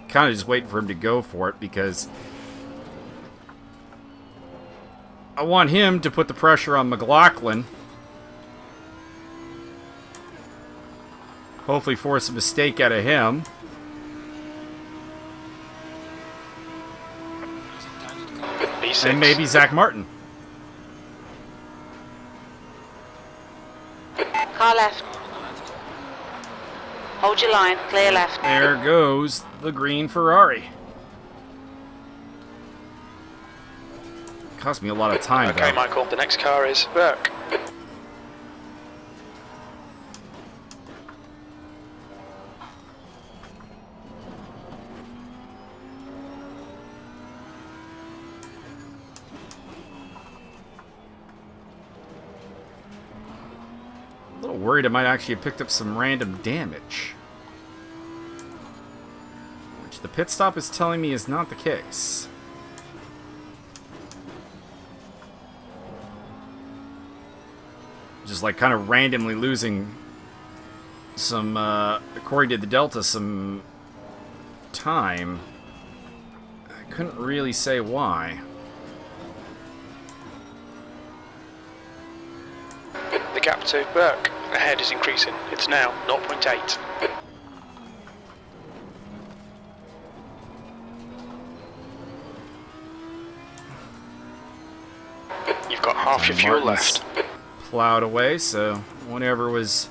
Speaker 1: kind of just waiting for him to go for it because I want him to put the pressure on McLaughlin. Hopefully force a mistake out of him.
Speaker 3: B6.
Speaker 1: And maybe Zach Martin.
Speaker 5: Car left. Hold your line. Clear left.
Speaker 1: There goes the green Ferrari. Cost me a lot of time,
Speaker 3: Okay,
Speaker 1: though.
Speaker 3: Michael, the next car is Burke.
Speaker 1: A little worried I might actually have picked up some random damage. Which the pit stop is telling me is not the case. Just like kind of randomly losing some, according to the Delta, some time. I couldn't really say why.
Speaker 3: The gap to Burke ahead is increasing. It's now 0.8. You've got half your fuel
Speaker 1: Martin's
Speaker 3: left.
Speaker 1: plowed away, so whatever was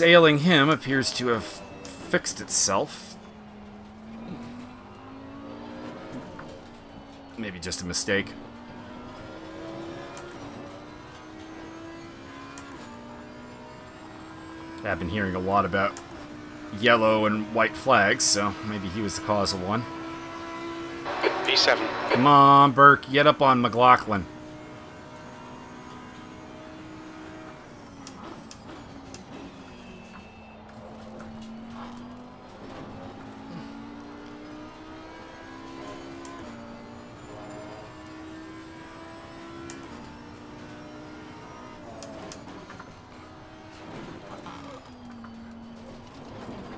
Speaker 1: ailing him appears to have fixed itself. Maybe just a mistake. I've been hearing a lot about yellow and white flags, so maybe he was the cause of one.
Speaker 3: B7.
Speaker 1: Come on, Burke, get up on McLaughlin.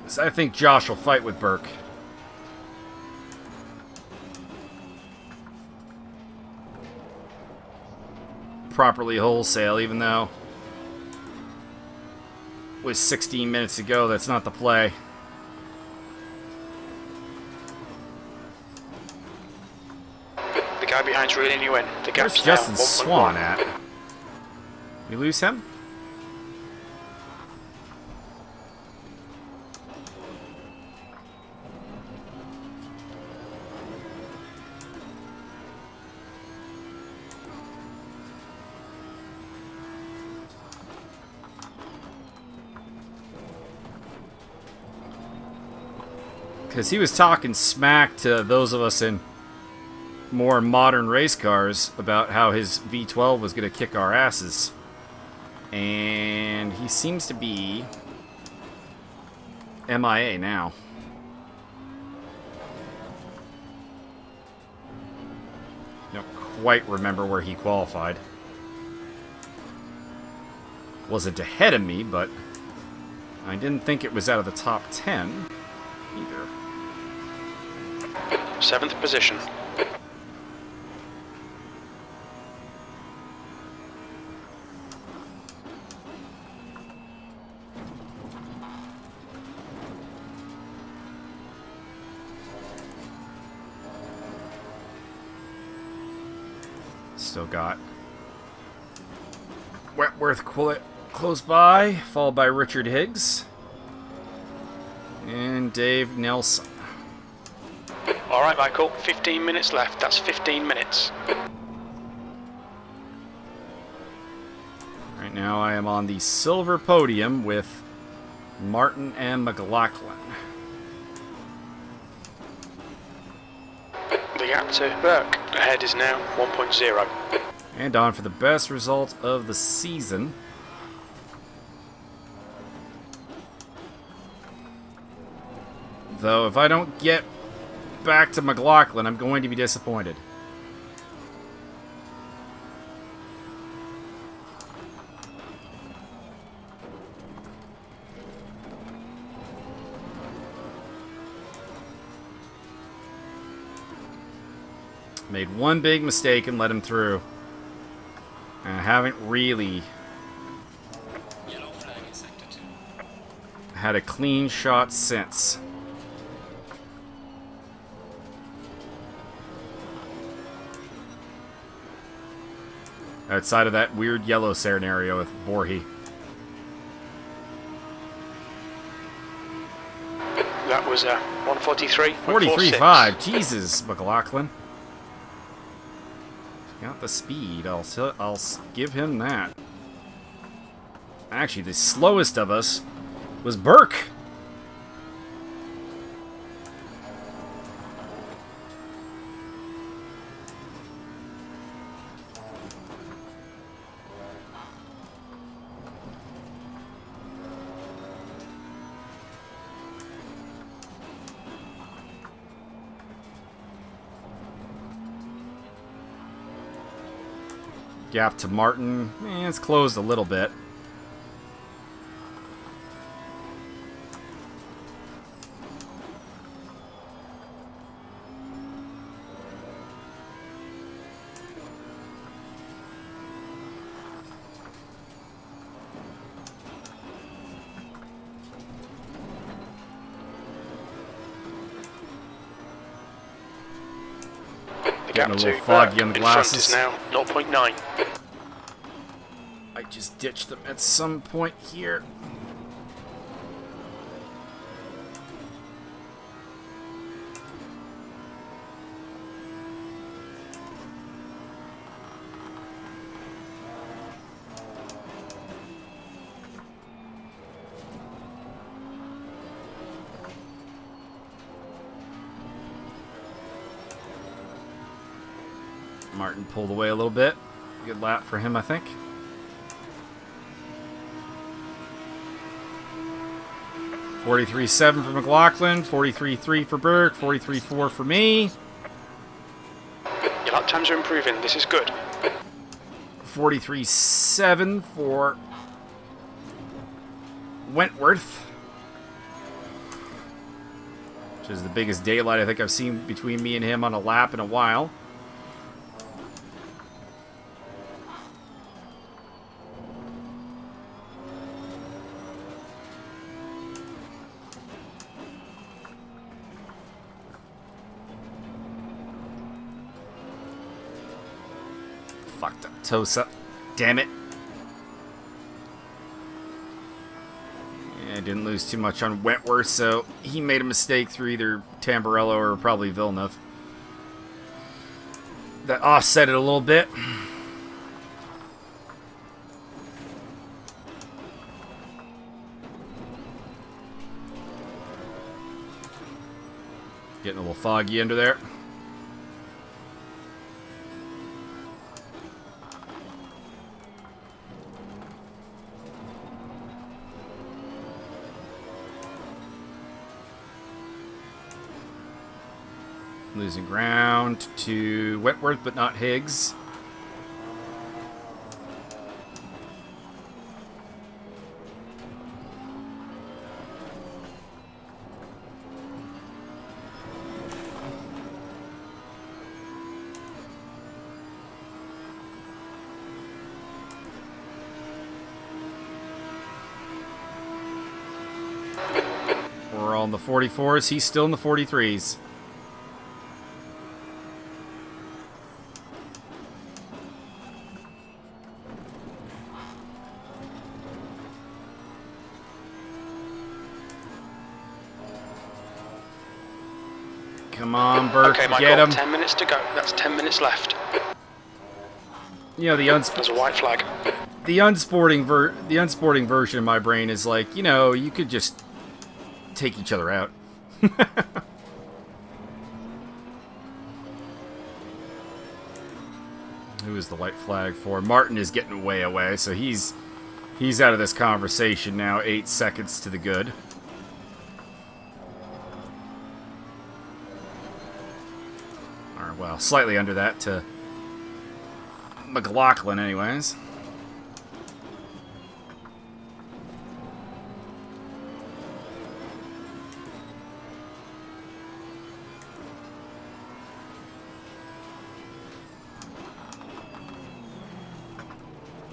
Speaker 1: 'Cause I think Josh will fight with Burke. Properly wholesale, even though with 16 minutes to go, that's not the play.
Speaker 3: The guy behind's reeling you in. The
Speaker 1: Where's
Speaker 3: gap's
Speaker 1: Justin
Speaker 3: now
Speaker 1: Swan
Speaker 3: 1.1.
Speaker 1: at? We lose him? Because he was talking smack to those of us in more modern race cars about how his V12 was going to kick our asses. And he seems to be MIA now. Don't quite remember where he qualified. Wasn't ahead of me, but I didn't think it was out of the top 10 either.
Speaker 3: 7th position.
Speaker 1: Still got Wentworth close by, followed by Richard Higgs and Dave Nelson.
Speaker 3: All right, Michael. 15 minutes left. That's 15 minutes.
Speaker 1: Right now I am on the silver podium with Martin and McLaughlin.
Speaker 3: The gap to Burke ahead is now 1.0.
Speaker 1: And on for the best result of the season. Though if I don't get back to McLaughlin, I'm going to be disappointed. Made one big mistake and let him through. And I haven't really
Speaker 2: Yellow flag in sector 2.
Speaker 1: had a clean shot since. Outside of that weird yellow scenario with Borhe.
Speaker 3: That was 143.
Speaker 1: 43.5. Jesus, McLaughlin. Got the speed. I'll give him that. Actually, the slowest of us was Burke. Gap to Martin. It's closed a little bit.
Speaker 3: The gap
Speaker 1: Getting a
Speaker 3: to
Speaker 1: little foggy
Speaker 3: Burke
Speaker 1: on the
Speaker 3: in front
Speaker 1: glasses.
Speaker 3: is now 0.9.
Speaker 1: I just ditched them at some point here. Martin pulled away a little bit. Good lap for him, I think. $43.7 for McLaughlin, $43.3 for Burke, $43.4 for me,
Speaker 3: Your lap times are improving. This is good.
Speaker 1: $43.7 for Wentworth. which is the biggest daylight I think I've seen between me and him on a lap in a while. Fucked up Tosa. Damn it. Yeah, I didn't lose too much on Wentworth, so he made a mistake through either Tamburello or probably Villeneuve. That offset it a little bit. Getting a little foggy under there. Losing ground to Wentworth, but not Higgs. We're all in the 44s. He's still in the 43s. Come on, Burt,
Speaker 3: Okay, Michael,
Speaker 1: get him.
Speaker 3: 10 minutes to go. That's 10 minutes left.
Speaker 1: You know,
Speaker 3: There's a white flag.
Speaker 1: the unsporting version of my brain is like, you know, you could just take each other out. Who is the white flag for? Martin is getting way away, so he's out of this conversation now. 8 seconds to the good. Or, well, slightly under that to McLaughlin, anyways.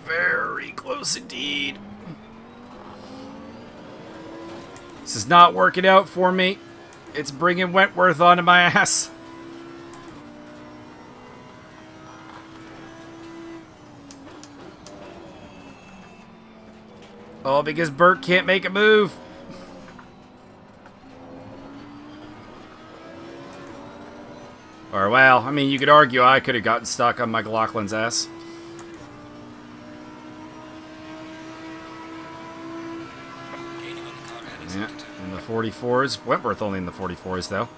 Speaker 1: Very close indeed. This is not working out for me. It's bringing Wentworth onto my ass. Oh, because Burt can't make a move. Or, well, I mean, you could argue I could have gotten stuck on McLaughlin's ass. Yeah, in the 44s. Wentworth only in the 44s, though.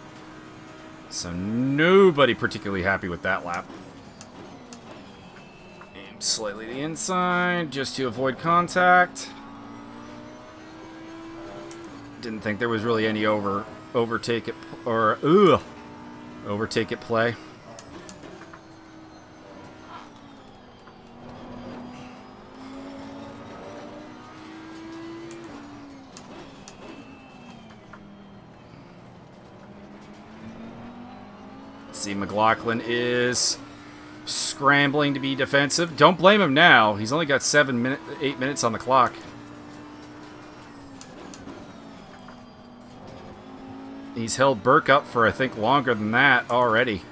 Speaker 1: So nobody particularly happy with that lap. Aim slightly to the inside, just to avoid contact. Didn't think there was really any overtake it play. See, McLaughlin is scrambling to be defensive. Don't blame him now. He's only got 8 minutes on the clock. He's held Burke up for, I think, longer than that already.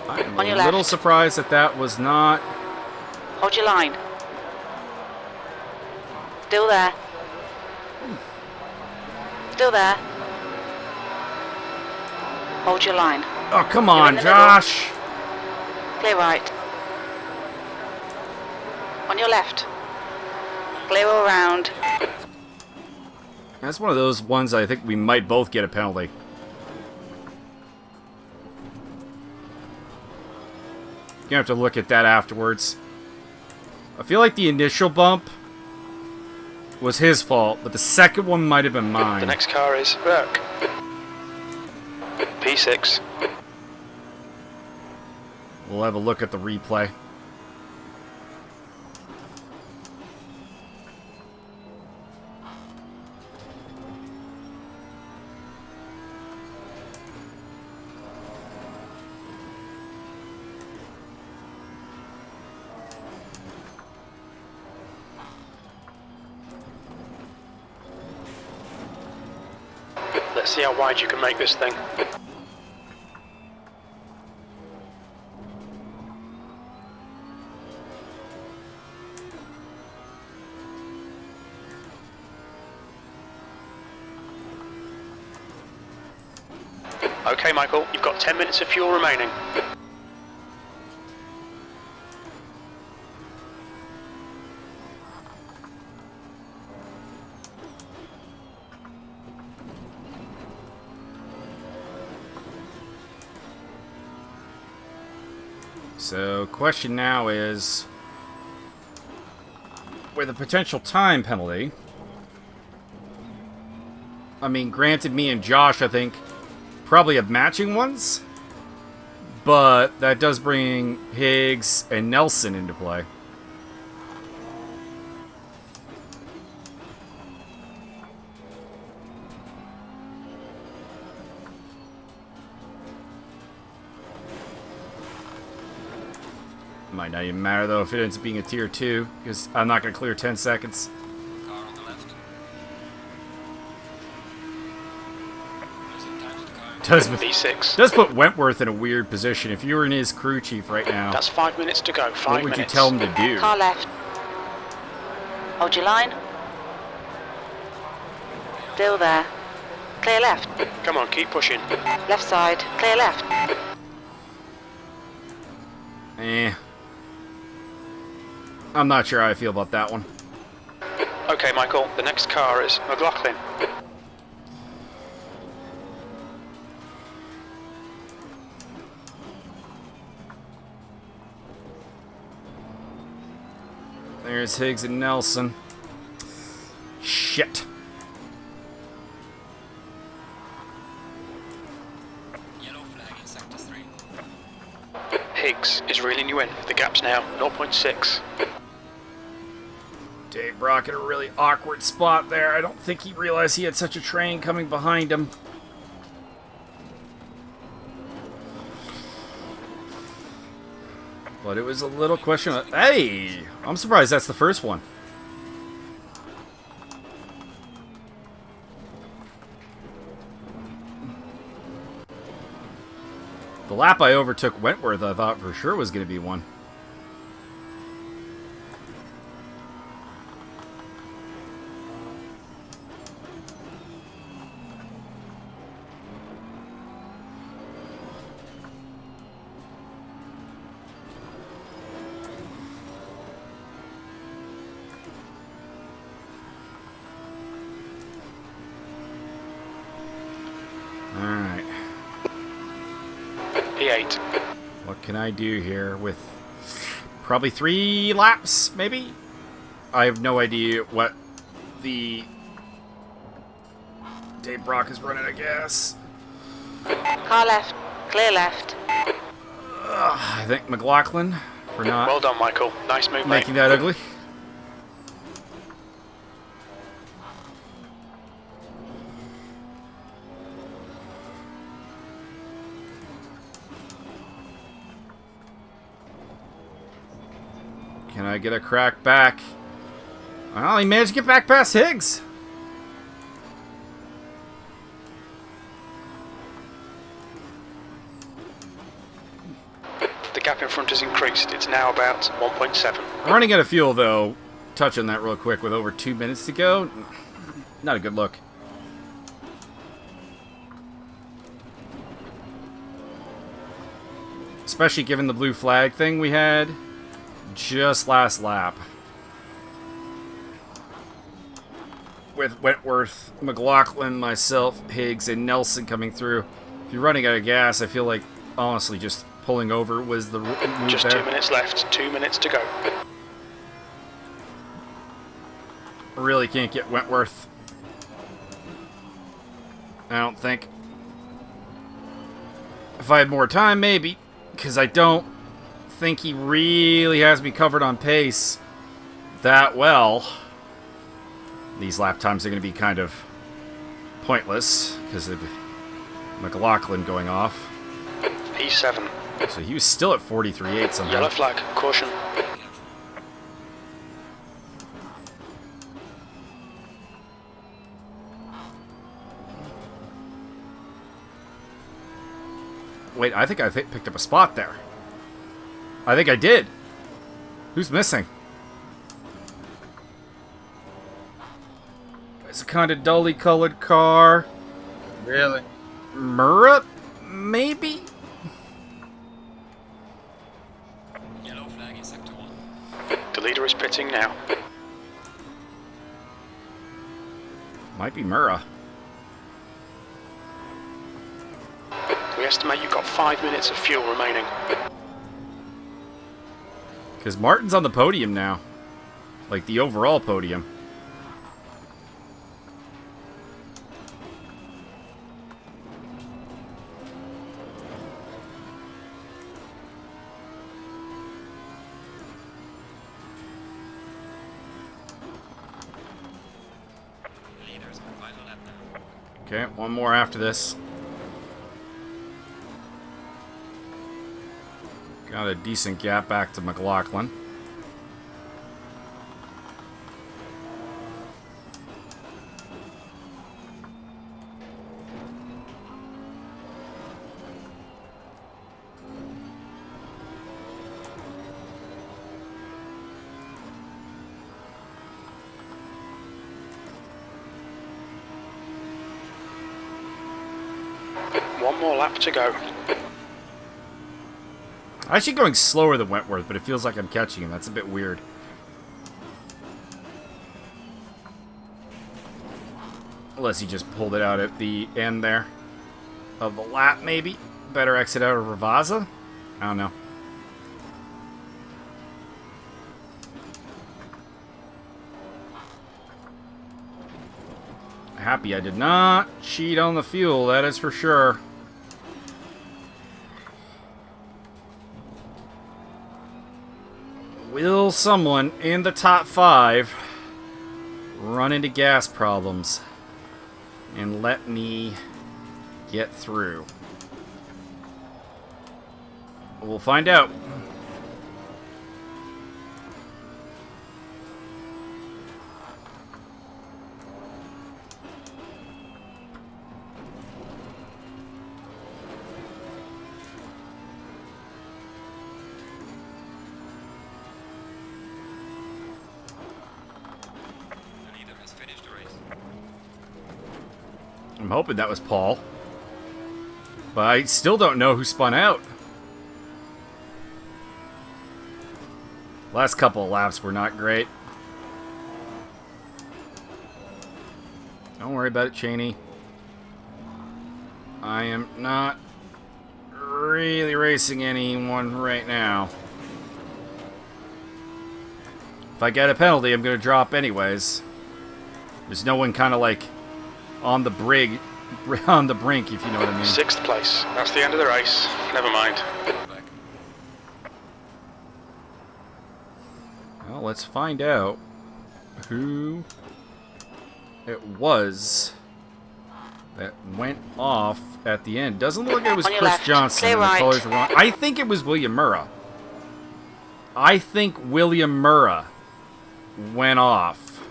Speaker 1: I'm
Speaker 5: On your
Speaker 1: a little
Speaker 5: left.
Speaker 1: surprised that that was not...
Speaker 5: Hold your line. Still there. Still there. Hold your line.
Speaker 1: Oh, come
Speaker 5: You're in
Speaker 1: on,
Speaker 5: the middle.
Speaker 1: Josh!
Speaker 5: Clear right. On your left. Clear all round.
Speaker 1: That's one of those ones I think we might both get a penalty. You're gonna have to look at that afterwards. I feel like the initial bump was his fault, but the second one might have been mine.
Speaker 3: The next car is Burke. P6.
Speaker 6: We'll have a look at the replay.
Speaker 3: Let's see how wide you can make this thing. Okay, Michael, you've got 10 minutes of fuel remaining.
Speaker 6: So, question now is, with a potential time penalty, I mean, granted, me and Josh, I think, probably have matching ones, but that does bring Higgs and Nelson into play. Might not even matter, though, if it ends up being a tier 2, because I'm not going to clear 10 seconds.
Speaker 2: Car on the left. Losing time to the car.
Speaker 3: V6.
Speaker 6: Does put Wentworth in a weird position. If you were in his crew chief right now,
Speaker 3: That's 5 minutes to go. 5
Speaker 6: what would
Speaker 3: minutes.
Speaker 6: you tell him to do?
Speaker 5: Car left. Hold your line. Still there. Clear left.
Speaker 3: Come on, keep pushing.
Speaker 5: Left side. Clear left.
Speaker 6: I'm not sure how I feel about that one.
Speaker 3: Okay, Michael, the next car is McLaughlin.
Speaker 6: There's Higgs and Nelson. Shit.
Speaker 2: Yellow flag in sector 3.
Speaker 3: Higgs is reeling you in. The gap's now 0.6.
Speaker 6: Dave Brock in a really awkward spot there. I don't think he realized he had such a train coming behind him. But it was a little question of, hey! I'm surprised that's the first one. The lap I overtook Wentworth, I thought for sure was going to be one. Alright.
Speaker 3: P8.
Speaker 6: What can I do here with probably 3 laps, maybe? I have no idea what the Dave Brock is running, I guess.
Speaker 5: Car left. Clear left.
Speaker 6: I think McLaughlin for not
Speaker 3: Well done, Michael. Nice move, mate.
Speaker 6: making that ugly. Can I get a crack back? Well, he managed to get back past Higgs.
Speaker 3: The gap in front has increased. It's now about 1.7.
Speaker 6: Running out of fuel, though, touching that real quick with over 2 minutes to go, not a good look. Especially given the blue flag thing we had just last lap. With Wentworth, McLaughlin, myself, Higgs, and Nelson coming through. If you're running out of gas, I feel like, honestly, just pulling over was the move
Speaker 3: Just
Speaker 6: there.
Speaker 3: 2 minutes left. 2 minutes to go.
Speaker 6: Really can't get Wentworth. I don't think. If I had more time, maybe. Because I don't.
Speaker 1: think he really has me covered on pace that well. These lap times are going to be kind of pointless because of McLaughlin going off.
Speaker 3: E7.
Speaker 1: So he was still at 43.8 somehow.
Speaker 3: Yellow flag. Caution.
Speaker 1: Wait, I think I picked up a spot there. I think I did. Who's missing? It's a kind of dully colored car.
Speaker 7: Really?
Speaker 1: Murra, maybe?
Speaker 2: Yellow flag in sector 1.
Speaker 3: The leader is pitting now.
Speaker 1: Might be Murra.
Speaker 3: We estimate you've got 5 minutes of fuel remaining.
Speaker 1: Because Martin's on the podium now. Like the overall podium.
Speaker 2: Leaders on the final lap now.
Speaker 1: Okay, one more after this. Got a decent gap back to McLaughlin.
Speaker 3: One more lap to go.
Speaker 1: Actually going slower than Wentworth, but it feels like I'm catching him. That's a bit weird. Unless he just pulled it out at the end there of the lap, maybe. Better exit out of Ravazza? I don't know. Happy I did not cheat on the fuel, that is for sure. Will someone in the top 5 run into gas problems and let me get through? We'll find out.
Speaker 2: The leader has finished the race.
Speaker 1: I'm hoping that was Paul. But I still don't know who spun out. Last couple of laps were not great. Don't worry about it, Cheney. I am not really racing anyone right now. If I get a penalty, I'm going to drop anyways. There's no one kind of like on the brink, if you know what I mean.
Speaker 3: 6th place. That's the end of the race. Never mind.
Speaker 2: Back.
Speaker 1: Well, let's find out who it was that went off at the end. Doesn't look like it was
Speaker 5: On your
Speaker 1: Chris
Speaker 5: left.
Speaker 1: Johnson.
Speaker 5: Stay
Speaker 1: and the
Speaker 5: right.
Speaker 1: colors were wrong. I think it was William Murra. I think William Murra went off,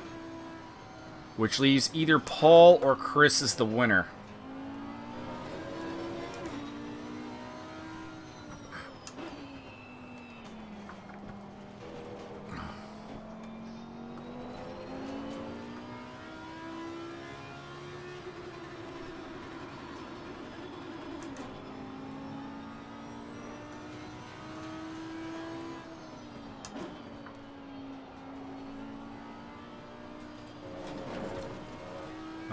Speaker 1: which leaves either Paul or Chris as the winner.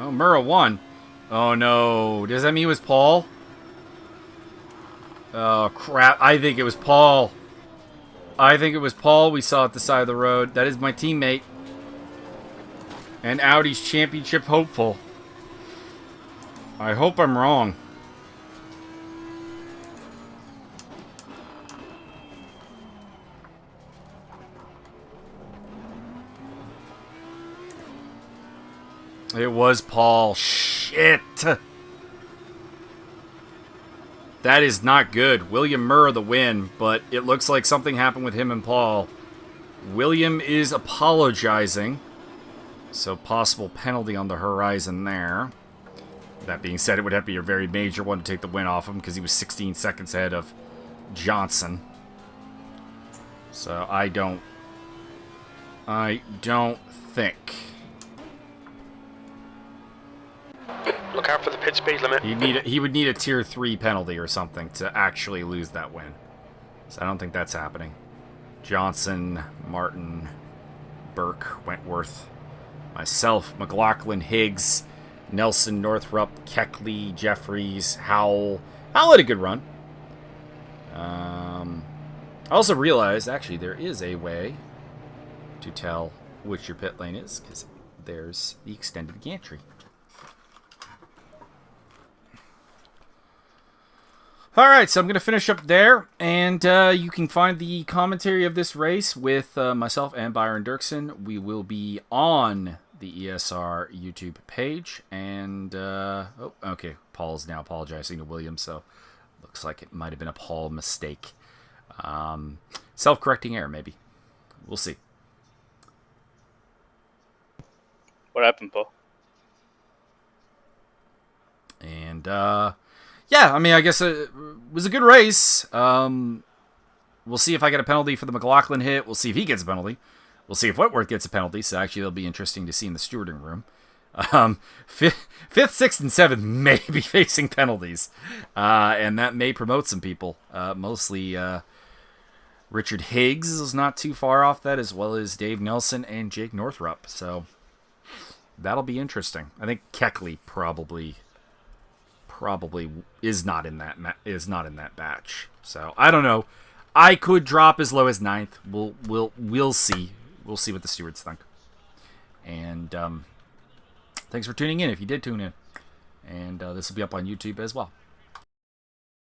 Speaker 1: Oh, Murra won. Oh no. Does that mean it was Paul? Oh crap. I think it was Paul. I think it was Paul we saw at the side of the road. That is my teammate. And Audi's championship hopeful. I hope I'm wrong. It was Paul. Shit. That is not good. William Murr the win, but it looks like something happened with him and Paul. William is apologizing. So possible penalty on the horizon there. That being said, it would have to be a very major one to take the win off him because he was 16 seconds ahead of Johnson. So I don't think.
Speaker 3: Look out for the pit speed limit.
Speaker 1: He would need a tier 3 penalty or something to actually lose that win. So I don't think that's happening. Johnson, Martin, Burke, Wentworth, myself, McLaughlin, Higgs, Nelson, Northrup, Keckley, Jeffries, Howell. Howell had a good run. I also realized, actually, there is a way to tell which your pit lane is, because there's the extended gantry. Alright, so I'm going to finish up there, and you can find the commentary of this race with myself and Byron Dirksen. We will be on the ESR YouTube page, and, oh, okay, Paul's now apologizing to William, so looks like it might have been a Paul mistake. Self-correcting error, maybe. We'll see.
Speaker 7: What happened, Paul?
Speaker 1: And, yeah, I mean, I guess it was a good race. We'll see if I get a penalty for the McLaughlin hit. We'll see if he gets a penalty. We'll see if Wentworth gets a penalty, so actually it'll be interesting to see in the stewarding room. Fifth, sixth, and seventh may be facing penalties, and that may promote some people. Mostly Richard Higgs is not too far off that, as well as Dave Nelson and Jake Northrup. So that'll be interesting. I think Keckley probably is not in that batch. So I don't know. I could drop as low as 9th. We'll see. We'll see what the stewards think. And thanks for tuning in if you did tune in. And this will be up on YouTube as well.